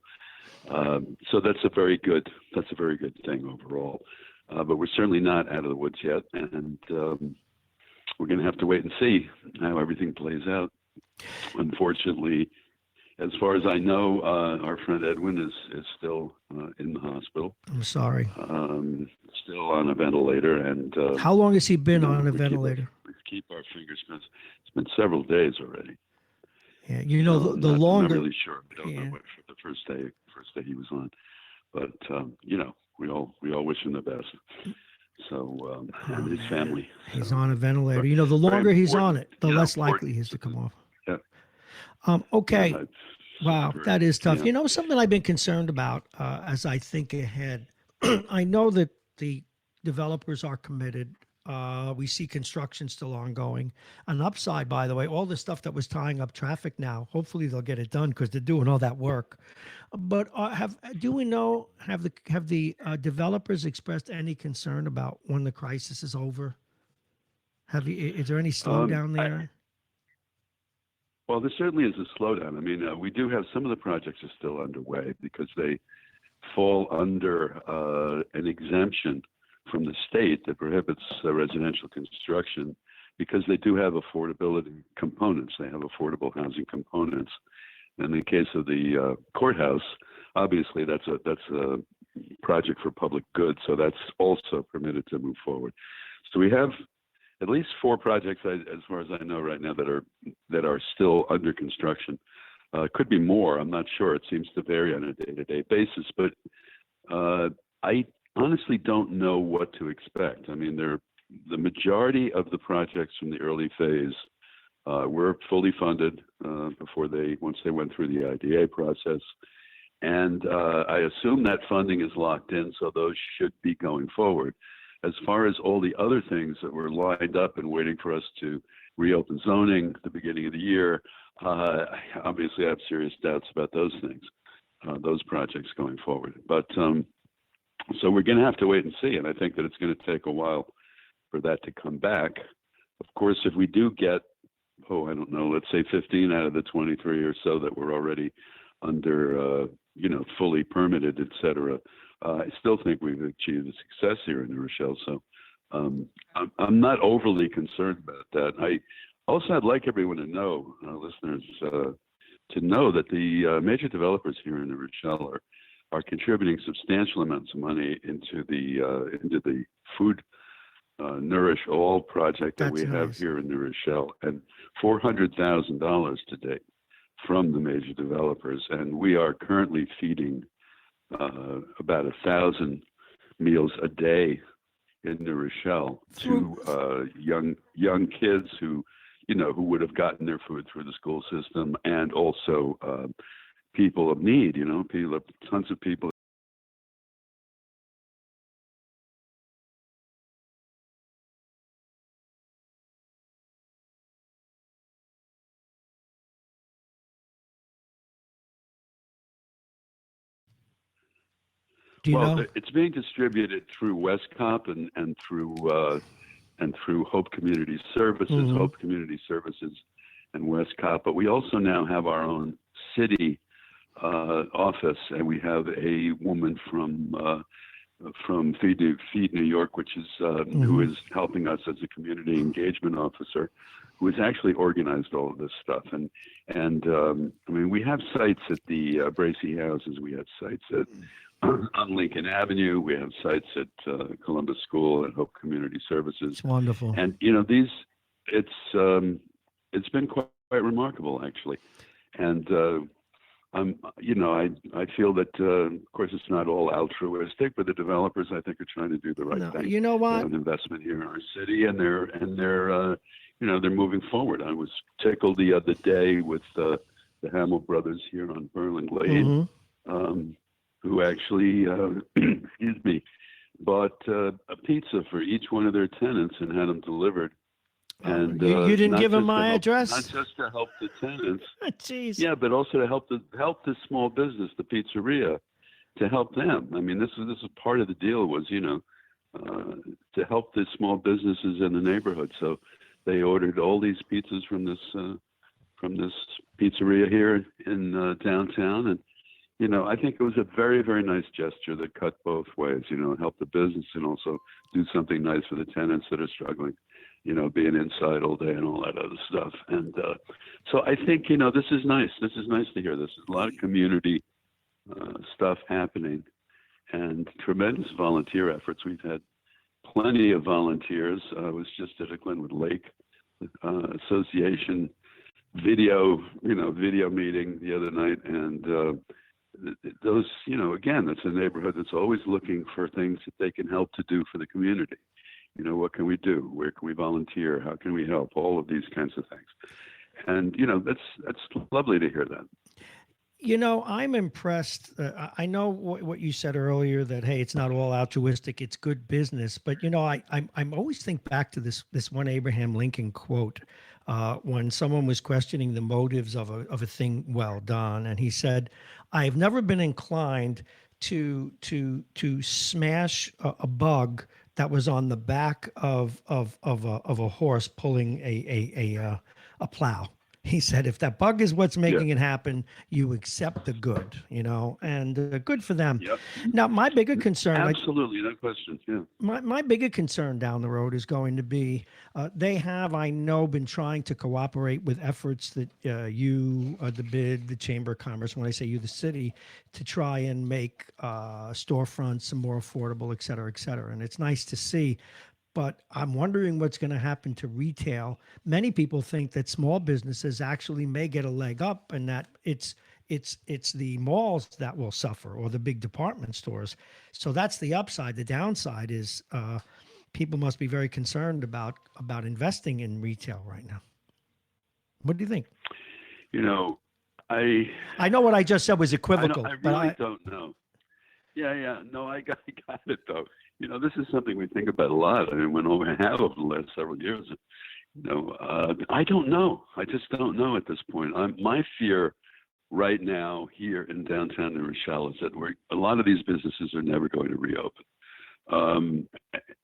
S7: that's a very good thing overall. But we're certainly not out of the woods yet, and we're going to have to wait and see how everything plays out. Unfortunately, as far as I know, our friend Edwin is still in the hospital.
S1: I'm sorry.
S7: Still on a ventilator. And
S1: how long has he been on a ventilator?
S7: We keep our fingers crossed. It's been several days already.
S1: Yeah, you know,
S7: So
S1: the longer.
S7: I'm not really sure. I don't know what for the first day he was on, but you know, we all wish him the best. So and his family.
S1: He's
S7: so,
S1: on a ventilator. You know, the longer he's on it, the less
S7: important.
S1: likely he is to come off.
S7: Yeah.
S1: Okay.
S7: Yeah,
S1: Wow, that is tough.
S7: Yeah.
S1: You know, something I've been concerned about as I think ahead. I know that the developers are committed. We see construction still ongoing. An upside, by the way, all the stuff that was tying up traffic now, hopefully they'll get it done because they're doing all that work. But have the developers expressed any concern about when the crisis is over? Is there any slowdown there?
S7: Well, there certainly is a slowdown. I mean, we do have some of the projects are still underway because they fall under an exemption from the state that prohibits residential construction because they do have affordability components. They have affordable housing components. In the case of the courthouse, obviously that's a project for public good, so that's also permitted to move forward. So we have at least 4 projects, as far as I know right now, that are still under construction. Could be more. I'm not sure. It seems to vary on a day-to-day basis, but I honestly don't know what to expect. I mean, the majority of the projects from the early phase were fully funded once they went through the IDA process, and I assume that funding is locked in, so those should be going forward. As far as all the other things that were lined up and waiting for us to reopen zoning at the beginning of the year, obviously I have serious doubts about those things, those projects going forward. But so we're going to have to wait and see, and I think that it's going to take a while for that to come back. Of course, if we do get, I don't know, let's say 15 out of the 23 or so that were already under, fully permitted, et cetera, I still think we've achieved a success here in New Rochelle. So I'm not overly concerned about that. I'd like everyone to know, listeners, to know that the major developers here in New Rochelle are contributing substantial amounts of money into the Food Nourish All project that we have here in New Rochelle, and $400,000 to date from the major developers, and we are currently feeding about 1,000 meals a day in New Rochelle to young kids who would have gotten their food through the school system, and also people of need. Tons of people.
S1: Do you know?
S7: It's being distributed through WestCop and through Hope Community Services,
S1: Mm-hmm.
S7: Hope Community Services and WestCop. But we also now have our own city office, and we have a woman from Feed New York, which is who is helping us as a community engagement officer, who has actually organized all of this stuff. And I mean, we have sites at the Bracy Houses. We have sites on Lincoln Avenue. We have sites at Columbus School and Hope Community Services.
S1: It's wonderful.
S7: And it's been quite remarkable, actually. And I feel that, of course, it's not all altruistic, but the developers, I think, are trying to do the right thing.
S1: You know what?
S7: An investment here in our city, and they're moving forward. I was tickled the other day with the Hamill brothers here on Berlin Glade, who actually, bought a pizza for each one of their tenants and had them delivered. And
S1: you didn't give them my address?
S7: Not just to help the tenants.
S1: Jeez.
S7: Yeah, but also to help the small business, the pizzeria. to help them. I mean, this is part of the deal was, to help the small businesses in the neighborhood. So they ordered all these pizzas from this pizzeria here in downtown, and I think it was a very, very nice gesture that cut both ways. Help the business and also do something nice for the tenants that are struggling. Being inside all day and all that other stuff. And so I think this is nice. This is nice to hear. This is a lot of community stuff happening, and tremendous volunteer efforts. We've had plenty of volunteers. I was just at a Glenwood Lake Association video meeting the other night, and those, again, it's a neighborhood that's always looking for things that they can help to do for the community. What can we do? Where can we volunteer? How can we help? All of these kinds of things. And, that's lovely to hear that.
S1: I'm impressed. I know what you said earlier, that, hey, it's not all altruistic, it's good business. But, I'm always think back to this one Abraham Lincoln quote when someone was questioning the motives of a thing well done. And he said, I have never been inclined to smash a bug that was on the back of a horse pulling a plow. He said, if that bug is what's making it happen, you accept the good, and good for them.
S7: Yep.
S1: Now, my bigger concern,
S7: absolutely, no question. Yeah.
S1: My bigger concern down the road is going to be, they have, I know, been trying to cooperate with efforts that you, the BID, the Chamber of Commerce, when I say you, the city, to try and make storefronts some more affordable, et cetera, et cetera. And it's nice to see. But I'm wondering what's going to happen to retail. Many people think that small businesses actually may get a leg up, and that it's the malls that will suffer, or the big department stores. So that's the upside. The downside is people must be very concerned about investing in retail right now. What do you think?
S7: I
S1: know what I just said was equivocal.
S7: I really don't know. Yeah. No, I got it though. This is something we think about a lot. I mean, we have over the last several years. I don't know. I just don't know at this point. My fear right now here in downtown New Rochelle is that a lot of these businesses are never going to reopen.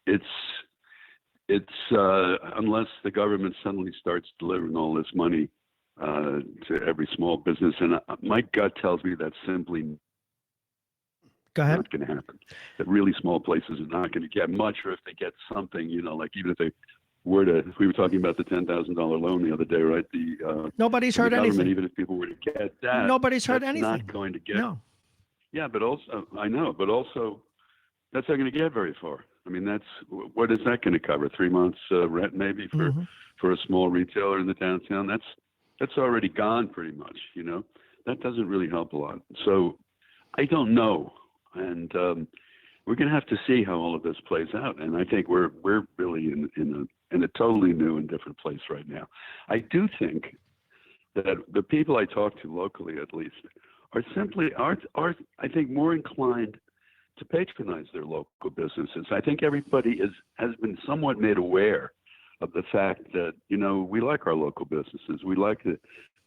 S7: It's unless the government suddenly starts delivering all this money to every small business, and my gut tells me that's simply
S1: Go ahead.
S7: not going to happen. That really small places are not going to get much, or if they get something, like even if they were to, we were talking about the $10,000 loan the other day, right?
S1: Nobody's heard anything.
S7: Even if people were to get that,
S1: nobody's heard anything.
S7: Not going to get.
S1: No.
S7: Yeah, but also I know, but also that's not going to get very far. I mean, what is that going to cover? 3 months rent maybe for a small retailer in the downtown. That's already gone pretty much. That doesn't really help a lot. So I don't know. And we're going to have to see how all of this plays out. And I think we're really in a totally new and different place right now. I do think that the people I talk to locally, at least, are simply are I think more inclined to patronize their local businesses. I think everybody has been somewhat made aware of the fact that we like our local businesses, we like the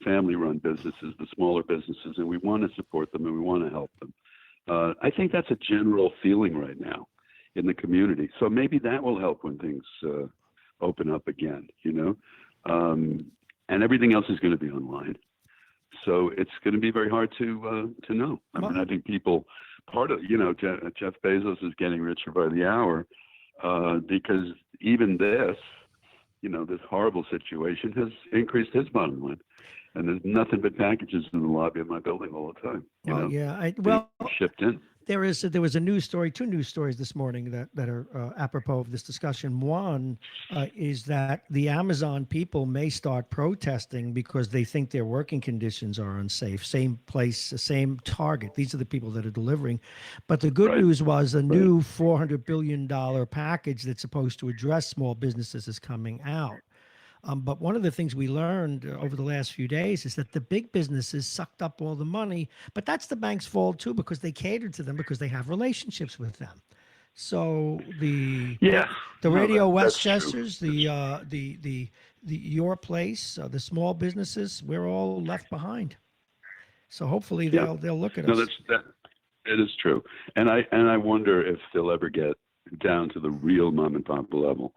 S7: family-run businesses, the smaller businesses, and we want to support them and we want to help them. I think that's a general feeling right now in the community. So maybe that will help when things open up again, and everything else is going to be online. So it's going to be very hard to know. I mean, I think people, part of, Jeff Bezos is getting richer by the hour because even this horrible situation has increased his bottom line. And there's nothing but packages in the lobby of my building all the time. Shipped in.
S1: There was a news story, 2 news stories this morning that are apropos of this discussion. One is that the Amazon people may start protesting because they think their working conditions are unsafe. Same place, same target. These are the people that are delivering. But the good news was a new $400 billion package that's supposed to address small businesses is coming out. But one of the things we learned over the last few days is that the big businesses sucked up all the money, but that's the bank's fault too, because they catered to them because they have relationships with them. So the Radio Westchesters, the your place, the small businesses, we're all left behind. So hopefully they'll look at us.
S7: It is true, and I wonder if they'll ever get down to the real mom and pop level,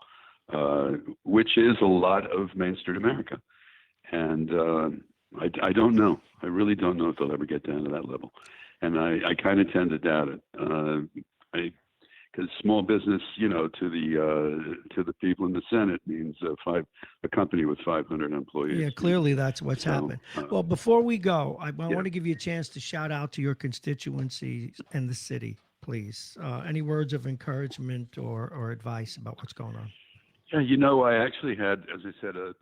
S7: which is a lot of Main Street America, and I don't know. I really don't know if they'll ever get down to that level, and I kind of tend to doubt it. Because small business, to the people in the Senate means a company with 500 employees.
S1: Yeah, clearly that's what's
S7: So,
S1: happened. Well, before we go, I want to give you a chance to shout out to your constituencies and the city, please. Any words of encouragement or advice about what's going on?
S7: Yeah, I actually had, as I said, a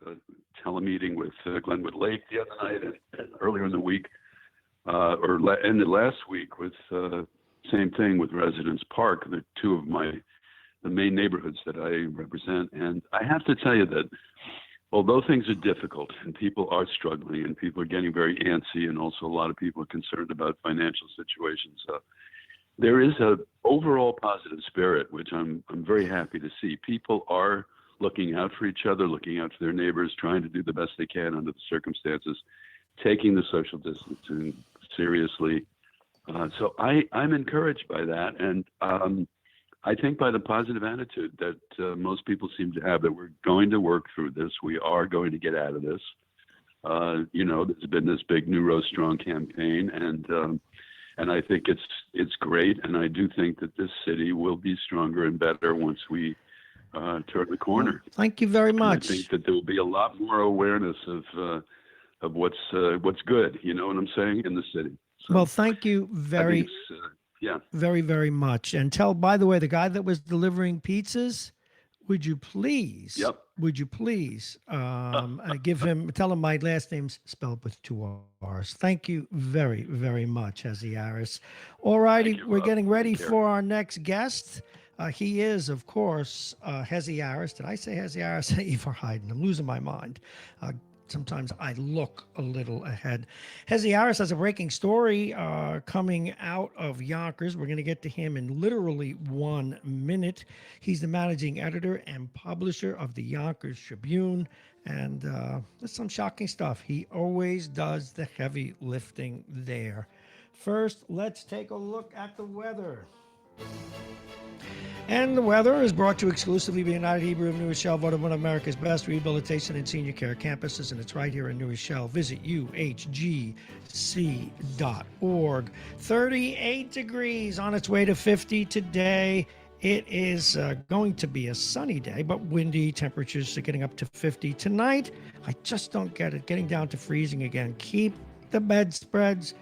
S7: telemeeting with Glenwood Lake the other night and earlier in the week, ended last week with same thing with Residence Park. They're two of the main neighborhoods that I represent. And I have to tell you that although things are difficult and people are struggling and people are getting very antsy and also a lot of people are concerned about financial situations, there is a overall positive spirit, which I'm very happy to see. People are looking out for each other, looking out for their neighbors, trying to do the best they can under the circumstances, taking the social distancing seriously. So I'm encouraged by that, and I think by the positive attitude that most people seem to have, that we're going to work through this. We are going to get out of this. There's been this big New Row Strong campaign, and I think it's great. And I do think that this city will be stronger and better once we turn the corner.
S1: Well, thank you very much.
S7: And I think that there will be a lot more awareness of what's good. You know what I'm saying, in the city. So,
S1: well, thank you very, very much. And by the way, the guy that was delivering pizzas, would you please, tell him my last name's spelled with 2 R's. Thank you very, very much, Hezi Harris. All righty, we're getting ready for our next guest. He is, of course, Hezi Harris. Did I say Hezi Harris? Eva Hayden. I'm losing my mind. Sometimes I look a little ahead. Hezi Harris has a breaking story coming out of Yonkers. We're going to get to him in literally 1 minute. He's the managing editor and publisher of the Yonkers Tribune. And there's some shocking stuff. He always does the heavy lifting there. First, let's take a look at the weather. And the weather is brought to you exclusively by United Hebrew of New Rochelle, voted one of America's best rehabilitation and senior care campuses, and it's right here in New Rochelle. Visit uhgc.org. 38 degrees, on its way to 50 today. It is going to be a sunny day, but windy. Temperatures are getting up to 50 tonight. I just don't get it. Getting down to freezing again. Keep the bedspreads.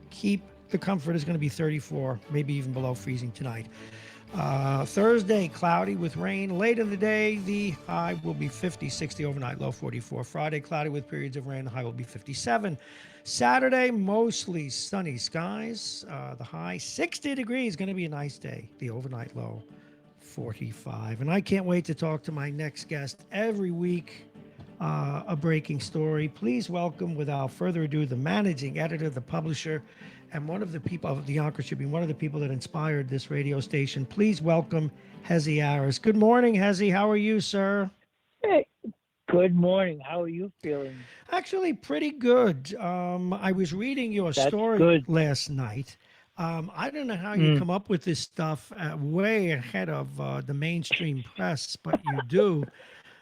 S1: Keep the comfort. Is going to be 34, maybe even below freezing tonight. Thursday, cloudy with rain. Late in the day, the high will be 50, 60 overnight, low 44. Friday, cloudy with periods of rain. The high will be 57. Saturday, mostly sunny skies. The high 60 degrees. Going to be a nice day. The overnight low 45. And I can't wait to talk to my next guest every week. A breaking story. Please welcome, without further ado, the managing editor, the publisher, and one of the people of the Yonkers Tribune, one of the people that inspired this radio station. Please welcome Hezi Harris. Good morning, Hezi. How are you, sir?
S8: Hey, good morning. How are you feeling?
S1: Actually, pretty good. I was reading your story last night. I don't know how you come up with this stuff way ahead of the mainstream press, but you do.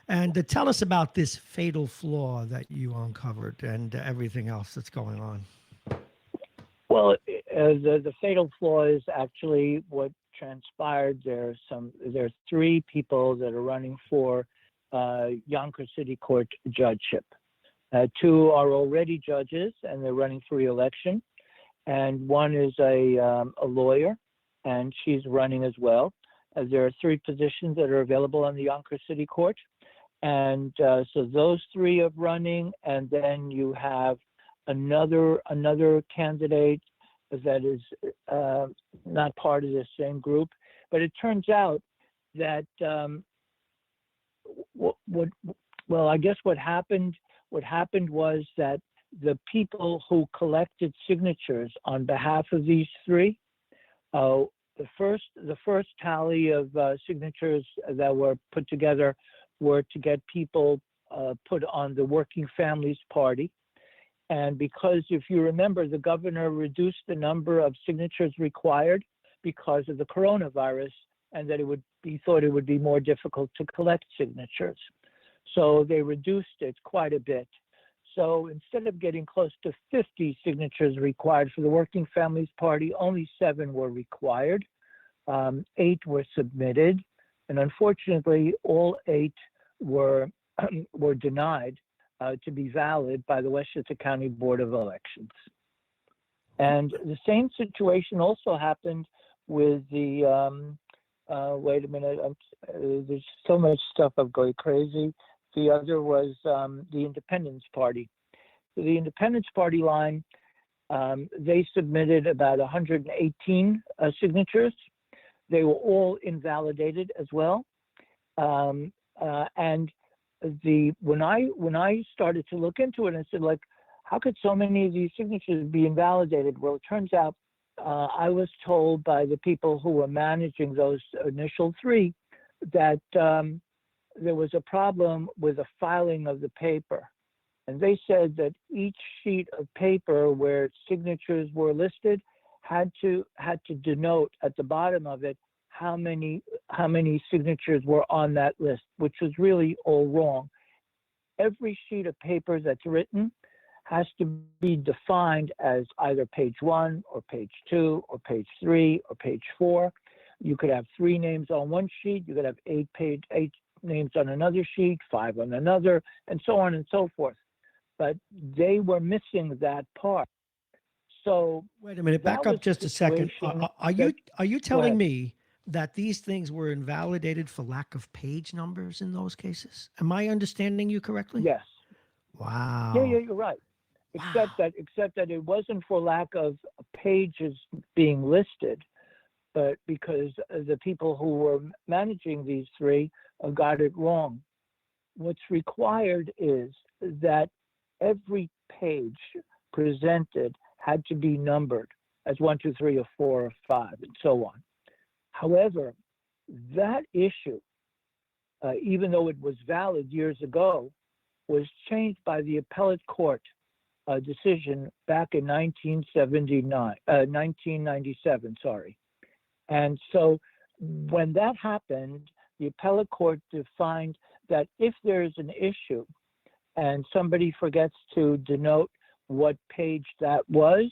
S1: And tell us about this fatal flaw that you uncovered and everything else that's going on.
S8: Well, the fatal flaw is actually what transpired. There are 3 people that are running for Yonkers City Court judgeship. 2 are already judges, and they're running for re-election. And one is a lawyer, and she's running as well. There are 3 positions that are available on the Yonkers City Court. And so those 3 are running, and then you have another candidate that is not part of the same group. But it turns out that I guess what happened was that the people who collected signatures on behalf of these 3, the first tally of signatures that were put together were to get people put on the Working Families Party. And because if you remember, the governor reduced the number of signatures required because of the coronavirus, and that he thought it would be more difficult to collect signatures. So they reduced it quite a bit. So instead of getting close to 50 signatures required for the Working Families Party, only 7 were required. 8 were submitted, and unfortunately, all 8 were denied to be valid by the Westchester County Board of Elections. And the same situation also happened with the wait a minute, there's so much stuff I'm going crazy. The other was the Independence Party. So the Independence Party line, they submitted about 118 signatures. They were all invalidated as well. And when I started to look into it, I said, like, how could so many of these signatures be invalidated? Well, it turns out I was told by the people who were managing those initial 3 that there was a problem with the filing of the paper. And they said that each sheet of paper where signatures were listed had to denote at the bottom of it how many signatures were on that list, which was really all wrong. Every sheet of paper that's written has to be defined as either page 1 or page 2 or page 3 or page 4. You could have 3 names on one sheet. You could have 8 names on another sheet, 5 on another, and so on and so forth. But they were missing that part. So
S1: wait a minute, back up just a second. Are you telling me that these things were invalidated for lack of page numbers in those cases? Am I understanding you correctly?
S8: Yes.
S1: Wow.
S8: Yeah, you're right. Except that it wasn't for lack of pages being listed, but because the people who were managing these 3 got it wrong. What's required is that every page presented had to be numbered as 1, 2, 3, or 4, or 5, and so on. However, that issue, even though it was valid years ago, was changed by the appellate court decision back in 1997, sorry. And so when that happened, the appellate court defined that if there is an issue and somebody forgets to denote what page that was,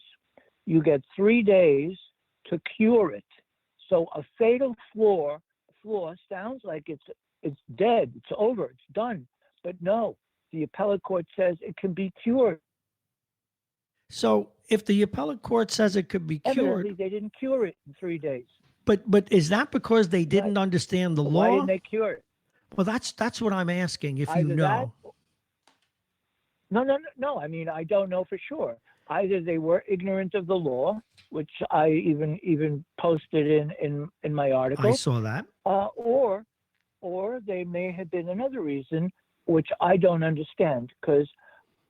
S8: you get 3 days to cure it. So a fatal flaw sounds like it's dead, it's over, it's done. But no, the appellate court says it can be cured.
S1: So if the appellate court says it could be cured,
S8: evidently they didn't cure it in 3 days.
S1: but is that because they didn't understand the law?
S8: Why didn't they cure it?
S1: Well, that's what I'm asking. If
S8: Either
S1: you know,
S8: no. I mean, I don't know for sure. Either they were ignorant of the law, which I even posted in my article.
S1: I saw that.
S8: Or they may have been another reason, which I don't understand, because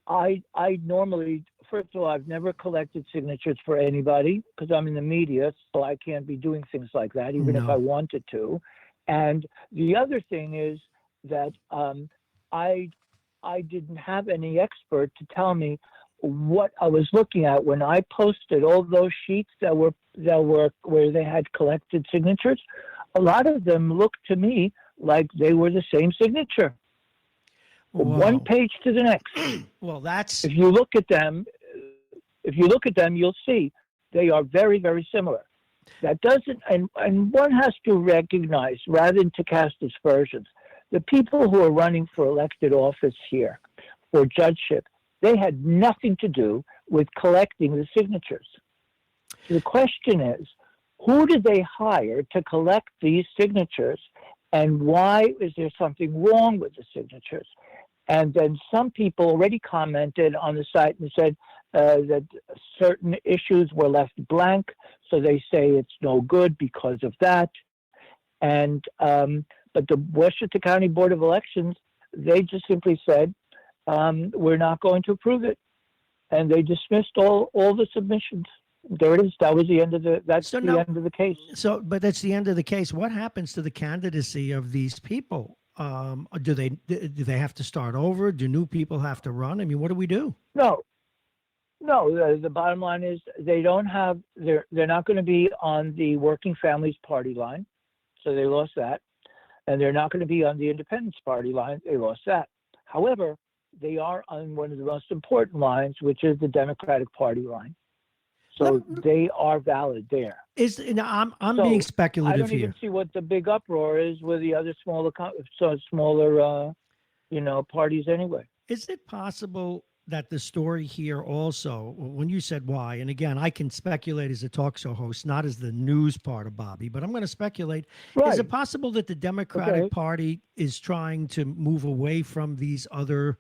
S8: I normally, first of all, I've never collected signatures for anybody because I'm in the media, so I can't be doing things like that, even if I wanted to. And the other thing is that I didn't have any expert to tell me what I was looking at when I posted all those sheets that were where they had collected signatures. A lot of them looked to me like they were the same signature. From one page to the next.
S1: Well, that's
S8: if you look at them, you'll see they are very, very similar. That doesn't, and one has to recognize, rather than to cast aspersions, the people who are running for elected office here or judgeship, they had nothing to do with collecting the signatures. So the question is, who did they hire to collect these signatures, and why is there something wrong with the signatures? And then some people already commented on the site and said that certain issues were left blank, so they say it's no good because of that. And but the Westchester County Board of Elections, they just simply said, we're not going to approve it. And they dismissed all the submissions. There it is. That was the end of the end of the case.
S1: So, but that's the end of the case. What happens to the candidacy of these people? Do they have to start over? Do new people have to run? I mean, what do we do?
S8: No, No, the bottom line is they don't have. They're not going to be on the Working Families Party line, so they lost that, and they're not going to be on the Independence Party line. They lost that. However, they are on one of the most important lines, which is the Democratic Party line. So they are valid there.
S1: I'm
S8: So
S1: being speculative
S8: I don't
S1: here.
S8: even see what the big uproar is with the other smaller parties anyway.
S1: Is it possible that the story here also, when you said why, and again, I can speculate as a talk show host, not as the news part of Bobby, but I'm going to speculate.
S8: Right.
S1: Is it possible that the Democratic
S8: Okay.
S1: Party is trying to move away from these other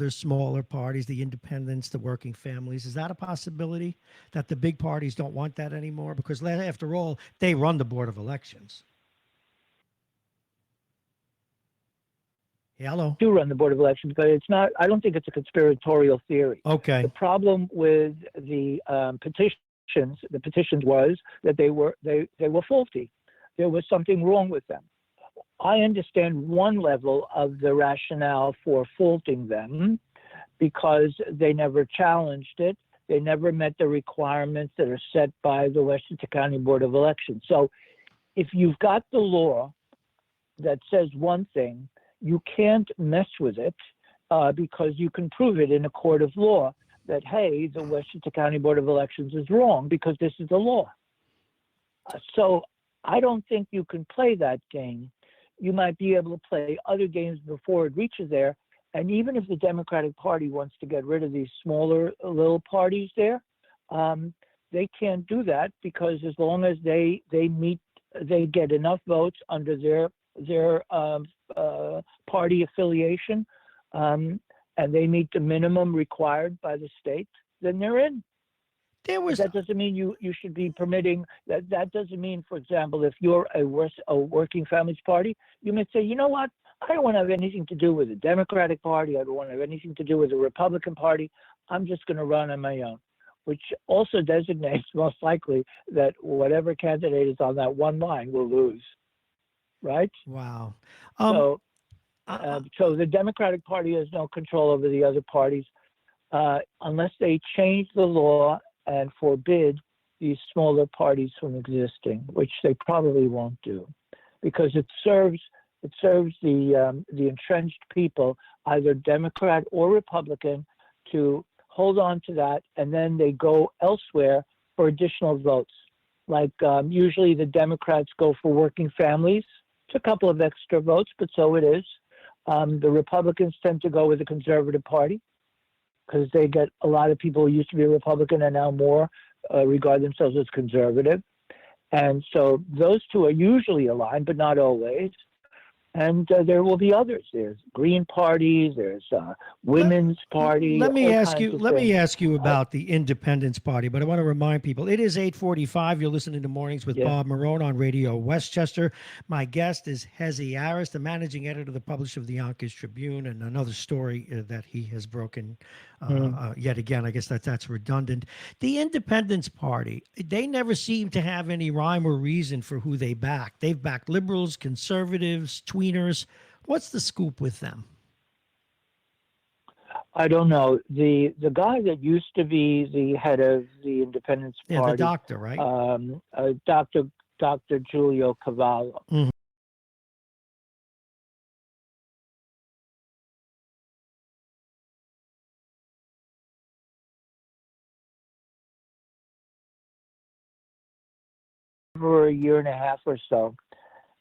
S1: smaller parties, the independents, the working families? Is that a possibility that the big parties don't want that anymore? Because after all, they run the Board of Elections. Hello.
S8: Do run the Board of Elections, but it's not. I don't think it's a conspiratorial theory.
S1: Okay.
S8: The problem with the petitions was that they were faulty. There was something wrong with them. I understand one level of the rationale for faulting them because they never challenged it. They never met the requirements that are set by the Westchester County Board of Elections. So if you've got the law that says one thing, you can't mess with it because you can prove it in a court of law that, hey, the Westchester County Board of Elections is wrong because this is the law. So I don't think you can play that game. You might be able to play other games before it reaches there. And even if the Democratic Party wants to get rid of these smaller little parties there, they can't do that because as long as they get enough votes under their party affiliation, and they meet the minimum required by the state, then they're in. That doesn't mean you should be permitting that. That doesn't mean, for example, if you're a Working Families Party, you may say, you know what, I don't want to have anything to do with the Democratic Party. I don't want to have anything to do with the Republican Party. I'm just going to run on my own, which also designates most likely that whatever candidate is on that one line will lose. Right?
S1: Wow.
S8: So the Democratic Party has no control over the other parties unless they change the law and forbid these smaller parties from existing, which they probably won't do, because it serves the entrenched people, either Democrat or Republican, to hold on to that, and then they go elsewhere for additional votes. Like usually the Democrats go for working families. It's a couple of extra votes, but so it is. The Republicans tend to go with the Conservative Party because they get a lot of people who used to be Republican and now more regard themselves as conservative. And so those two are usually aligned, but not always. And there will be others. There's Green parties. There's Women's Party.
S1: Let me ask you about the Independence Party, but I want to remind people it is 8:45. You're listening to Mornings with Bob Marrone on Radio Westchester. My guest is Hezi Aris, the managing editor, the publisher of the Yonkers Tribune, and another story that he has broken yet again. I guess that's redundant. The Independence Party, they never seem to have any rhyme or reason for who they back. They've backed liberals, conservatives, tweeners. What's the scoop with them?
S8: I don't know. The guy that used to be the head of the Independence Party,
S1: the doctor, right?
S8: Dr. Giulio Cavallo.
S1: Mm-hmm.
S8: For a year and a half or so.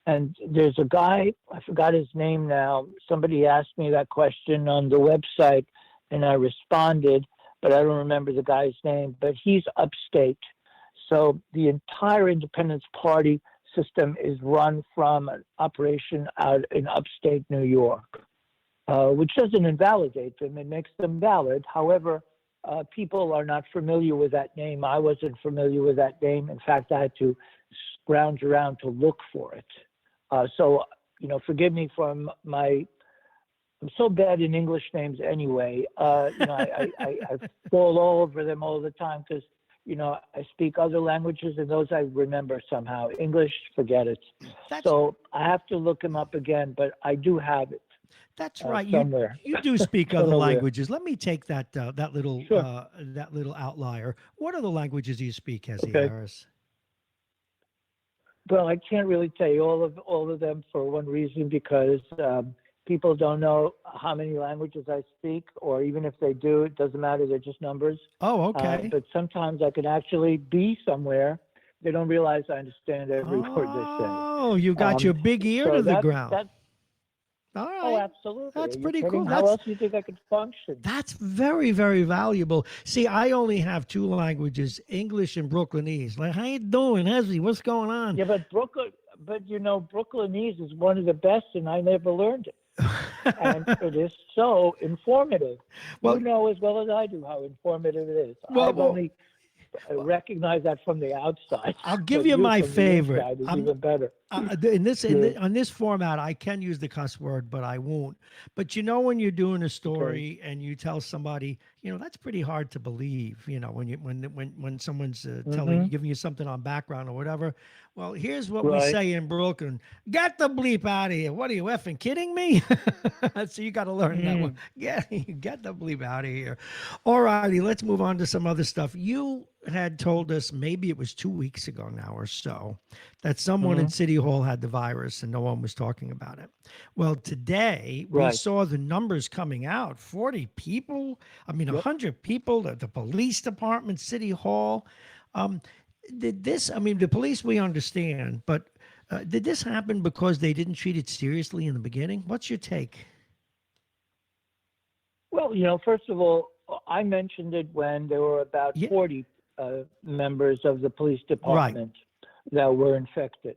S8: And there's a guy, I forgot his name now. Somebody asked me that question on the website and I responded, but I don't remember the guy's name, but he's upstate. So the entire Independence Party system is run from an operation out in upstate New York, which doesn't invalidate them. It makes them valid. However, people are not familiar with that name. I wasn't familiar with that name. In fact, I had to scrounge around to look for it. So, forgive me for I'm so bad in English names anyway. I fall all over them all the time because, I speak other languages and those I remember somehow. English, forget it. So I have to look them up again, but I do have it.
S1: That's right.
S8: somewhere.
S1: You do speak
S8: Don't
S1: other
S8: know where.
S1: languages. Let me take that little
S8: Sure.
S1: that little outlier. What other languages do you speak, Hezzy
S8: Okay.
S1: Harris?
S8: Well, I can't really tell you all of them for one reason, because people don't know how many languages I speak, or even if they do, it doesn't matter. They're just numbers.
S1: Oh, okay.
S8: But sometimes I can actually be somewhere. They don't realize I understand every word they say.
S1: Oh, you got your big ear
S8: So
S1: to the ground.
S8: that's
S1: All
S8: oh,
S1: right.
S8: absolutely.
S1: That's
S8: Are you
S1: pretty
S8: kidding?
S1: cool.
S8: How else do you think I could function?
S1: That's very, very valuable. See, I only have two languages, English and Brooklynese. Like, how you doing, Hezzy? What's going on?
S8: Yeah, but Brooklynese is one of the best, and I never learned it. And it is so informative.
S1: Well-
S8: You know as well as I do how informative it is.
S1: Well,
S8: I've only recognized that from the outside.
S1: I'll give
S8: but
S1: you my
S8: from the
S1: favorite.
S8: inside is even better.
S1: On this format, I can use the cuss word, but I won't. But you know, when you're doing a story and you tell somebody, that's pretty hard to believe. When someone's telling you, giving you something on background or whatever. Well, here's what we say in Brooklyn: "Get the bleep out of here! What are you effing kidding me?" So you got to learn that one. Get the bleep out of here. All righty, let's move on to some other stuff. You had told us, maybe it was 2 weeks ago now or so, that someone in City Hall had the virus and no one was talking about it. Well, today we saw the numbers coming out, 40 people, 100 people, the police department, City Hall. The police, we understand, but did this happen because they didn't treat it seriously in the beginning? What's your take?
S8: Well, first of all, I mentioned it when there were about 40 members of the police department that were infected.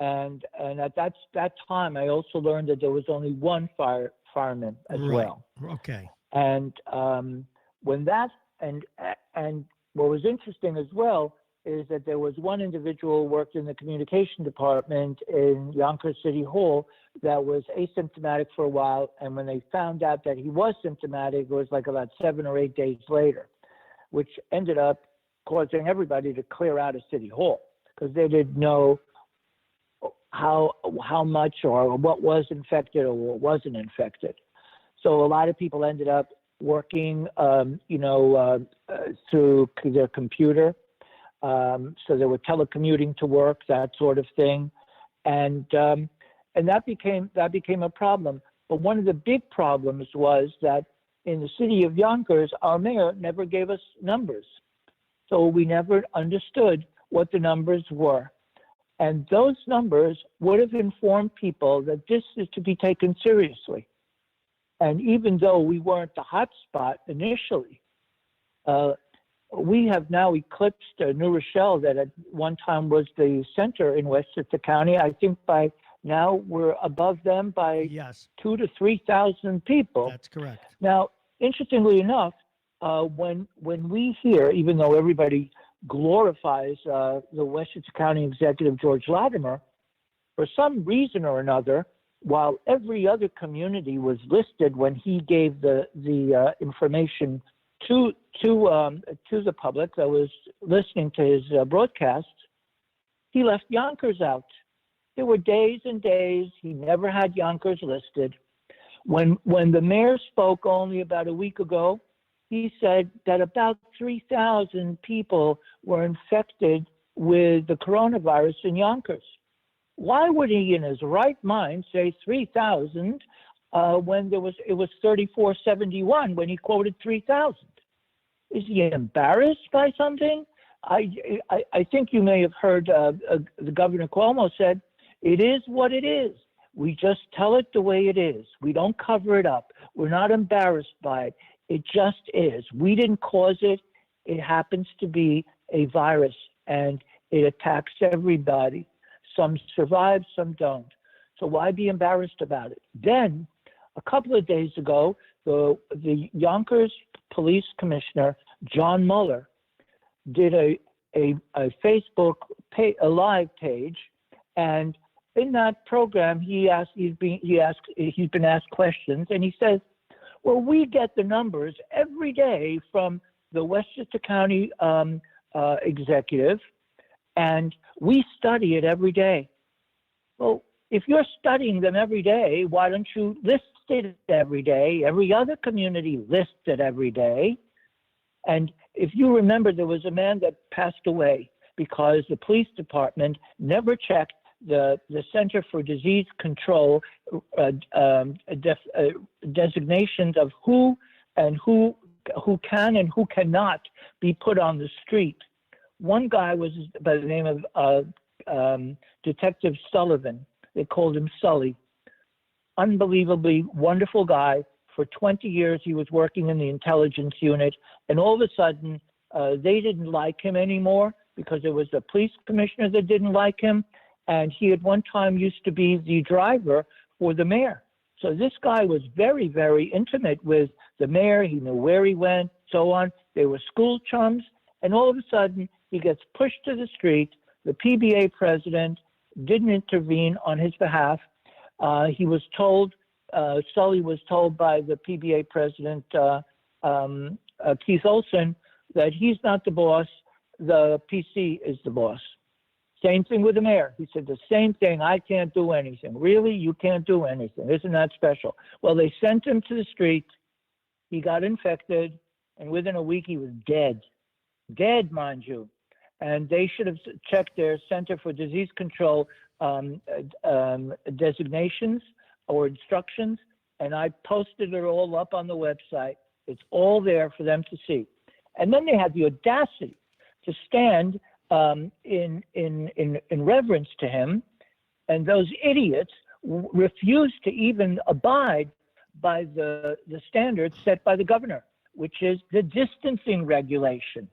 S8: And at that time, I also learned that there was only one fireman as well.
S1: Okay.
S8: And when that and what was interesting as well is that there was one individual who worked in the communication department in Yonkers City Hall that was asymptomatic for a while, and when they found out that he was symptomatic, it was like about 7 or 8 days later, which ended up causing everybody to clear out of City Hall because they didn't know how much or what was infected or what wasn't infected. So a lot of people ended up working, through their computer. So they were telecommuting to work, that sort of thing, and that became a problem. But one of the big problems was that in the city of Yonkers, our mayor never gave us numbers, so we never understood what the numbers were. And those numbers would have informed people that this is to be taken seriously. And even though we weren't the hot spot initially, we have now eclipsed New Rochelle, that at one time was the center in Westchester County. I think by now we're above them by 2,000 to 3,000 people.
S1: That's correct.
S8: Now, interestingly enough, when we hear, even though everybody glorifies the Westchester County Executive George Latimer, for some reason or another, while every other community was listed when he gave the information to the public that was listening to his broadcast, he left Yonkers out. There were days and days he never had Yonkers listed. When the mayor spoke only about a week ago, he said that about 3,000 people were infected with the coronavirus in Yonkers. Why would he, in his right mind, say 3,000 when it was 3,471 when he quoted 3,000? Is he embarrassed by something? I think you may have heard the Governor Cuomo said, "It is what it is. We just tell it the way it is. We don't cover it up. We're not embarrassed by it. It just is. We didn't cause it. It happens to be a virus, and it attacks everybody. Some survive, some don't. So why be embarrassed about it?" Then, a couple of days ago, the Yonkers Police Commissioner, John Mueller, did a Facebook a live page, and in that program, he's been asked questions, and he says, "Well, we get the numbers every day from the Westchester County executive, and we study it every day." Well, if you're studying them every day, why don't you list it every day? Every other community lists it every day. And if you remember, there was a man that passed away because the police department never checked the Center for Disease Control designations of who can and who cannot be put on the street. One guy was by the name of Detective Sullivan. They called him Sully. Unbelievably wonderful guy. For 20 years, he was working in the intelligence unit, and all of a sudden, they didn't like him anymore because there was a police commissioner that didn't like him, and he at one time used to be the driver for the mayor. So this guy was very, very intimate with the mayor. He knew where he went, so on. They were school chums, and all of a sudden, he gets pushed to the street. The PBA president didn't intervene on his behalf. He was told, Sully was told by the PBA president, Keith Olson, that he's not the boss, the PC is the boss. Same thing with the mayor. He said the same thing, I can't do anything. Really? You can't do anything. Isn't that special? Well, they sent him to the street. He got infected, and within a week he was dead. Dead, mind you. And they should have checked their Center for Disease Control designations or instructions, and I posted it all up on the website. It's all there for them to see. And then they had the audacity to stand in reverence to him, and those idiots refused to even abide by the standards set by the governor, which is the distancing regulation.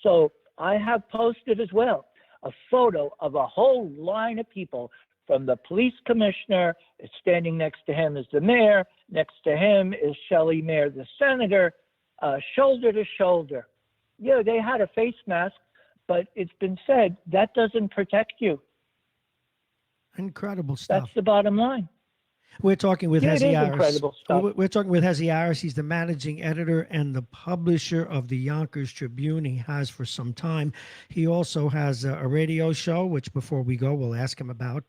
S8: So I have posted as well a photo of a whole line of people, from the police commissioner, standing next to him is the mayor, next to him is Shelley Mayer, the senator, shoulder to shoulder. Yeah, they had a face mask, but it's been said that doesn't protect you.
S1: Incredible stuff.
S8: That's the bottom line.
S1: We're talking with Hezi Aris.
S8: Incredible stuff.
S1: We're talking with Hezi Aris. He's the managing editor and the publisher of the Yonkers Tribune. He has for some time. He also has a radio show, which before we go, we'll ask him about,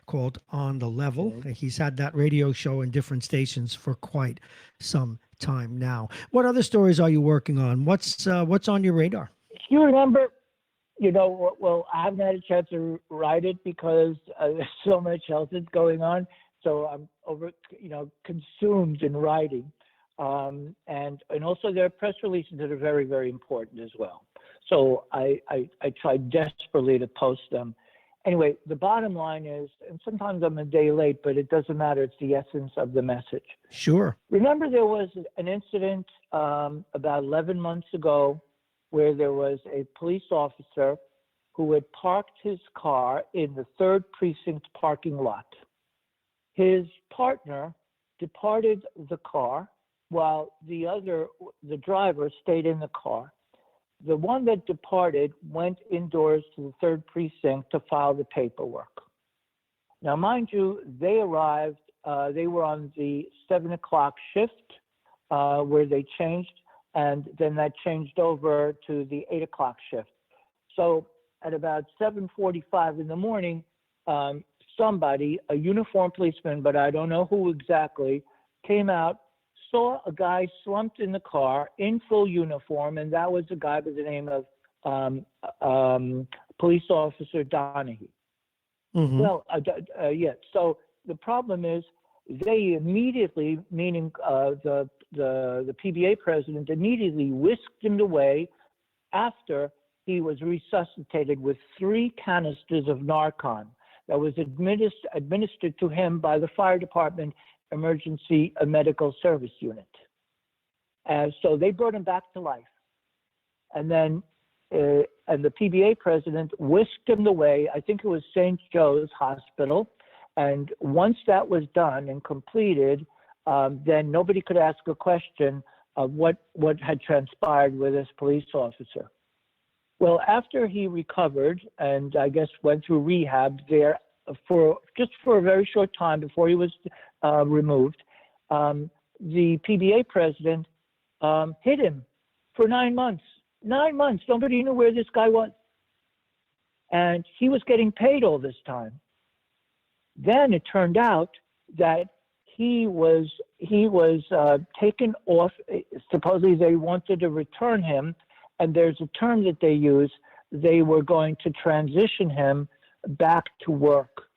S1: called On the Level. Okay. He's had that radio show in different stations for quite some time now. What other stories are you working on? What's on your radar?
S8: You remember, well, I haven't had a chance to write it because there's so much else that's going on. So I'm consumed in writing. And also there are press releases that are very, very important as well. So I try desperately to post them. Anyway, the bottom line is, and sometimes I'm a day late, but it doesn't matter. It's the essence of the message.
S1: Sure.
S8: Remember there was an incident about 11 months ago where there was a police officer who had parked his car in the 3rd Precinct parking lot. His partner departed the car while the driver stayed in the car. The one that departed went indoors to the 3rd Precinct to file the paperwork. Now, mind you, they arrived, they were on the 7 o'clock shift where they changed, and then that changed over to the 8 o'clock shift. So at about 7:45 in the morning, somebody, a uniformed policeman, but I don't know who exactly, came out, saw a guy slumped in the car in full uniform, and that was a guy by the name of Police Officer Donahue. Mm-hmm. Well, yeah. So the problem is they immediately, meaning the PBA president, immediately whisked him away after he was resuscitated with 3 canisters of Narcan that was administered to him by the fire department emergency medical service unit. So they brought him back to life. And then and the PBA president whisked him away. I think it was St. Joe's Hospital. And once that was done and completed, then nobody could ask a question of what had transpired with this police officer. Well, after he recovered and I guess went through rehab there for a very short time before he was removed, the PBA president hid him for 9 months. 9 months. Nobody knew where this guy was. And he was getting paid all this time. Then it turned out that he was taken off. Supposedly they wanted to return him, and there's a term that they use. They were going to transition him back to work,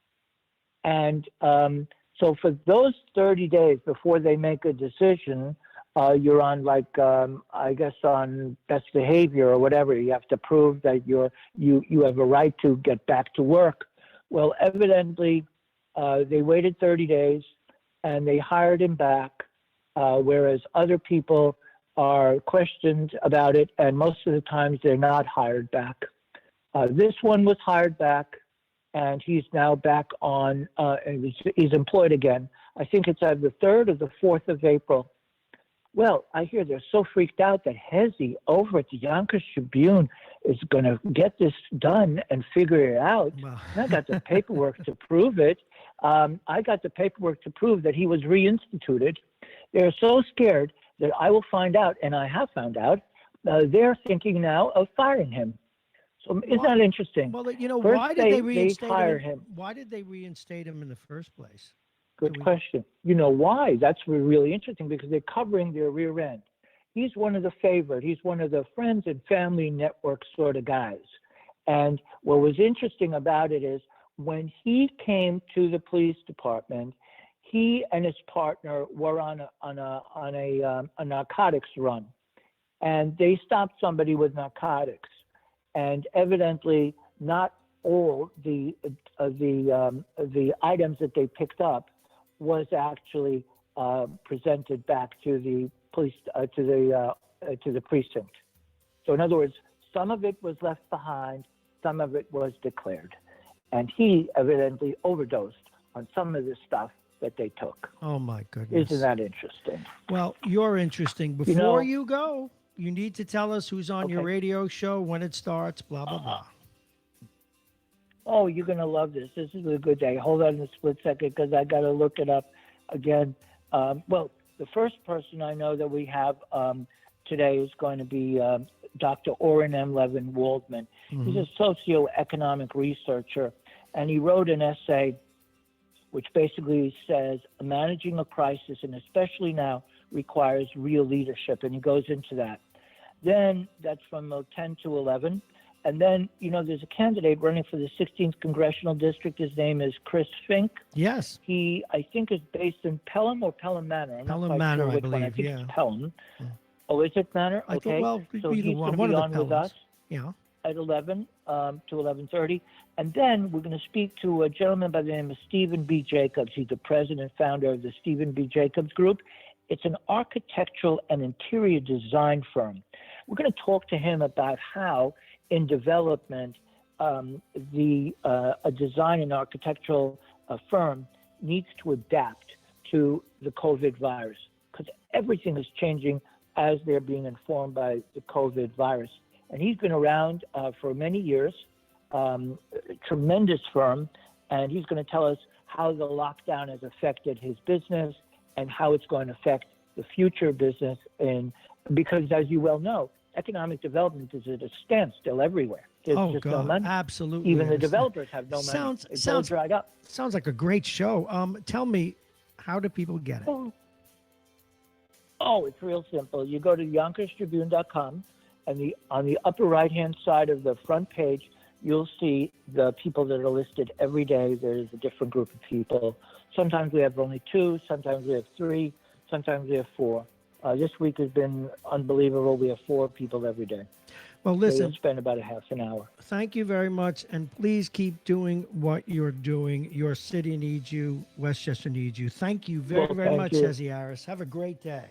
S8: and so for those 30 days before they make a decision, you're on I guess on best behavior or whatever. You have to prove that you have a right to get back to work. Well, evidently, they waited 30 days and they hired him back, whereas other people are questioned about it, and most of the times they're not hired back. This one was hired back, and he's now back on, he's employed again. I think it's either the 3rd or the 4th of April. Well, I hear they're so freaked out that Hezi over at the Yonkers Tribune is going to get this done and figure it out.
S1: Wow.
S8: And I got the paperwork to prove it. I got the paperwork to prove that he was reinstituted. They're so scared that I will find out, and I have found out, they're thinking now of firing him. So isn't that interesting?
S1: Well, you know,
S8: First,
S1: why did they reinstate
S8: him?
S1: Why did they reinstate him in the first place?
S8: Good question. You know why? That's really interesting, because they're covering their rear end. He's one of the favorite. He's one of the friends and family network sort of guys. And what was interesting about it is when he came to the police department, he and his partner were on a narcotics run, and they stopped somebody with narcotics, and evidently not all the items that they picked up was actually presented back to the police to the precinct. So in other words, some of it was left behind, some of it was declared, and he evidently overdosed on some of the stuff that they took.
S1: Oh my goodness!
S8: Isn't that interesting?
S1: Well, you're interesting. Before you go, you need to tell us who's on your radio show, when it starts, blah blah blah.
S8: Oh, you're going to love this. This is a good day. Hold on a split second, because I got to look it up again. Well, the first person I know that we have today is going to be Dr. Oren M. Levin Waldman.
S1: Mm-hmm.
S8: He's a socioeconomic researcher, and he wrote an essay which basically says managing a crisis, and especially now, requires real leadership, and he goes into that. Then that's from 10 to 11. And then, you know, there's a candidate running for the 16th Congressional District. His name is Chris Fink.
S1: Yes.
S8: He, I think, is based in Pelham or Pelham Manor. I'm
S1: Pelham
S8: not quite
S1: Manor,
S8: sure
S1: I
S8: which one.
S1: believe,
S8: I think
S1: yeah.
S8: it's Pelham.
S1: Yeah.
S8: Oh, is it Manor?
S1: I
S8: Okay.
S1: thought, well,
S8: so
S1: either
S8: he's
S1: one,
S8: going to be
S1: of
S8: on
S1: the
S8: with
S1: Pelhams.
S8: us
S1: Yeah.
S8: at 11 to 11:30. And then we're going to speak to a gentleman by the name of Stephen B. Jacobs. He's the president and founder of the Stephen B. Jacobs Group. It's an architectural and interior design firm. We're going to talk to him about how, in development, a design and architectural firm needs to adapt to the COVID virus, because everything is changing as they're being informed by the COVID virus. And he's been around for many years, tremendous firm, and he's going to tell us how the lockdown has affected his business and how it's going to affect the future business. Because as you well know, economic development is at a standstill everywhere. There's just no money.
S1: Absolutely.
S8: Even the developers have no money. It's all dried up.
S1: Sounds like a great show. Tell me, how do people get it?
S8: Oh, it's real simple. You go to YonkersTribune.com, and on the upper right-hand side of the front page, you'll see the people that are listed every day. There's a different group of people. Sometimes we have only 2, sometimes we have 3, sometimes we have 4. This week has been unbelievable. We have 4 people every day.
S1: Well, listen.
S8: So spend about a half an hour.
S1: Thank you very much, and please keep doing what you're doing. Your city needs you. Westchester needs you. Thank you very much, Hezi Harris. Have a great day.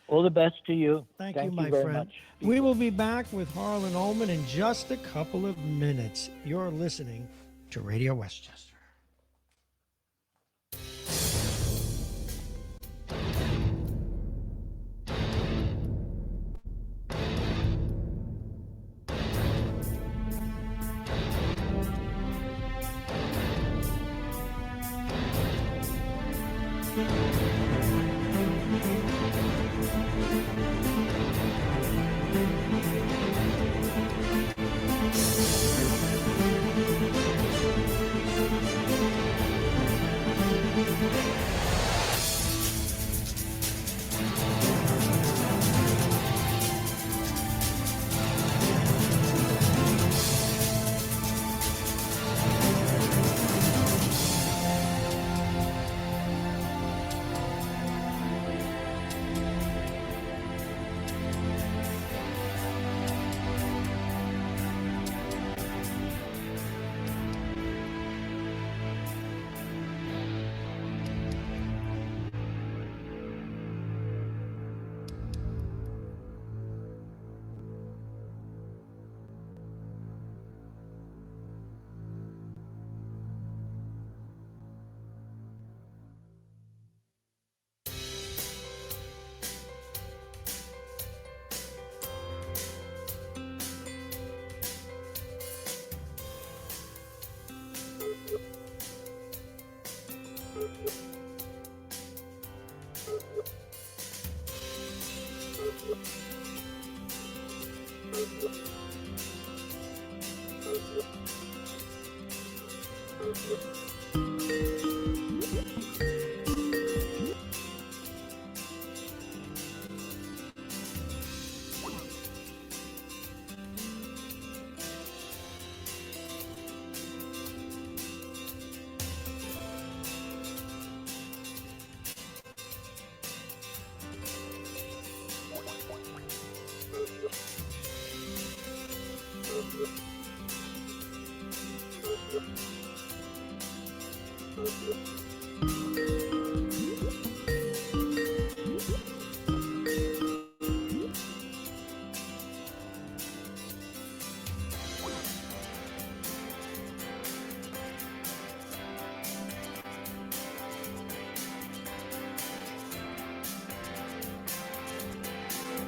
S8: All the best to you.
S1: Thank you, my
S8: very
S1: friend.
S8: much.
S1: We will be back with Harlan Ullman in just a couple of minutes. You're listening to Radio Westchester.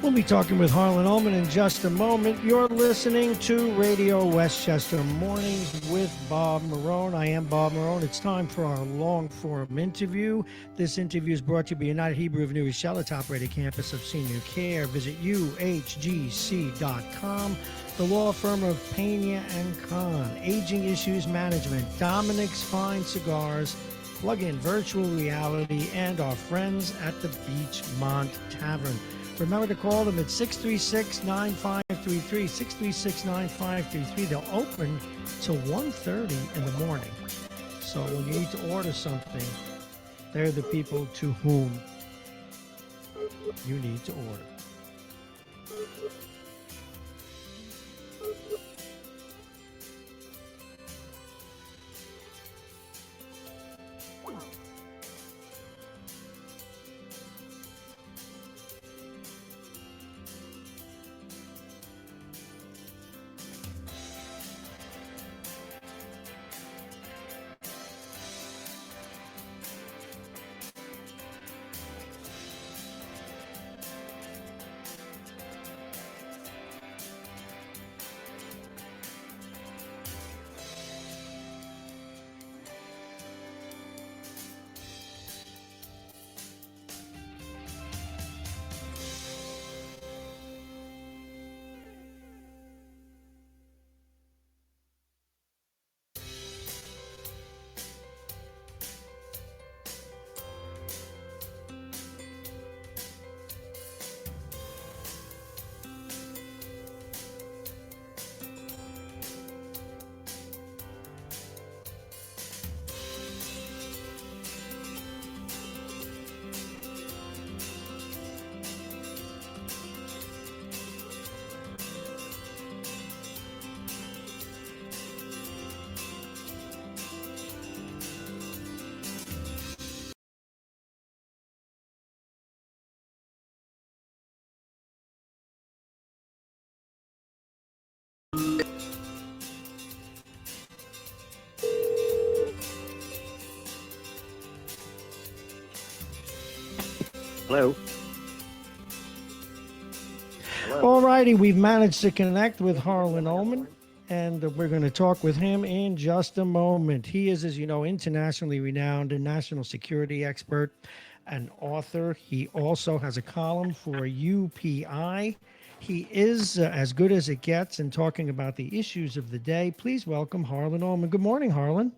S1: We'll be talking with Harlan Ullman in just a moment. You're listening to Radio Westchester Mornings with Bob Marrone. I am Bob Marrone. It's time for our long-form interview. This interview is brought to you by United Hebrew of New Rochelle, the top-rated campus of senior care. Visit uhgc.com. The law firm of Pena and Khan, Aging Issues Management, Dominic's Fine Cigars, Plug-in Virtual Reality, and our friends at the Beachmont Tavern. Remember to call them at 636-9533, 636-9533. They'll open till 1:30 in the morning. So when you need to order something, they're the people to whom you need to order.
S3: Hello.
S1: All righty, we've managed to connect with Harlan Ullman, and we're going to talk with him in just a moment. He is, as you know, internationally renowned and national security expert, an author. He also has a column for UPI. He is as good as it gets in talking about the issues of the day. Please welcome Harlan Ullman. Good morning, Harlan.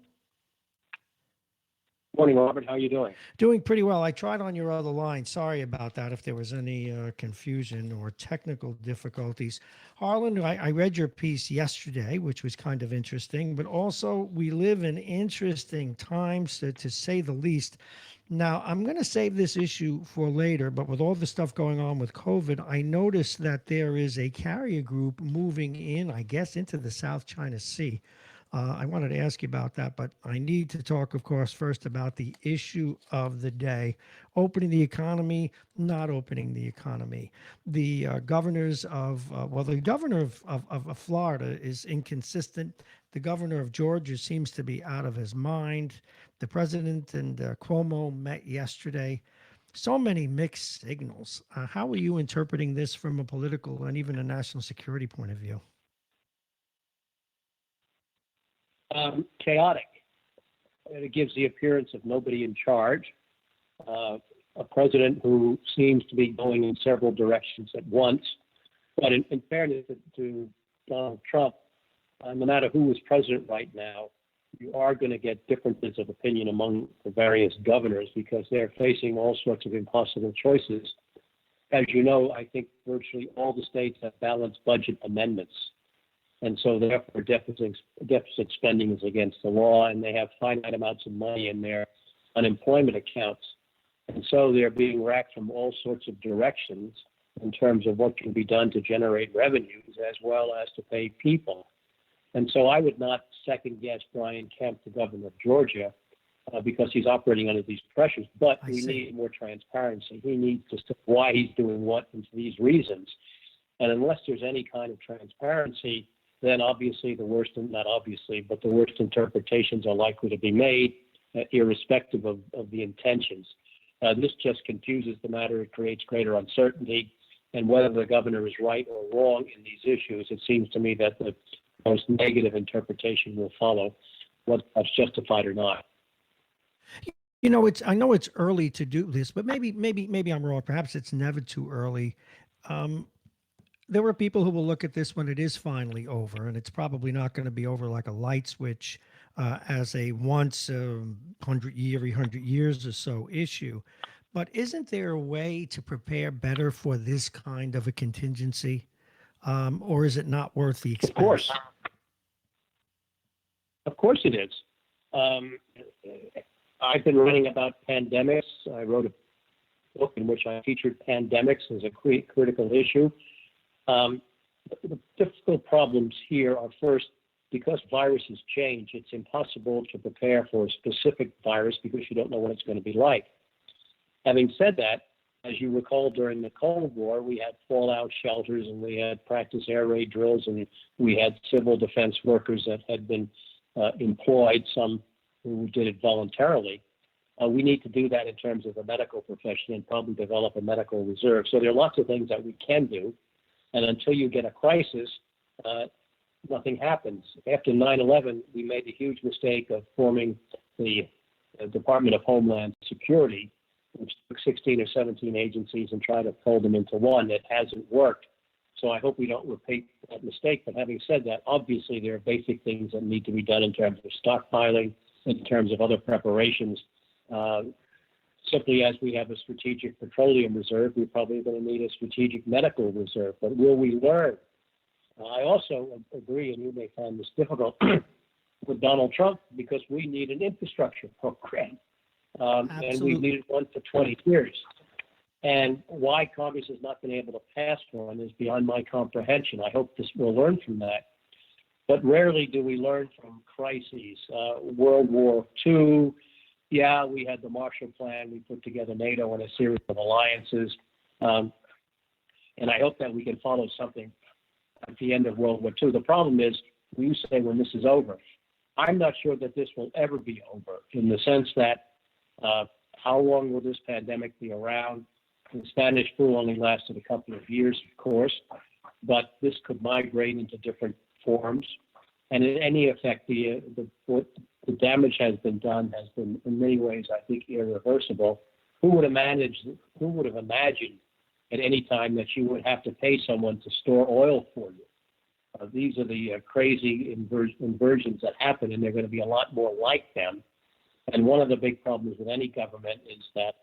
S9: Morning, Robert. How are you doing?
S1: Doing pretty well. I tried on your other line. Sorry about that if there was any confusion or technical difficulties. Harlan, I read your piece yesterday, which was kind of interesting, but also we live in interesting times, to say the least. Now, I'm going to save this issue for later, but with all the stuff going on with COVID, I noticed that there is a carrier group moving in, I guess, into the South China Sea. I wanted to ask you about that, but I need to talk, of course, first about the issue of the day: opening the economy, not opening the economy. The governors of, the governor of Florida is inconsistent. The governor of Georgia seems to be out of his mind. The president and Cuomo met yesterday. So many mixed signals. How are you interpreting this from a political and even a national security point of view?
S9: Chaotic. It gives the appearance of nobody in charge. A president who seems to be going in several directions at once. But in fairness to Donald Trump, no matter who is president right now, you are going to get differences of opinion among the various governors because they're facing all sorts of impossible choices. As you know, I think virtually all the states have balanced budget amendments. And so therefore deficit spending is against the law, and they have finite amounts of money in their unemployment accounts. And so they're being racked from all sorts of directions in terms of what can be done to generate revenues as well as to pay people. And so I would not second guess Brian Kemp, the governor of Georgia, because he's operating under these pressures. But we need more transparency. He needs to say why he's doing what and for these reasons. And unless there's any kind of transparency, then obviously the worst, not obviously, but the worst interpretations are likely to be made, irrespective of the intentions. This just confuses the matter. It creates greater uncertainty. And whether the governor is right or wrong in these issues, it seems to me that the most negative interpretation will follow, whether that's justified or not.
S1: You know, I know it's early to do this, but maybe I'm wrong. Perhaps it's never too early. There are people who will look at this when it is finally over, and it's probably not going to be over like a light switch as a once 100 years or so issue. But isn't there a way to prepare better for this kind of a contingency, or is it not worth the expense?
S9: Of course it is. I've been writing about pandemics. I wrote a book in which I featured pandemics as a critical issue. The difficult problems here are first, because viruses change, it's impossible to prepare for a specific virus because you don't know what it's going to be like. Having said that, as you recall, during the Cold War, we had fallout shelters and we had practice air raid drills and we had civil defense workers that had been employed, some who did it voluntarily. We need to do that in terms of the medical profession and probably develop a medical reserve. So there are lots of things that we can do. And until you get a crisis, nothing happens. After 9/11, we made the huge mistake of forming the Department of Homeland Security, which took 16 or 17 agencies and tried to fold them into one. It hasn't worked. So I hope we don't repeat that mistake. But having said that, obviously there are basic things that need to be done in terms of stockpiling, in terms of other preparations. Simply as we have a strategic petroleum reserve, we're probably going to need a strategic medical reserve. But will we learn? I also agree, and you may find this difficult, with Donald Trump, because we need an infrastructure program. And we've needed one for 20 years. And why Congress has not been able to pass one is beyond my comprehension. I hope this will learn from that. But rarely do we learn from crises. World War II, yeah, we had the Marshall Plan. We put together NATO and a series of alliances. And I hope that we can follow something at the end of World War II. The problem is, you say when this is over. I'm not sure that this will ever be over, in the sense that how long will this pandemic be around? The Spanish flu only lasted a couple of years, of course, but this could migrate into different forms. And in any effect, the damage has been done, has been in many ways, I think, irreversible. Who would have imagined at any time that you would have to pay someone to store oil for you? These are the crazy inversions that happen, and there are going to be a lot more like them. And one of the big problems with any government is that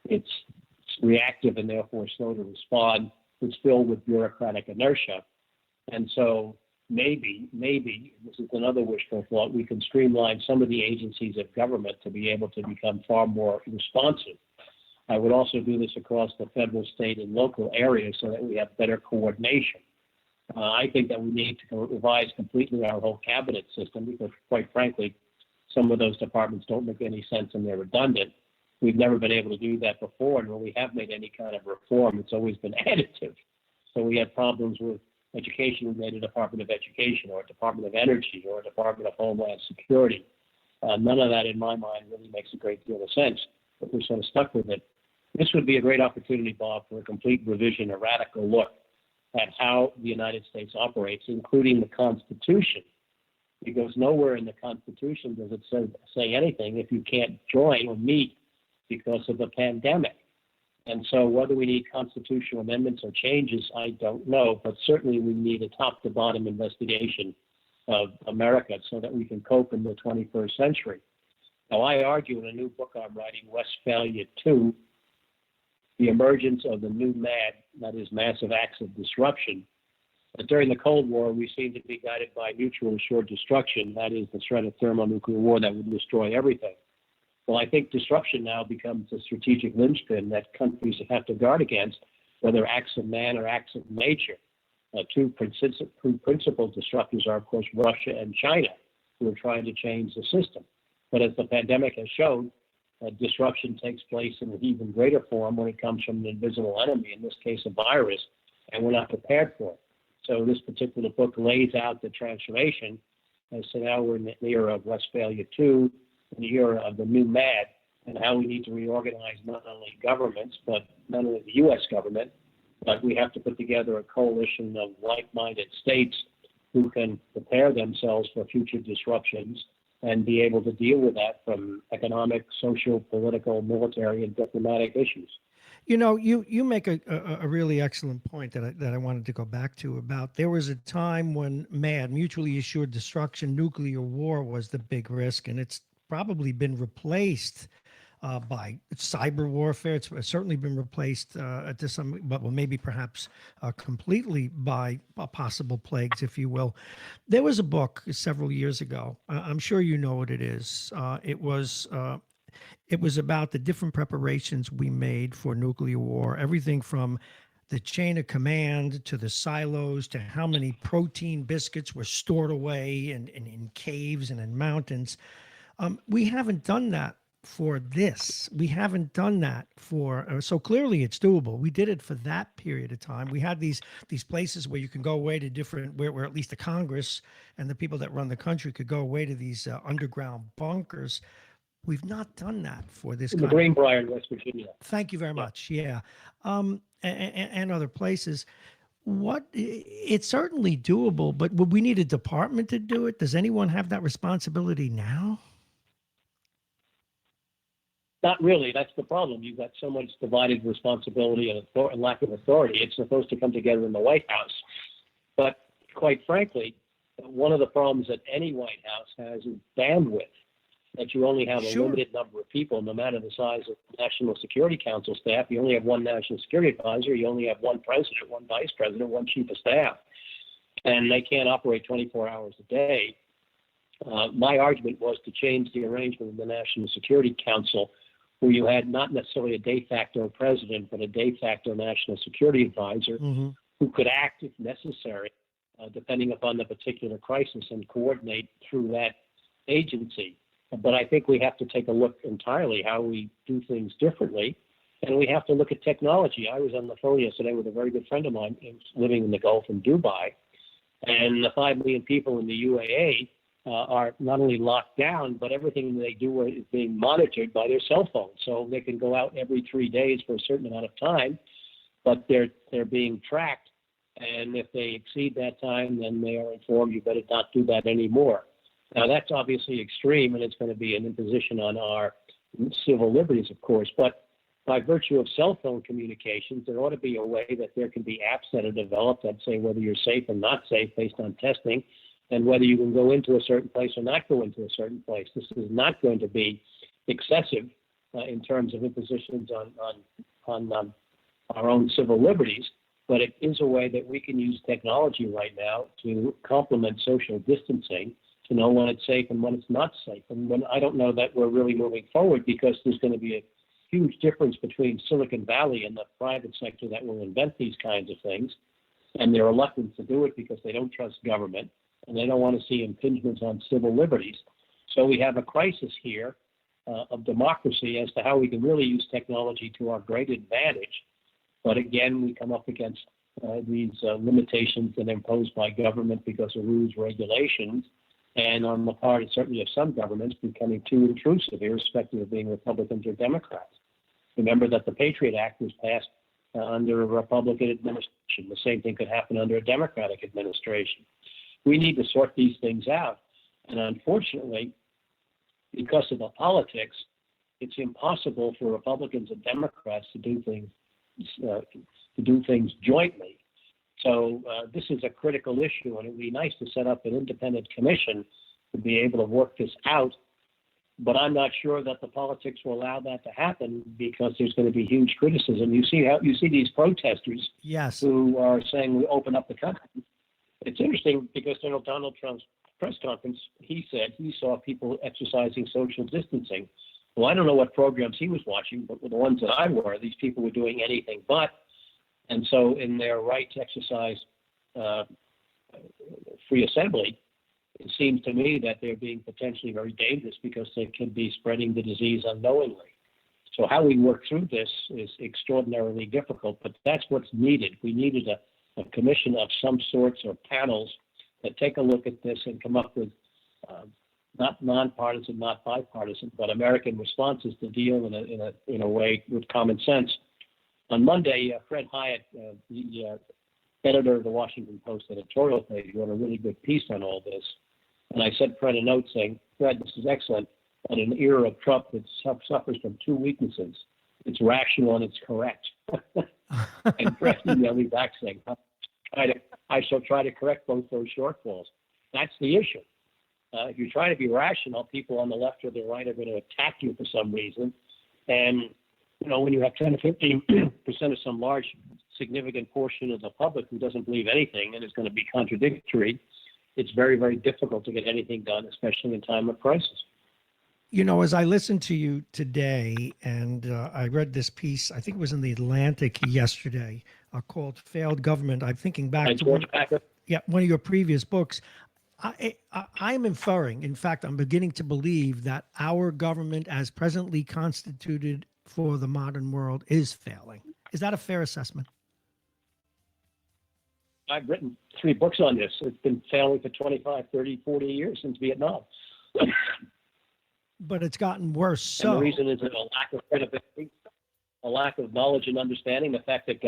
S9: it's reactive and therefore slow to respond. It's filled with bureaucratic inertia. And so maybe, this is another wishful thought, we can streamline some of the agencies of government to be able to become far more responsive. I would also do this across the federal, state, and local areas so that we have better coordination. I think that we need to revise completely our whole cabinet system because, quite frankly, some of those departments don't make any sense and they're redundant. We've never been able to do that before, and when we have made any kind of reform, it's always been additive. So we had problems with education. We made a Department of Education or a Department of Energy or a Department of Homeland Security. None of that, in my mind, really makes a great deal of sense, but we're sort of stuck with it. This would be a great opportunity, Bob, for a complete revision, a radical look at how the United States operates, including the Constitution, because nowhere in the Constitution does it say anything if you can't join or meet because of the pandemic. And so whether we need constitutional amendments or changes, I don't know, but certainly we need a top-to-bottom investigation of America so that we can cope in the 21st century. Now, I argue in a new book I'm writing, Westphalia 2, the emergence of the new MAD, that is massive acts of disruption. But during the Cold War, we seemed to be guided by mutual assured destruction, that is the threat of thermonuclear war that would destroy everything. Well, I think disruption now becomes a strategic linchpin that countries have to guard against, whether acts of man or acts of nature. Two principal disruptors are, of course, Russia and China, who are trying to change the system. But as the pandemic has shown, disruption takes place in an even greater form when it comes from an invisible enemy, in this case a virus, and we're not prepared for it. So this particular book lays out the transformation. And so now we're in the era of Westphalia 2, in the era of the new MAD, and how we need to reorganize not only governments, but not only the U.S. government, but we have to put together a coalition of like-minded states who can prepare themselves for future disruptions and be able to deal with that from economic, social, political, military, and diplomatic issues.
S1: You know, you make a really excellent point that I wanted to go back to about there was a time when MAD, mutually assured destruction, nuclear war was the big risk, and it's probably been replaced by cyber warfare. It's certainly been replaced to some, but maybe perhaps completely by possible plagues, if you will. There was a book several years ago. I'm sure you know what it is. It was about the different preparations we made for nuclear war, everything from the chain of command to the silos to how many protein biscuits were stored away in caves and in mountains. We haven't done that for this. We haven't done that for, so clearly it's doable. We did it for that period of time. We had these places where you can go away to different, where at least the Congress and the people that run the country could go away to these underground bunkers. We've not done that for this.
S9: In the Greenbrier in West Virginia.
S1: Thank you very much. Yeah. And other places. It's certainly doable, but would we need a department to do it? Does anyone have that responsibility now?
S9: Not really. That's the problem. You've got so much divided responsibility and lack of authority. It's supposed to come together in the White House. But quite frankly, one of the problems that any White House has is bandwidth, that you only have a limited number of people, no matter the size of the National Security Council staff. You only have one National Security Advisor. You only have one president, one vice president, one chief of staff. And they can't operate 24 hours a day. My argument was to change the arrangement of the National Security Council, where you had not necessarily a de facto president, but a de facto national security advisor who could act if necessary, depending upon the particular crisis, and coordinate through that agency. But I think we have to take a look entirely how we do things differently, and we have to look at technology. I was on the phone yesterday with a very good friend of mine living in the Gulf in Dubai, and the 5 million people in the UAE are not only locked down, but everything they do is being monitored by their cell phone. So they can go out every 3 days for a certain amount of time, but they're being tracked. And if they exceed that time, then they are informed you better not do that anymore. Now, that's obviously extreme, and it's going to be an imposition on our civil liberties, of course. But by virtue of cell phone communications, there ought to be a way that there can be apps that are developed that say whether you're safe and not safe based on testing, and whether you can go into a certain place or not go into a certain place. This is not going to be excessive in terms of impositions on our own civil liberties, but it is a way that we can use technology right now to complement social distancing, to know when it's safe and when it's not safe. And when I don't know that we're really moving forward, because there's going to be a huge difference between Silicon Valley and the private sector that will invent these kinds of things, and they're reluctant to do it because they don't trust government, and they don't want to see impingements on civil liberties. So we have a crisis here of democracy as to how we can really use technology to our great advantage. But again, we come up against these limitations that are imposed by government because of rules, regulations, and on the part, certainly, of some governments becoming too intrusive, irrespective of being Republicans or Democrats. Remember that the Patriot Act was passed under a Republican administration. The same thing could happen under a Democratic administration. We need to sort these things out. And unfortunately, because of the politics, it's impossible for Republicans and Democrats to do things jointly. So this is a critical issue, and it would be nice to set up an independent commission to be able to work this out. But I'm not sure that the politics will allow that to happen because there's going to be huge criticism. You see these protesters
S1: Yes.
S9: who are saying we open up the country. It's interesting because Donald Trump's press conference, he said he saw people exercising social distancing. Well, I don't know what programs he was watching, but with the ones that I were, these people were doing anything but. And so in their right to exercise free assembly, it seems to me that they're being potentially very dangerous because they could be spreading the disease unknowingly. So how we work through this is extraordinarily difficult, but that's what's needed. We needed a commission of some sorts or panels that take a look at this and come up with not nonpartisan, not bipartisan, but American responses to deal in a way with common sense. On Monday, Fred Hyatt, the editor of the Washington Post editorial page, wrote a really good piece on all this. And I sent Fred a note saying, Fred, this is excellent, but in an era of Trump that suffers from two weaknesses. It's rational and it's correct. And Fred emailed me back saying, I shall try to correct both those shortfalls. That's the issue. If you try to be rational, people on the left or the right are going to attack you for some reason. And, you know, when you have 10 to 15% of some large, significant portion of the public who doesn't believe anything and is going to be contradictory, it's very, very difficult to get anything done, especially in time of crisis.
S1: You know, as I listened to you today, and I read this piece, I think it was in the Atlantic yesterday, called "Failed Government." I'm thinking back to one of your previous books. I'm inferring, in fact, I'm beginning to believe that our government, as presently constituted for the modern world, is failing. Is that a fair assessment?
S9: I've written 3 books on this. It's been failing for 25, 30, 40 years since Vietnam.
S1: But it's gotten worse. So
S9: and the reason is a lack of credibility, a lack of knowledge and understanding, the fact that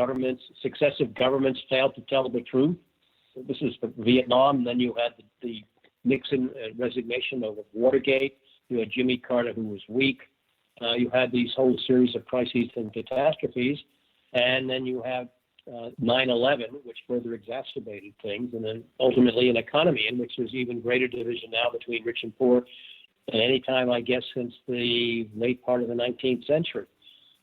S9: successive governments failed to tell the truth. This is Vietnam, and then you had the Nixon resignation over Watergate. You had Jimmy Carter, who was weak. You had these whole series of crises and catastrophes. And then you have 9/11, which further exacerbated things. And then ultimately an economy in which there's even greater division now between rich and poor than any time, I guess, since the late part of the 19th century.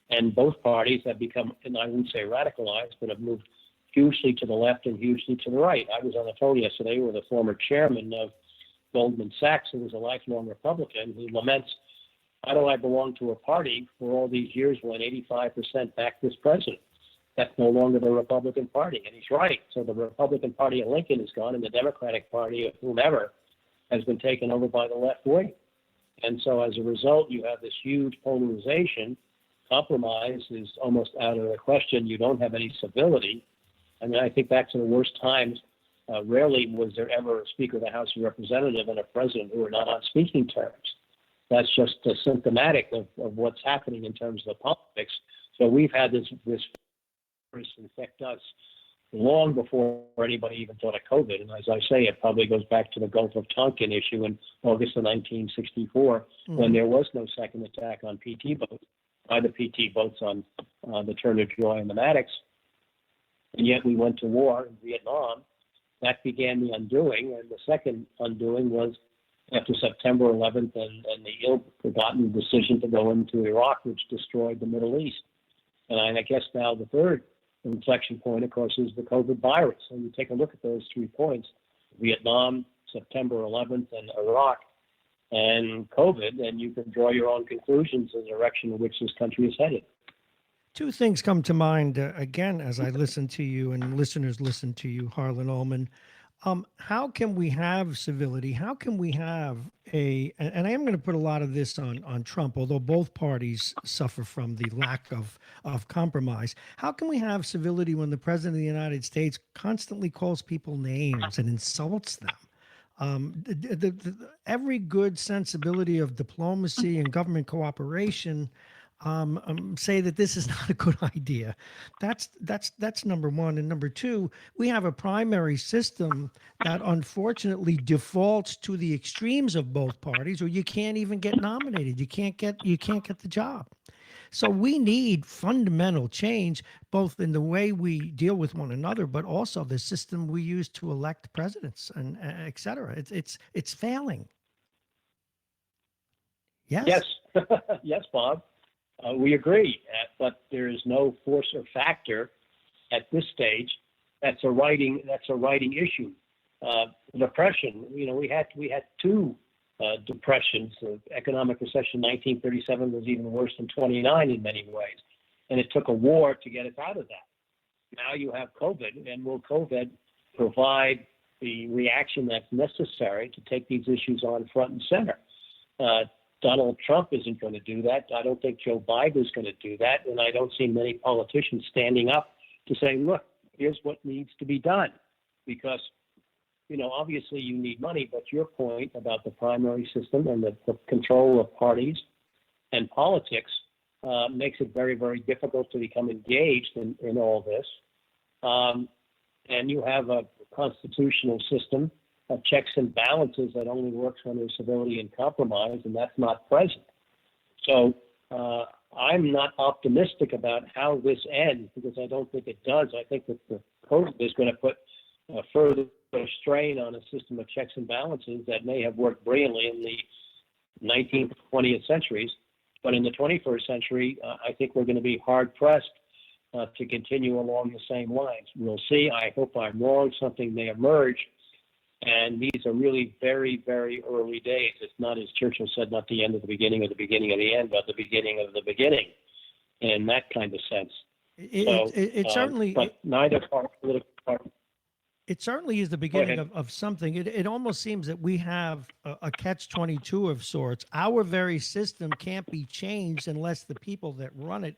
S9: And both parties have become, and I wouldn't say radicalized, but have moved hugely to the left and hugely to the right. I was on the phone yesterday with a former chairman of Goldman Sachs, who was a lifelong Republican, who laments, how do I belong to a party for all these years when 85% backed this president? That's no longer the Republican Party. And he's right. So the Republican Party of Lincoln is gone, and the Democratic Party of whomever has been taken over by the left wing. And so as a result, you have this huge polarization. Compromise is almost out of the question. You don't have any civility. I mean, I think back to the worst times. Rarely was there ever a Speaker of the House of Representatives and a president who were not on speaking terms. That's just symptomatic of what's happening in terms of the politics. So we've had this virus infect us long before anybody even thought of COVID. And as I say, it probably goes back to the Gulf of Tonkin issue in August of 1964, when there was no second attack on PT boats, either PT boats on the Turner Joy and the Maddox. And yet we went to war in Vietnam. That began the undoing. And the second undoing was after September 11th and the ill-forgotten decision to go into Iraq, which destroyed the Middle East. And I guess now the third inflection point, of course, is the COVID virus. So you take a look at those 3 points, Vietnam, September 11th, and Iraq, and COVID, and you can draw your own conclusions in the direction in which this country is headed.
S1: 2 things come to mind, again, as I listen to you and listeners listen to you, Harlan Ullman. How can we have civility? How can we have and I am going to put a lot of this on Trump, although both parties suffer from the lack of compromise. How can we have civility when the president of the United States constantly calls people names and insults them? Every good sensibility of diplomacy and government cooperation say that this is not a good idea. That's number one. And number two, we have a primary system that unfortunately defaults to the extremes of both parties, or you can't even get nominated. You can't get the job. So we need fundamental change, both in the way we deal with one another, but also the system we use to elect presidents and et cetera. It's failing.
S9: Yes,
S1: Yes.
S9: yes, Bob. We agree, but there is no force or factor at this stage that's a writing issue. Depression. We had two depressions. Economic recession 1937 was even worse than 29 in many ways, and it took a war to get us out of that. Now you have COVID, and will COVID provide the reaction that's necessary to take these issues on front and center? Donald Trump isn't going to do that. I don't think Joe Biden is going to do that, and I don't see many politicians standing up to say, look, here's what needs to be done. Because, obviously you need money, but your point about the primary system and the control of parties and politics makes it very, very difficult to become engaged in all this. And you have a constitutional system of checks and balances that only works when there's civility and compromise, and that's not present. So I'm not optimistic about how this ends, because I don't think it does. I think that the COVID is going to put further strain on a system of checks and balances that may have worked brilliantly in the 19th, 20th centuries. But in the 21st century, I think we're going to be hard-pressed to continue along the same lines. We'll see. I hope I'm wrong. Something may emerge. And these are really very, very early days. It's not, as Churchill said, not the end of the beginning of the beginning of the end, but the beginning of the beginning, in that kind of sense.
S1: It certainly,
S9: but neither political party.
S1: It certainly is the beginning of something. It almost seems that we have a catch-22 of sorts. Our very system can't be changed unless the people that run it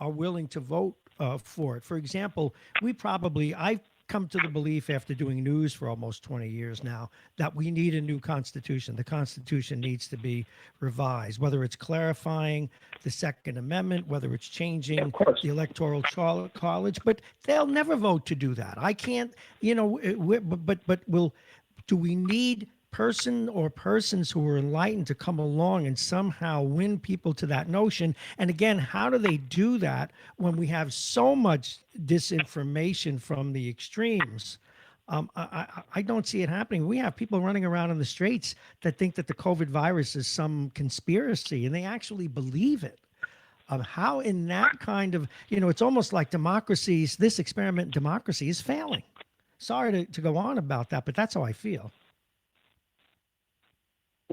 S1: are willing to vote for it. For example, I've come to the belief, after doing news for almost 20 years now, that we need a new constitution. The Constitution needs to be revised, whether it's clarifying the Second Amendment, whether it's changing the Electoral College, but they'll never vote to do that. I can't, do we need persons who are enlightened to come along and somehow win people to that notion? And again, how do they do that when we have so much disinformation from the extremes? I don't see it happening. We have people running around in the streets that think that the COVID virus is some conspiracy, and they actually believe it. How in that kind of, it's almost like this experiment in democracy is failing. Sorry to go on about that, but that's how I feel.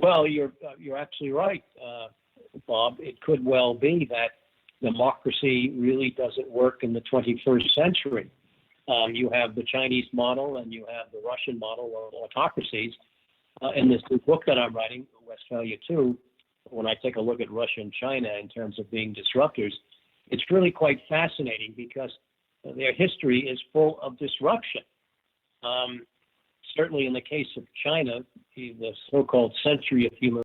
S9: Well, you're absolutely right, Bob. It could well be that democracy really doesn't work in the 21st century. You have the Chinese model and you have the Russian model of autocracies. In this new book that I'm writing, Westphalia 2, when I take a look at Russia and China in terms of being disruptors, it's really quite fascinating because their history is full of disruption. Certainly in the case of China, the so-called century of human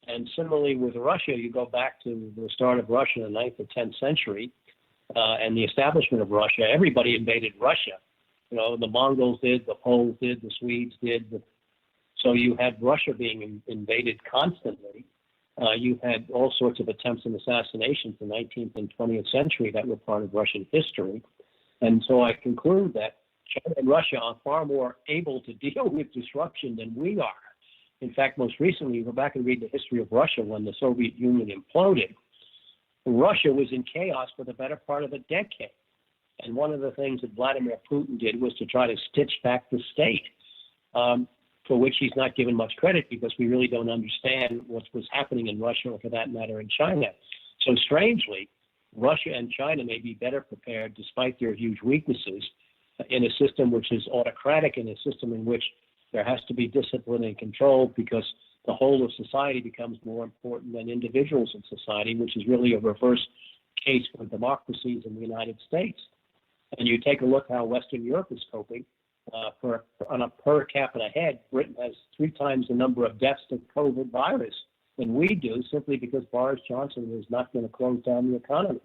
S9: and similarly with Russia, you go back to the start of Russia in the 9th or 10th century and the establishment of Russia. Everybody invaded Russia. The Mongols did, the Poles did, the Swedes did. So you had Russia being invaded constantly. You had all sorts of attempts and assassinations in the 19th and 20th century that were part of Russian history. And so I conclude that China and Russia are far more able to deal with disruption than we are. In fact, most recently, you go back and read the history of Russia when the Soviet Union imploded. Russia was in chaos for the better part of a decade. And one of the things that Vladimir Putin did was to try to stitch back the state. For which he's not given much credit because we really don't understand what was happening in Russia or for that matter in China. So strangely, Russia and China may be better prepared despite their huge weaknesses in a system which is autocratic, in a system in which there has to be discipline and control because the whole of society becomes more important than individuals in society, which is really a reverse case for democracies in the United States. And you take a look how Western Europe is coping. On a per capita head, Britain has 3 times the number of deaths of COVID virus than we do, simply because Boris Johnson is not going to close down the economy.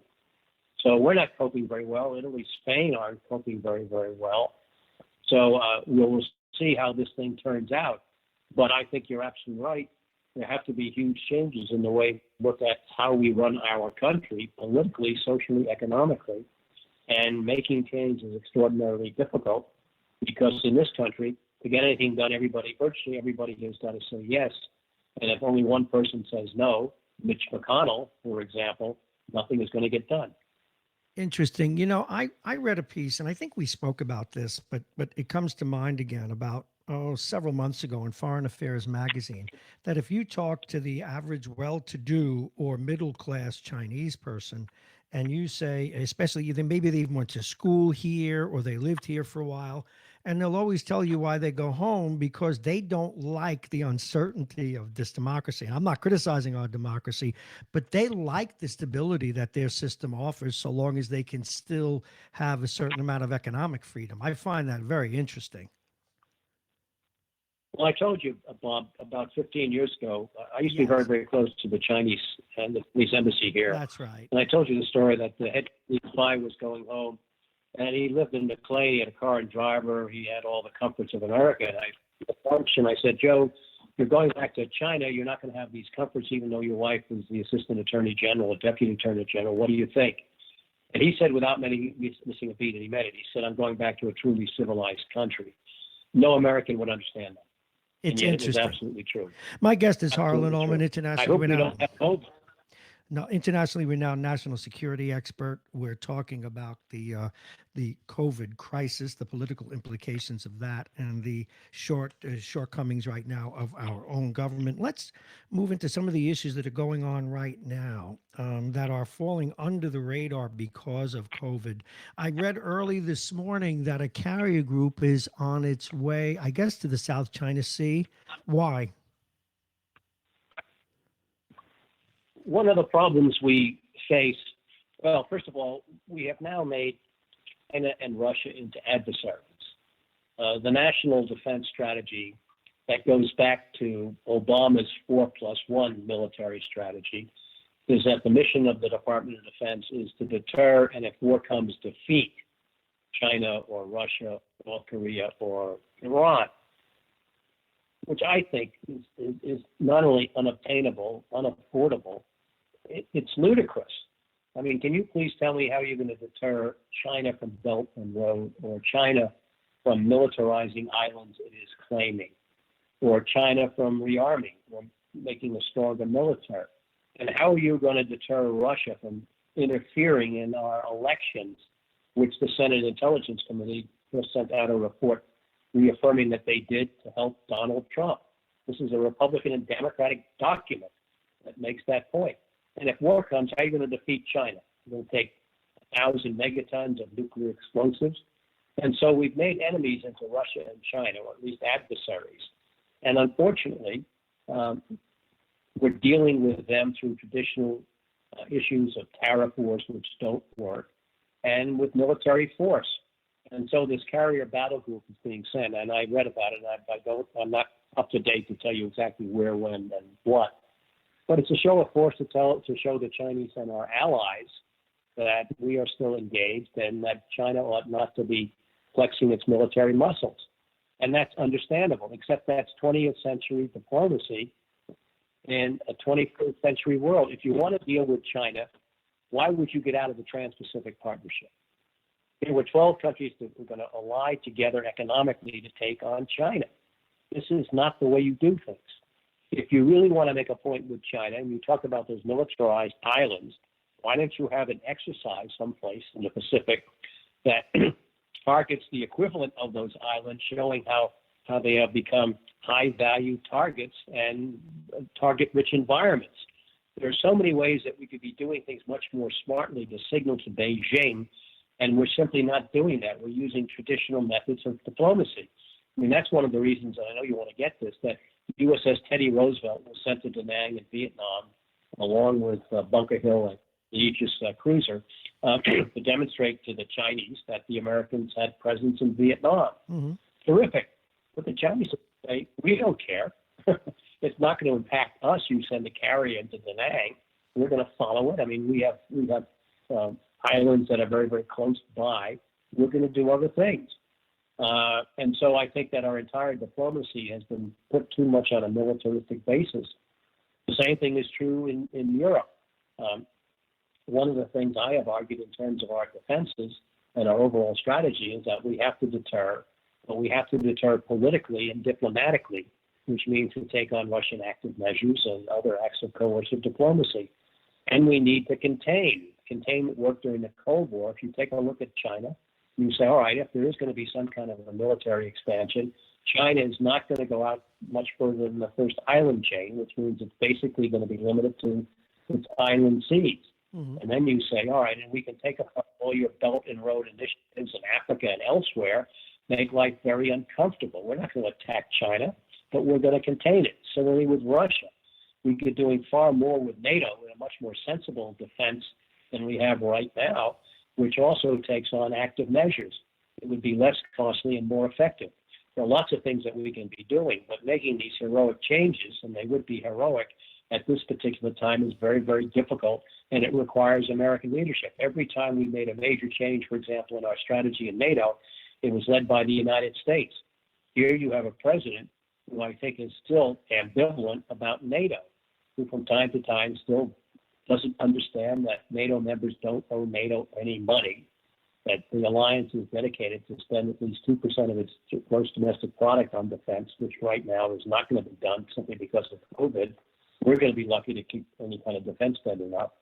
S9: So we're not coping very well. Italy, Spain aren't coping very, very well. So we'll see how this thing turns out. But I think you're absolutely right. There have to be huge changes in the way we look at how we run our country, politically, socially, economically. And making change is extraordinarily difficult because in this country, to get anything done, virtually everybody has got to say yes. And if only one person says no, Mitch McConnell, for example, nothing is going to get done.
S1: Interesting. You know, I read a piece, and I think we spoke about this, but it comes to mind again about several months ago in Foreign Affairs magazine, that if you talk to the average well-to-do or middle-class Chinese person, and you say, especially maybe they even went to school here or they lived here for a while, and they'll always tell you why they go home because they don't like the uncertainty of this democracy. And I'm not criticizing our democracy, but they like the stability that their system offers so long as they can still have a certain amount of economic freedom. I find that very interesting.
S9: Well, I told you, Bob, about 15 years ago, I used to be very, very close to the Chinese and the police embassy here.
S1: That's right.
S9: And I told you the story that the head police spy was going home, and he lived in the clay. He had a car and driver. He had all the comforts of America. And I said, Joe, you're going back to China. You're not going to have these comforts, even though your wife is the assistant attorney general, or deputy attorney general. What do you think? And he said, without missing a beat, and he meant it. He said, I'm going back to a truly civilized country. No American would understand that.
S1: It's interesting.
S9: It was absolutely true.
S1: My guest is Harlan
S9: Absolutely
S1: Ullman,
S9: true.
S1: internationally
S9: I hope we
S1: renowned.
S9: don't have hope.
S1: No, internationally renowned national security expert. We're talking about the COVID crisis, the political implications of that, and the shortcomings right now of our own government. Let's move into some of the issues that are going on right now that are falling under the radar because of COVID. I read early this morning that a carrier group is on its way, I guess, to the South China Sea. Why?
S9: One of the problems we face, well, first of all, we have now made China and Russia into adversaries. The national defense strategy that goes back to Obama's 4+1 military strategy is that the mission of the Department of Defense is to deter and, if war comes, defeat China or Russia, North Korea, or Iran, which I think is not only unobtainable, unaffordable, it's ludicrous. I mean, can you please tell me how you're going to deter China from Belt and Road, or China from militarizing islands it is claiming, or China from rearming or making a stronger military? And how are you going to deter Russia from interfering in our elections, which the Senate Intelligence Committee just sent out a report reaffirming that they did to help Donald Trump? This is a Republican and Democratic document that makes that point. And if war comes, how are you going to defeat China? You're going to take 1,000 megatons of nuclear explosives? And so we've made enemies into Russia and China, or at least adversaries. And unfortunately, we're dealing with them through traditional issues of tariff wars, which don't work, and with military force. And so this carrier battle group is being sent, and I read about it. I'm not up to date to tell you exactly where, when, and what. But it's a show of force to show the Chinese and our allies that we are still engaged and that China ought not to be flexing its military muscles. And that's understandable, except that's 20th century diplomacy in a 21st century world. If you want to deal with China, why would you get out of the Trans-Pacific Partnership? There were 12 countries that were going to ally together economically to take on China. This is not the way you do things. If you really want to make a point with China, and you talk about those militarized islands, why don't you have an exercise someplace in the Pacific that targets the equivalent of those islands, showing how they have become high-value targets and target-rich environments? There are so many ways that we could be doing things much more smartly to signal to Beijing, and we're simply not doing that. We're using traditional methods of diplomacy. I mean, that's one of the reasons, and I know you want to get this, that USS Teddy Roosevelt was sent to Da Nang in Vietnam, along with Bunker Hill and the Aegis cruiser, to demonstrate to the Chinese that the Americans had presence in Vietnam. Mm-hmm. Terrific. But the Chinese say, we don't care. It's not going to impact us. You send the carrier into Da Nang. We're going to follow it. I mean, we have islands that are very, very close by, we're going to do other things. And so I think that our entire diplomacy has been put too much on a militaristic basis. The same thing is true in Europe. One of the things I have argued in terms of our defenses and our overall strategy is that we have to deter, but we have to deter politically and diplomatically, which means we take on Russian active measures and other acts of coercive diplomacy. And we need to contain. Containment worked during the Cold War. If you take a look at China, you say, all right, if there is going to be some kind of a military expansion, China is not going to go out much further than the first island chain, which means it's basically going to be limited to its island seas. Mm-hmm. And then you say, all right, and we can take apart all your Belt and Road initiatives in Africa and elsewhere, make life very uncomfortable. We're not going to attack China, but we're going to contain it. Similarly with Russia. We could be doing far more with NATO in a much more sensible defense than we have right now, which also takes on active measures. It would be less costly and more effective. There are lots of things that we can be doing, but making these heroic changes, and they would be heroic at this particular time, is very, very difficult, and it requires American leadership. Every time we made a major change, for example, in our strategy in NATO, it was led by the United States. Here you have a president who I think is still ambivalent about NATO, who from time to time still doesn't understand that NATO members don't owe NATO any money, that the alliance is dedicated to spend at least 2% of its gross domestic product on defense, which right now is not going to be done simply because of COVID. We're going to be lucky to keep any kind of defense spending up,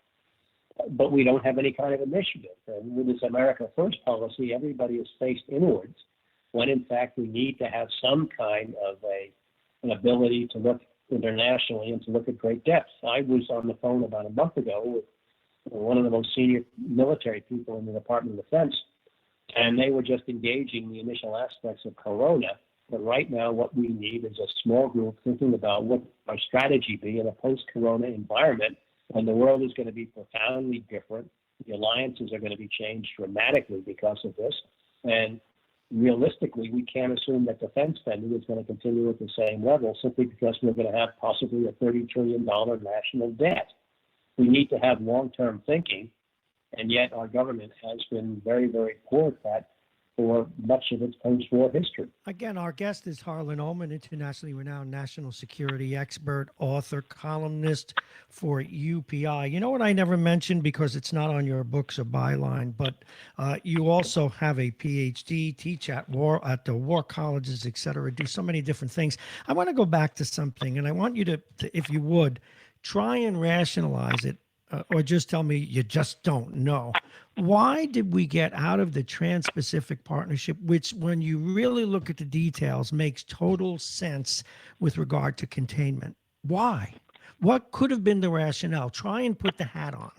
S9: but we don't have any kind of initiative. And with this America First policy, everybody is faced inwards, when in fact we need to have some kind of an ability to look internationally and to look at great depth. I was on the phone about a month ago with one of the most senior military people in the Department of Defense, and they were just engaging the initial aspects of Corona. But right now, what we need is a small group thinking about what our strategy be in a post-Corona environment when the world is going to be profoundly different. The alliances are going to be changed dramatically because of this. And realistically, we can't assume that defense spending is going to continue at the same level simply because we're going to have possibly a $30 trillion national debt. We need to have long-term thinking, and yet our government has been very, very poor at that for much of its post-war history.
S1: Again, our guest is Harlan Ullman, internationally renowned national security expert, author, columnist for UPI. You know what I never mentioned because it's not on your books or byline, but you also have a PhD, teach at the war colleges, et cetera, do so many different things. I want to go back to something, and I want you to if you would, try and rationalize it, or just tell me you just don't know. Why did we get out of the Trans-Pacific Partnership, which when you really look at the details makes total sense with regard to containment? Why? What could have been the rationale? Try and put the hat on.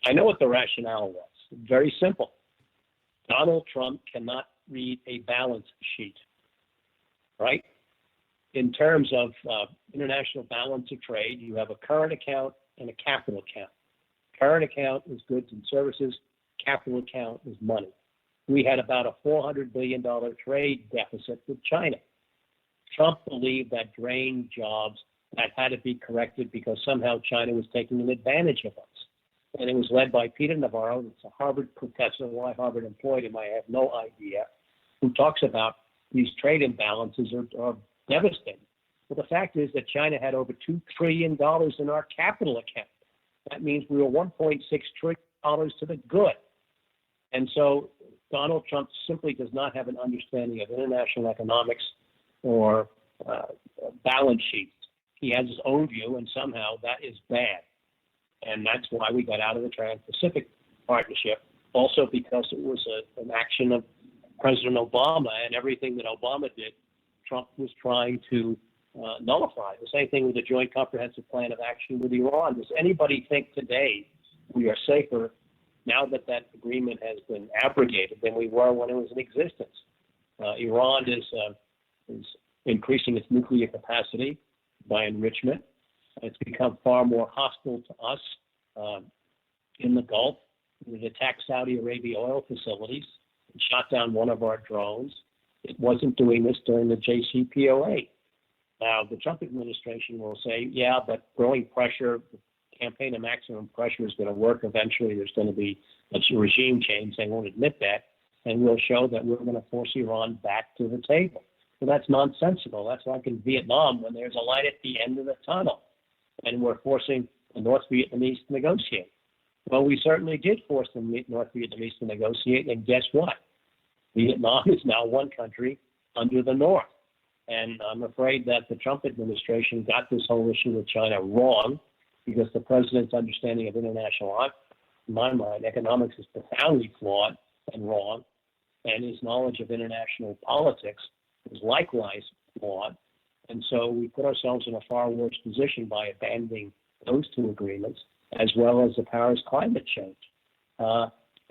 S9: I know what the rationale was. Very simple. Donald Trump cannot read a balance sheet, right? In terms of international balance of trade, you have a current account and a capital account. Current account is goods and services. Capital account is money. We had about a $400 billion trade deficit with China. Trump believed that drained jobs that had to be corrected because somehow China was taking an advantage of us. And it was led by Peter Navarro, that's a Harvard professor, why Harvard employed him, I have no idea, who talks about these trade imbalances are devastating. Well, the fact is that China had over $2 trillion in our capital account. That means we were $1.6 trillion to the good. And so Donald Trump simply does not have an understanding of international economics or balance sheets. He has his own view, and somehow that is bad. And that's why we got out of the Trans-Pacific Partnership, also because it was an action of President Obama, and everything that Obama did, Trump was trying to nullify. The same thing with the Joint Comprehensive Plan of Action with Iran. Does anybody think today we are safer now that that agreement has been abrogated than we were when it was in existence? Iran is increasing its nuclear capacity by enrichment. It's become far more hostile to us in the Gulf. It attacked Saudi Arabia oil facilities and shot down one of our drones. It wasn't doing this during the JCPOA. Now, the Trump administration will say, yeah, but growing pressure, campaign of maximum pressure is going to work. Eventually, there's going to be a regime change. They won't admit that, and we'll show that we're going to force Iran back to the table. So that's nonsensical. That's like in Vietnam when there's a light at the end of the tunnel, and we're forcing the North Vietnamese to negotiate. Well, we certainly did force the North Vietnamese to negotiate, and guess what? Vietnam is now one country under the North. And I'm afraid that the Trump administration got this whole issue with China wrong, because the president's understanding of international, in my mind, economics is profoundly flawed and wrong, and his knowledge of international politics is likewise flawed. And so we put ourselves in a far worse position by abandoning those two agreements, as well as the Paris climate change.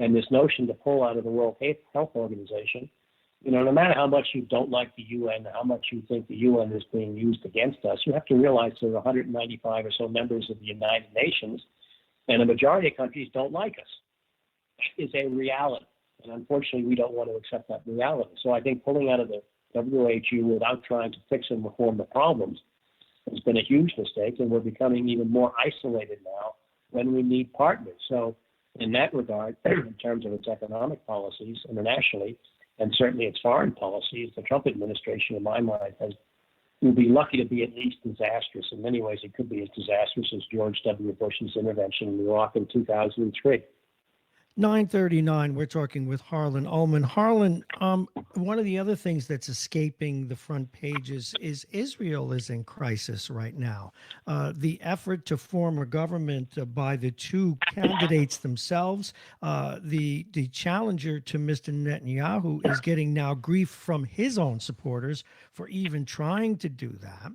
S9: And this notion to pull out of the World Health Organization, no matter how much you don't like the UN, how much you think the UN is being used against us, you have to realize there are 195 or so members of the United Nations, and a majority of countries don't like us. That is a reality. And unfortunately, we don't want to accept that reality. So I think pulling out of the WHO without trying to fix and reform the problems has been a huge mistake, and we're becoming even more isolated now when we need partners. So in that regard, in terms of its economic policies internationally, and certainly its foreign policies, the Trump administration, in my mind, will be lucky to be at least disastrous. In many ways, it could be as disastrous as George W. Bush's intervention in Iraq in 2003.
S1: 9:39. We're talking with Harlan Ullman. Harlan, one of the other things that's escaping the front pages is Israel is in crisis right now. The effort to form a government by the two candidates themselves, the challenger to Mr. Netanyahu is getting now grief from his own supporters for even trying to do that.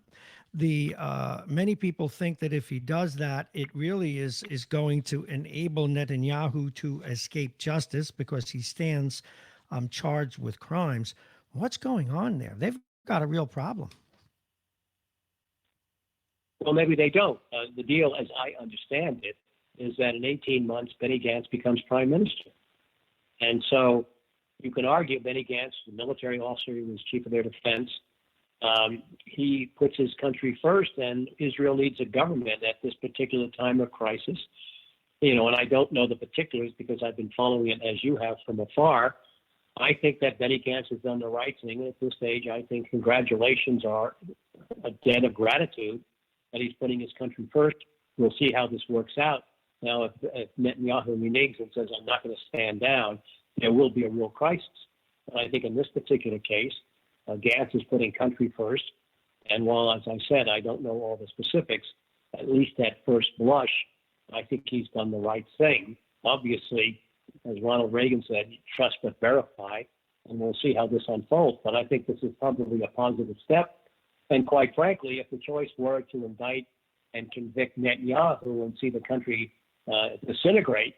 S1: Many people think that if he does that, it really is going to enable Netanyahu to escape justice because he stands charged with crimes. What's going on there? They've got a real problem.
S9: Well, maybe they don't. The deal, as I understand it, is that in 18 months, Benny Gantz becomes prime minister. And so you can argue Benny Gantz, the military officer, he was chief of their defense, he puts his country first, and Israel needs a government at this particular time of crisis. And I don't know the particulars because I've been following it as you have from afar. I think that Benny Gantz has done the right thing. At this stage, I think congratulations are a debt of gratitude that he's putting his country first. We'll see how this works out. Now, if Netanyahu reneges and says, I'm not going to stand down, there will be a real crisis. And I think in this particular case, Gantz is putting country first. And while, as I said, I don't know all the specifics, at least at first blush, I think he's done the right thing. Obviously, as Ronald Reagan said, trust but verify, and we'll see how this unfolds. But I think this is probably a positive step. And quite frankly, if the choice were to indict and convict Netanyahu and see the country disintegrate,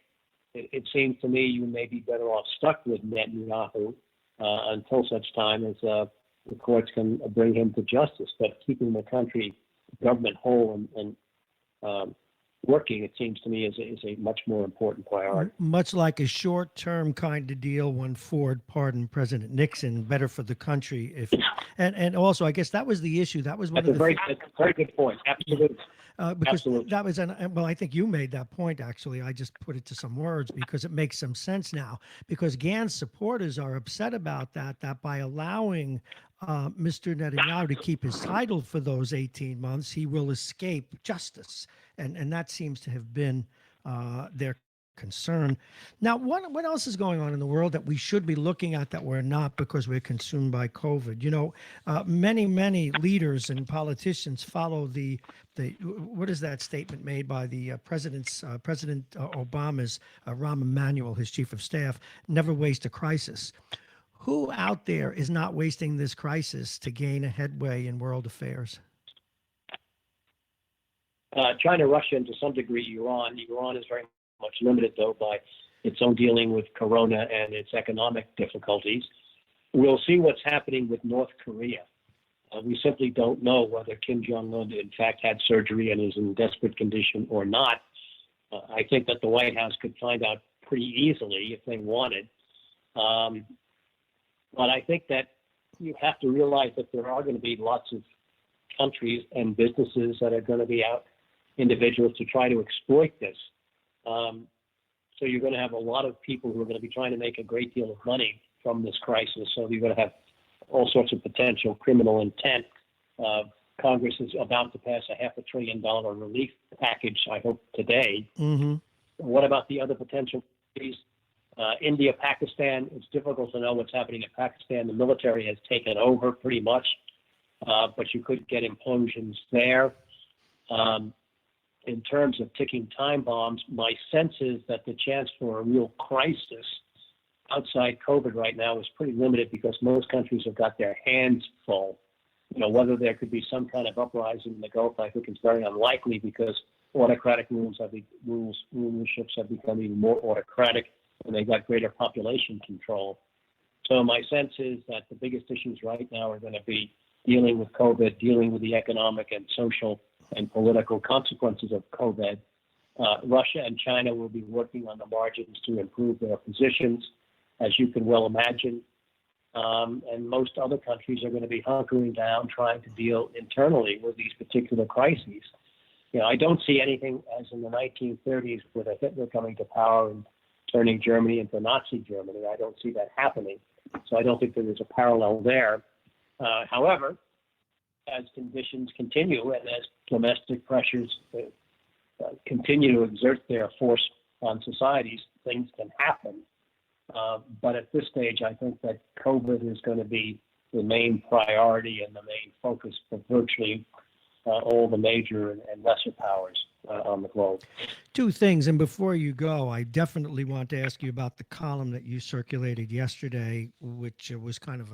S9: it seems to me you may be better off stuck with Netanyahu until such time as the courts can bring him to justice. But keeping the country government whole and working, it seems to me, is a much more important priority.
S1: Much like a short-term kind of deal when Ford pardoned President Nixon, better for the country. And also, I guess that was the issue. That was one
S9: that's a very good point. Absolutely.
S1: Because
S9: Absolutely.
S1: that was, well, I think you made that point, actually. I just put it to some words because it makes some sense now. Because Gantz supporters are upset about that by allowing Mr. Netanyahu to keep his title for those 18 months, he will escape justice. And that seems to have been their concern. Now, what else is going on in the world that we should be looking at that we're not because we're consumed by COVID? Many leaders and politicians follow the what is that statement made by the President Obama's Rahm Emanuel, his chief of staff, never waste a crisis. Who out there is not wasting this crisis to gain a headway in world affairs?
S9: China, Russia, and to some degree Iran. Iran is very much limited, though, by its own dealing with corona and its economic difficulties. We'll see what's happening with North Korea. We simply don't know whether Kim Jong-un, in fact, had surgery and is in desperate condition or not. I think that the White House could find out pretty easily if they wanted. But I think that you have to realize that there are going to be lots of countries and businesses that are going to be out individuals to try to exploit this. So you're going to have a lot of people who are going to be trying to make a great deal of money from this crisis. So you're going to have all sorts of potential criminal intent. Congress is about to pass a $500 billion relief package, I hope, today.
S1: Mm-hmm.
S9: What about the other potential countries? India, Pakistan, it's difficult to know what's happening in Pakistan. The military has taken over pretty much, but you could get implosions there. In terms of ticking time bombs, my sense is that the chance for a real crisis outside COVID right now is pretty limited because most countries have got their hands full. Whether there could be some kind of uprising in the Gulf, I think is very unlikely because autocratic rulerships have become even more autocratic and they've got greater population control. So my sense is that the biggest issues right now are going to be dealing with COVID, dealing with the economic and social and political consequences of COVID. Russia and China will be working on the margins to improve their positions, as you can well imagine. And most other countries are going to be hunkering down, trying to deal internally with these particular crises. I don't see anything as in the 1930s with Hitler coming to power and turning Germany into Nazi Germany. I don't see that happening. So I don't think there is a parallel there. However, as conditions continue and as domestic pressures continue to exert their force on societies, things can happen. But at this stage, I think that COVID is going to be the main priority and the main focus for virtually all the major and lesser powers on the globe.
S1: Two things, and before you go, I definitely want to ask you about the column that you circulated yesterday, which was kind of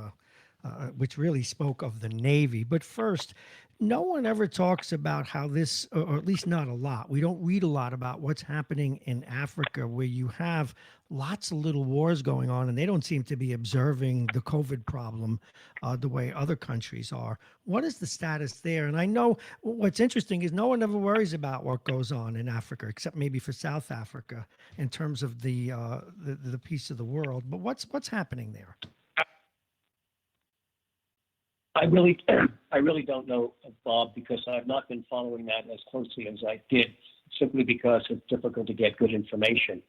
S1: which really spoke of the Navy. But first, no one ever talks about how this, or at least not a lot. We don't read a lot about what's happening in Africa, where you have lots of little wars going on, and they don't seem to be observing the COVID problem the way other countries are. What is the status there? And I know what's interesting is no one ever worries about what goes on in Africa, except maybe for South Africa in terms of the piece of the world. But what's happening there?
S9: I really don't know, Bob, because I've not been following that as closely as I did, simply because it's difficult to get good information.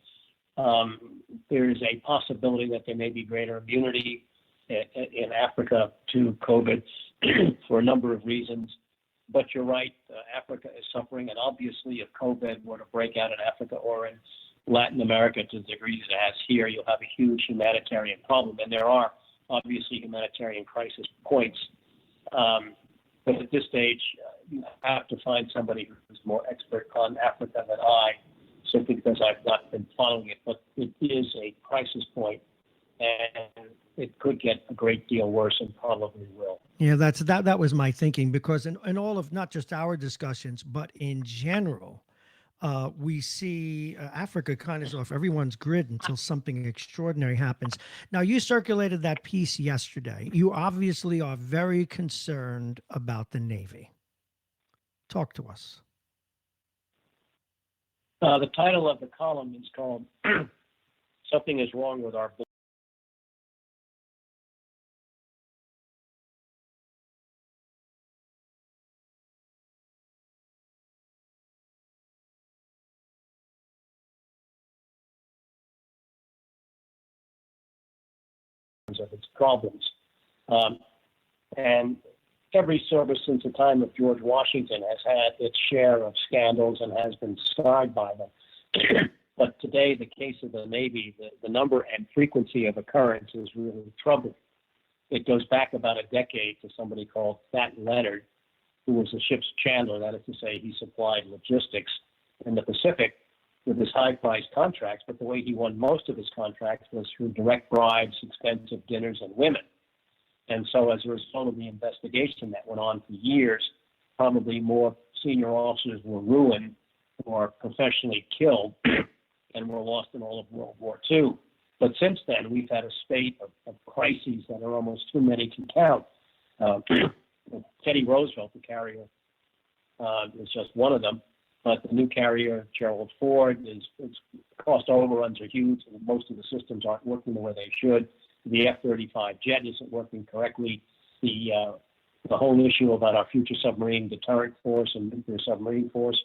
S9: There is a possibility that there may be greater immunity in Africa to COVID for a number of reasons. But you're right, Africa is suffering, and obviously if COVID were to break out in Africa or in Latin America to the degree that it has here, you'll have a huge humanitarian problem. And there are obviously humanitarian crisis points. But at this stage, you have to find somebody who's more expert on Africa than I, simply because I've not been following it. But it is a crisis point, and it could get a great deal worse and probably will.
S1: Yeah, that was my thinking, because in all of not just our discussions, but in general, we see Africa kind of is off everyone's grid until something extraordinary happens. Now, you circulated that piece yesterday. You obviously are very concerned about the Navy. Talk to us.
S9: The title of the column is called "Something is Wrong with Our Board." Of its problems. And every service since the time of George Washington has had its share of scandals and has been scarred by them. But today, the case of the Navy, the number and frequency of occurrence is really troubling. It goes back about a decade to somebody called Fat Leonard, who was the ship's chandler. That is to say, he supplied logistics in the Pacific with his high-priced contracts, but the way he won most of his contracts was through direct bribes, expensive dinners, and women. And so as a result of the investigation that went on for years, probably more senior officers were ruined or professionally killed and were lost in all of World War II. But since then, we've had a spate of crises that are almost too many to count. Teddy Roosevelt, the carrier, is just one of them. But the new carrier, Gerald Ford, its cost overruns are huge, and most of the systems aren't working the way they should. The F-35 jet isn't working correctly. The whole issue about our future submarine deterrent force and nuclear submarine force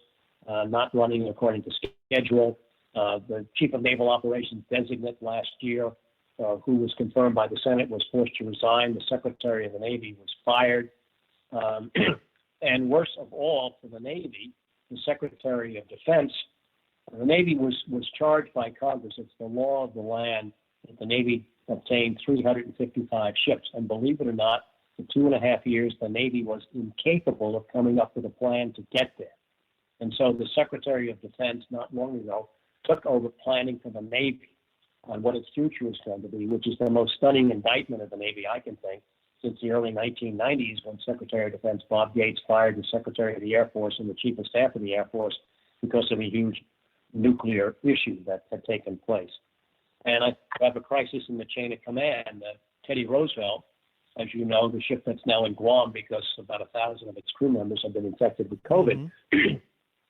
S9: not running according to schedule. The Chief of Naval Operations designate last year, who was confirmed by the Senate, was forced to resign. The Secretary of the Navy was fired. And worst of all for the Navy, the Secretary of Defense, the Navy was charged by Congress. It's the law of the land that the Navy obtained 355 ships. And believe it or not, for 2.5 years, the Navy was incapable of coming up with a plan to get there. And so the Secretary of Defense, not long ago, took over planning for the Navy on what its future is going to be, which is the most stunning indictment of the Navy I can think since the early 1990s, when Secretary of Defense Bob Gates fired the Secretary of the Air Force and the Chief of Staff of the Air Force because of a huge nuclear issue that had taken place. And I have a crisis in the chain of command. Teddy Roosevelt, as you know, the ship that's now in Guam because about 1,000 of its crew members have been infected with COVID.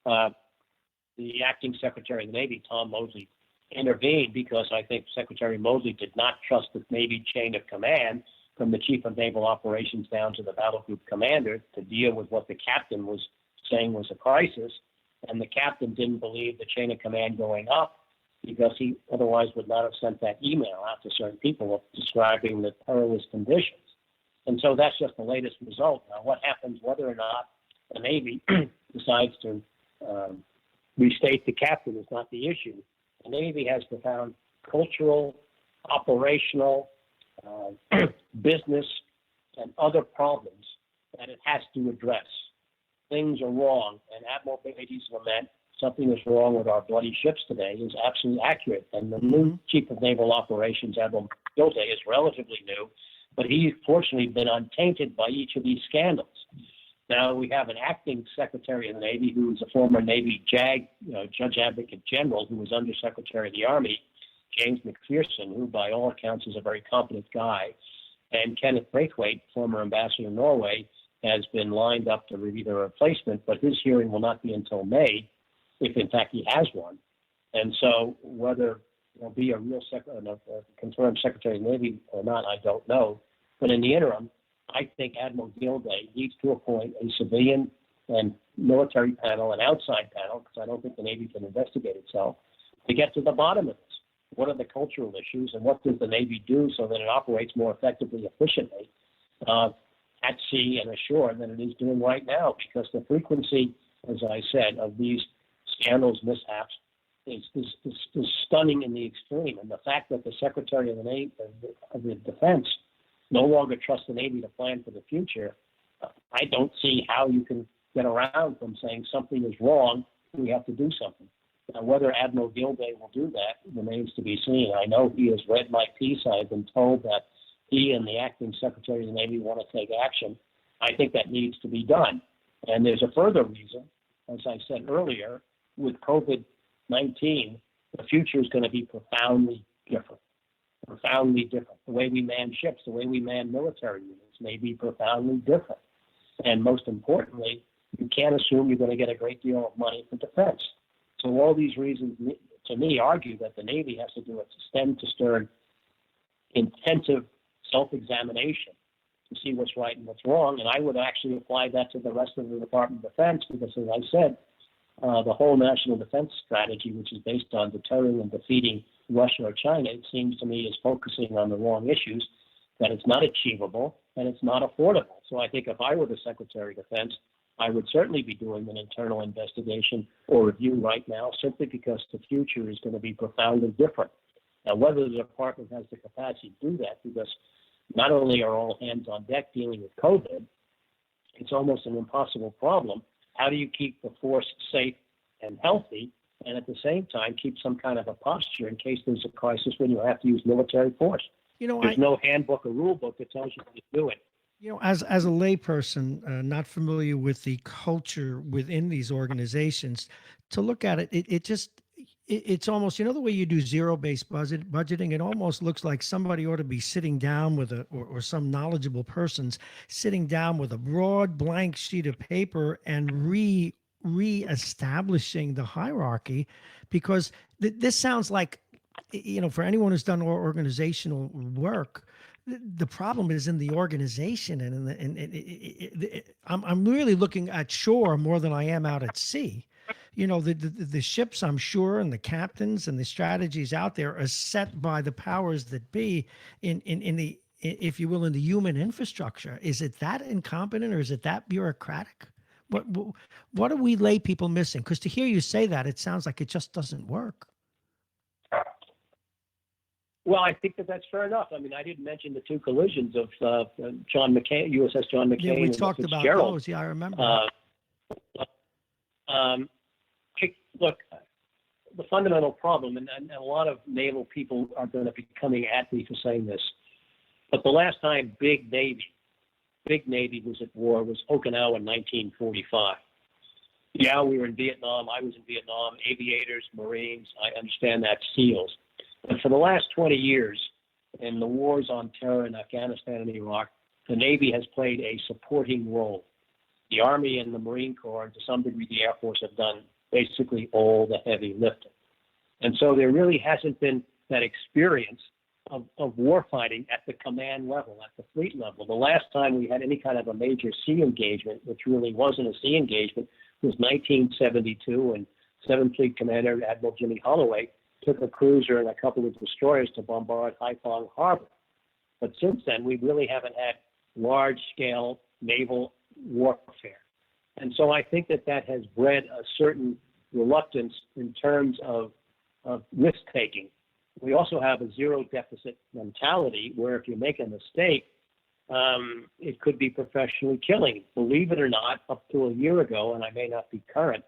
S9: The acting Secretary of the Navy, Tom Mosley, intervened because I think Secretary Mosley did not trust the Navy chain of command from the Chief of Naval Operations down to the battle group commander to deal with what the captain was saying was a crisis. And the captain didn't believe the chain of command going up because he otherwise would not have sent that email out to certain people describing the perilous conditions. And so that's just the latest result. Now, what happens whether or not the Navy decides to restate the captain is not the issue. The Navy has profound cultural, operational, business, and other problems that it has to address. Things are wrong, and Admiral Beatty's lament, something is wrong with our bloody ships today, is absolutely accurate. And the new Chief of Naval Operations, Admiral Gilday, is relatively new, but he's fortunately been untainted by each of these scandals. Now, we have an acting Secretary of the Navy who is a former Navy Judge Advocate General, who was Under Secretary of the Army, James McPherson, who by all accounts is a very competent guy. And Kenneth Braithwaite, former ambassador to Norway, has been lined up to review the replacement, but his hearing will not be until May, if in fact he has one. And so whether there'll be a real confirmed Secretary of the Navy or not, I don't know. But in the interim, I think Admiral Gilday needs to appoint a civilian and military panel, an outside panel, because I don't think the Navy can investigate itself, to get to the bottom of this. What are the cultural issues, and what does the Navy do so that it operates more effectively, efficiently, at sea and ashore than it is doing right now? Because the frequency, as I said, of these scandals, mishaps, is stunning in the extreme. And the fact that the Secretary of the Navy, of the Defense, no longer trusts the Navy to plan for the future, I don't see how you can get around from saying something is wrong, we have to do something. Now, whether Admiral Gilday will do that remains to be seen. I know he has read my piece. I have been told that he and the acting Secretary of the Navy want to take action. I think that needs to be done. And there's a further reason, as I said earlier, with COVID-19, the future is going to be profoundly different. Profoundly different. The way we man ships, the way we man military units may be profoundly different. And most importantly, you can't assume you're going to get a great deal of money for defense. So all these reasons, to me, argue that the Navy has to do a stem to stern, intensive self-examination to see what's right and what's wrong. And I would actually apply that to the rest of the Department of Defense because, as I said, the whole national defense strategy, which is based on deterring and defeating Russia or China, it seems to me is focusing on the wrong issues, that it's not achievable and it's not affordable. So I think if I were the Secretary of Defense, I would certainly be doing an internal investigation or review right now, simply because the future is going to be profoundly different. Now, whether the department has the capacity to do that, because not only are all hands on deck dealing with COVID, it's almost an impossible problem. How do you keep the force safe and healthy, and at the same time keep some kind of a posture in case there's a crisis when you have to use military force? There's no handbook or rule book that tells you how to do it.
S1: As a layperson, not familiar with the culture within these organizations, to look at it, it's almost, the way you do zero-based budgeting, it almost looks like somebody ought to be sitting down with or some knowledgeable person's sitting down with a broad blank sheet of paper and re-establishing the hierarchy, because this sounds like, for anyone who's done organizational work, the problem is in the organization, and I'm really looking at shore more than I am out at sea. the ships, I'm sure, and the captains and the strategies out there are set by the powers that be in the, if you will, in the human infrastructure. Is it that incompetent or is it that bureaucratic? What are we lay people missing? Because to hear you say that, it sounds like it just doesn't work.
S9: Well, I think that that's fair enough. I mean, I didn't mention the two collisions of John McCain, USS John McCain,
S1: Yeah, we
S9: and
S1: talked about
S9: Fitzgerald.
S1: those. Yeah, I remember.
S9: Look, the fundamental problem, and a lot of naval people are going to be coming at me for saying this, but the last time big Navy was at war was Okinawa in 1945. Yeah, we were in Vietnam. I was in Vietnam. Aviators, Marines, I understand that, SEALs. But for the last 20 years, in the wars on terror in Afghanistan and Iraq, the Navy has played a supporting role. The Army and the Marine Corps, and to some degree the Air Force, have done basically all the heavy lifting. And so there really hasn't been that experience of warfighting at the command level, at the fleet level. The last time we had any kind of a major sea engagement, which really wasn't a sea engagement, was 1972, and 7th Fleet Commander Admiral Jimmy Holloway took a cruiser and a couple of destroyers to bombard Haiphong Harbor. But since then, we really haven't had large-scale naval warfare. And so I think that that has bred a certain reluctance in terms of risk-taking. We also have a zero-deficit mentality where if you make a mistake, it could be professionally killing. Believe it or not, up to a year ago, and I may not be current,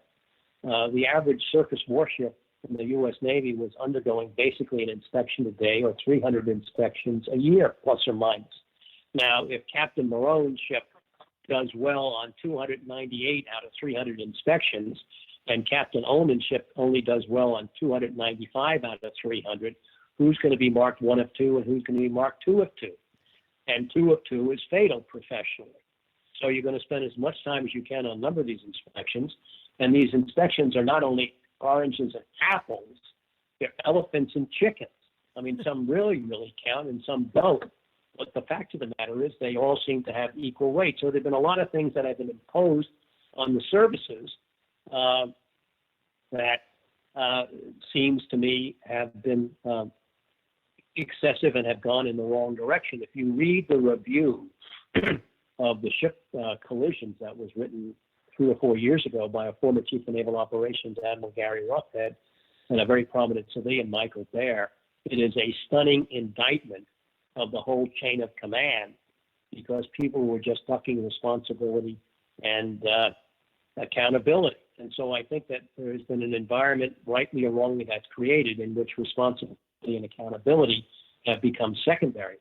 S9: the average surface warship in the U.S. Navy was undergoing basically an inspection a day or 300 inspections a year, plus or minus. Now, if Captain Marrone's ship does well on 298 out of 300 inspections, and Captain Ullman's ship only does well on 295 out of 300, who's going to be marked 1 of 2 and who's going to be marked 2 of 2? And 2 of 2 is fatal professionally. So you're going to spend as much time as you can on a number of these inspections. And these inspections are not only oranges and apples, they're elephants and chickens. I mean, some really, really count and some don't. But the fact of the matter is they all seem to have equal weight. So there have been a lot of things that have been imposed on the services that seems to me have been excessive and have gone in the wrong direction. If you read the review of the ship collisions that was written 3 or 4 years ago by a former Chief of Naval Operations, Admiral Gary Roughead, and a very prominent civilian, Michael Baer, it is a stunning indictment of the whole chain of command because people were just ducking responsibility and accountability. And so I think that there has been an environment, rightly or wrongly, that's created in which responsibility and accountability have become secondary.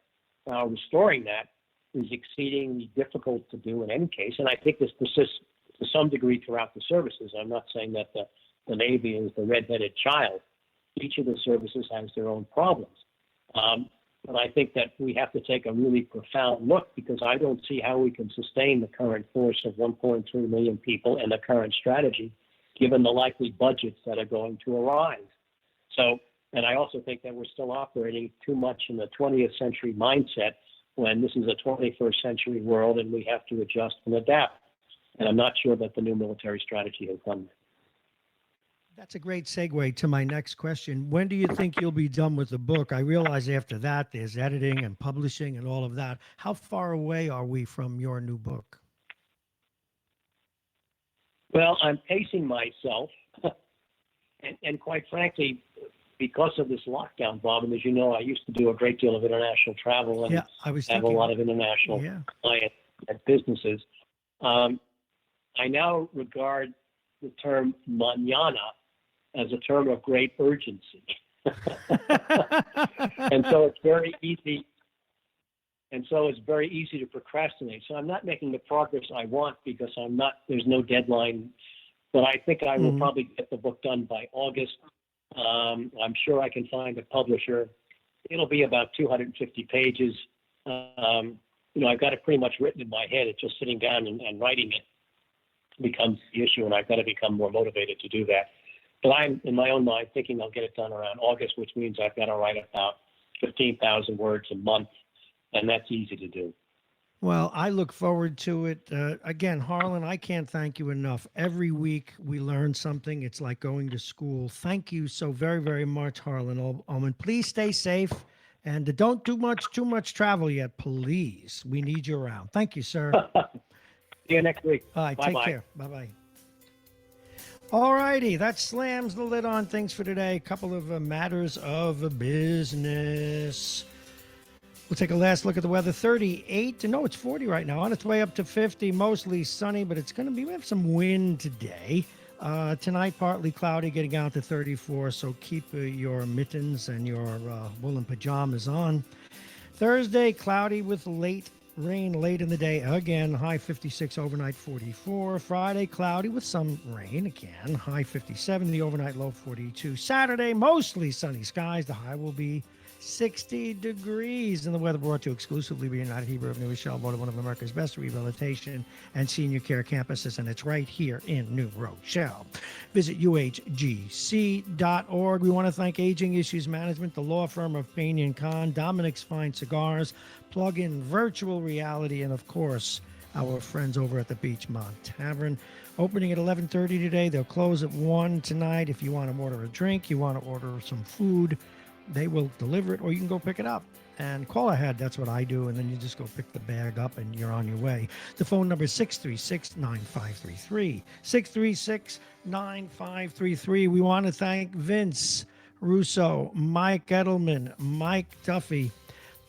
S9: Now, restoring that is exceedingly difficult to do in any case, and I think this persists to some degree throughout the services. I'm not saying that the Navy is the red-headed child. Each of the services has their own problems. But I think that we have to take a really profound look because I don't see how we can sustain the current force of 1.3 million people and the current strategy, given the likely budgets that are going to arise. So, and I also think that we're still operating too much in the 20th century mindset when this is a 21st century world and we have to adjust and adapt. And I'm not sure that the new military strategy has done that.
S1: That's a great segue to my next question. When do you think you'll be done with the book? I realize after that there's editing and publishing and all of that. How far away are we from your new book?
S9: Well, I'm pacing myself. and quite frankly, because of this lockdown, Bob, and as you know, I used to do a great deal of international travel and have a lot of international clients and businesses. I now regard the term mañana as a term of great urgency. and so it's very easy to procrastinate. So I'm not making the progress I want because there's no deadline, but I think I will probably get the book done by August. I'm sure I can find a publisher. It'll be about 250 pages. I've got it pretty much written in my head. It's just sitting down and writing it becomes the issue, and I've got to become more motivated to do that. But I'm, in my own mind, thinking I'll get it done around August, which means I've got to write about 15,000 words a month, and that's easy to do.
S1: Well, I look forward to it. Again, Harlan, I can't thank you enough. Every week we learn something. It's like going to school. Thank you so very, very much, Harlan Ullman. Please stay safe and don't do too much travel yet, please. We need you around. Thank you, sir.
S9: See you next week.
S1: All right,
S9: Bye-bye.
S1: take care. Bye-bye. All righty, that slams the lid on things for today. A couple of matters of business. We'll take a last look at the weather. 38, no, it's 40 right now. On its way up to 50, mostly sunny, but it's going to be, we have some wind today. Tonight, partly cloudy, getting out to 34, so keep your mittens and your woolen pajamas on. Thursday, cloudy with late rain late in the day again, high 56, overnight 44. Friday, cloudy with some rain again, high 57, the overnight low 42. Saturday, mostly sunny skies, the high will be 60 degrees. And the weather brought to you exclusively by United Hebrew of New Rochelle, voted one of America's best rehabilitation and senior care campuses, and it's right here in New Rochelle. Visit uhgc.org. We want to thank Aging Issues Management, the law firm of Payne & Kahn, Dominic's Fine Cigars, Plug-in Virtual Reality, and of course, our friends over at the Beachmont Tavern. Opening at 11:30 today. They'll close at 1 tonight. If you want to order a drink, you want to order some food, they will deliver it, or you can go pick it up. And call ahead. That's what I do. And then you just go pick the bag up and you're on your way. The phone number is 636-9533. 636-9533. We want to thank Vince Russo, Mike Edelman, Mike Duffy,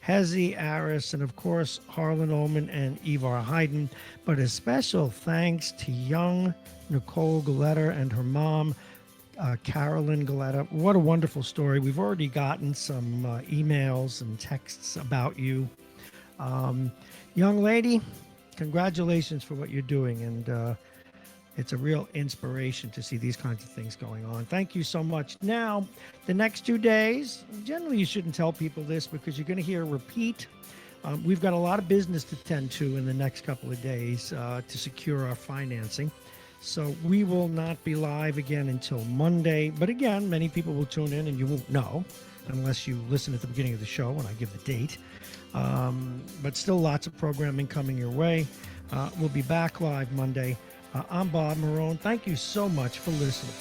S1: Hezi Aris, and of course, Harlan Ullman and Ivar Hayden. But a special thanks to young Nicole Galetta and her mom, Carolyn Galetta. What a wonderful story. We've already gotten some emails and texts about you. Young lady, congratulations for what you're doing. And it's a real inspiration to see these kinds of things going on. Thank you so much. Now, the next 2 days, generally you shouldn't tell people this because you're going to hear a repeat. We've got a lot of business to tend to in the next couple of days to secure our financing. So we will not be live again until Monday. But again, many people will tune in and you won't know unless you listen at the beginning of the show when I give the date. But still lots of programming coming your way. We'll be back live Monday. I'm Bob Marrone. Thank you so much for listening.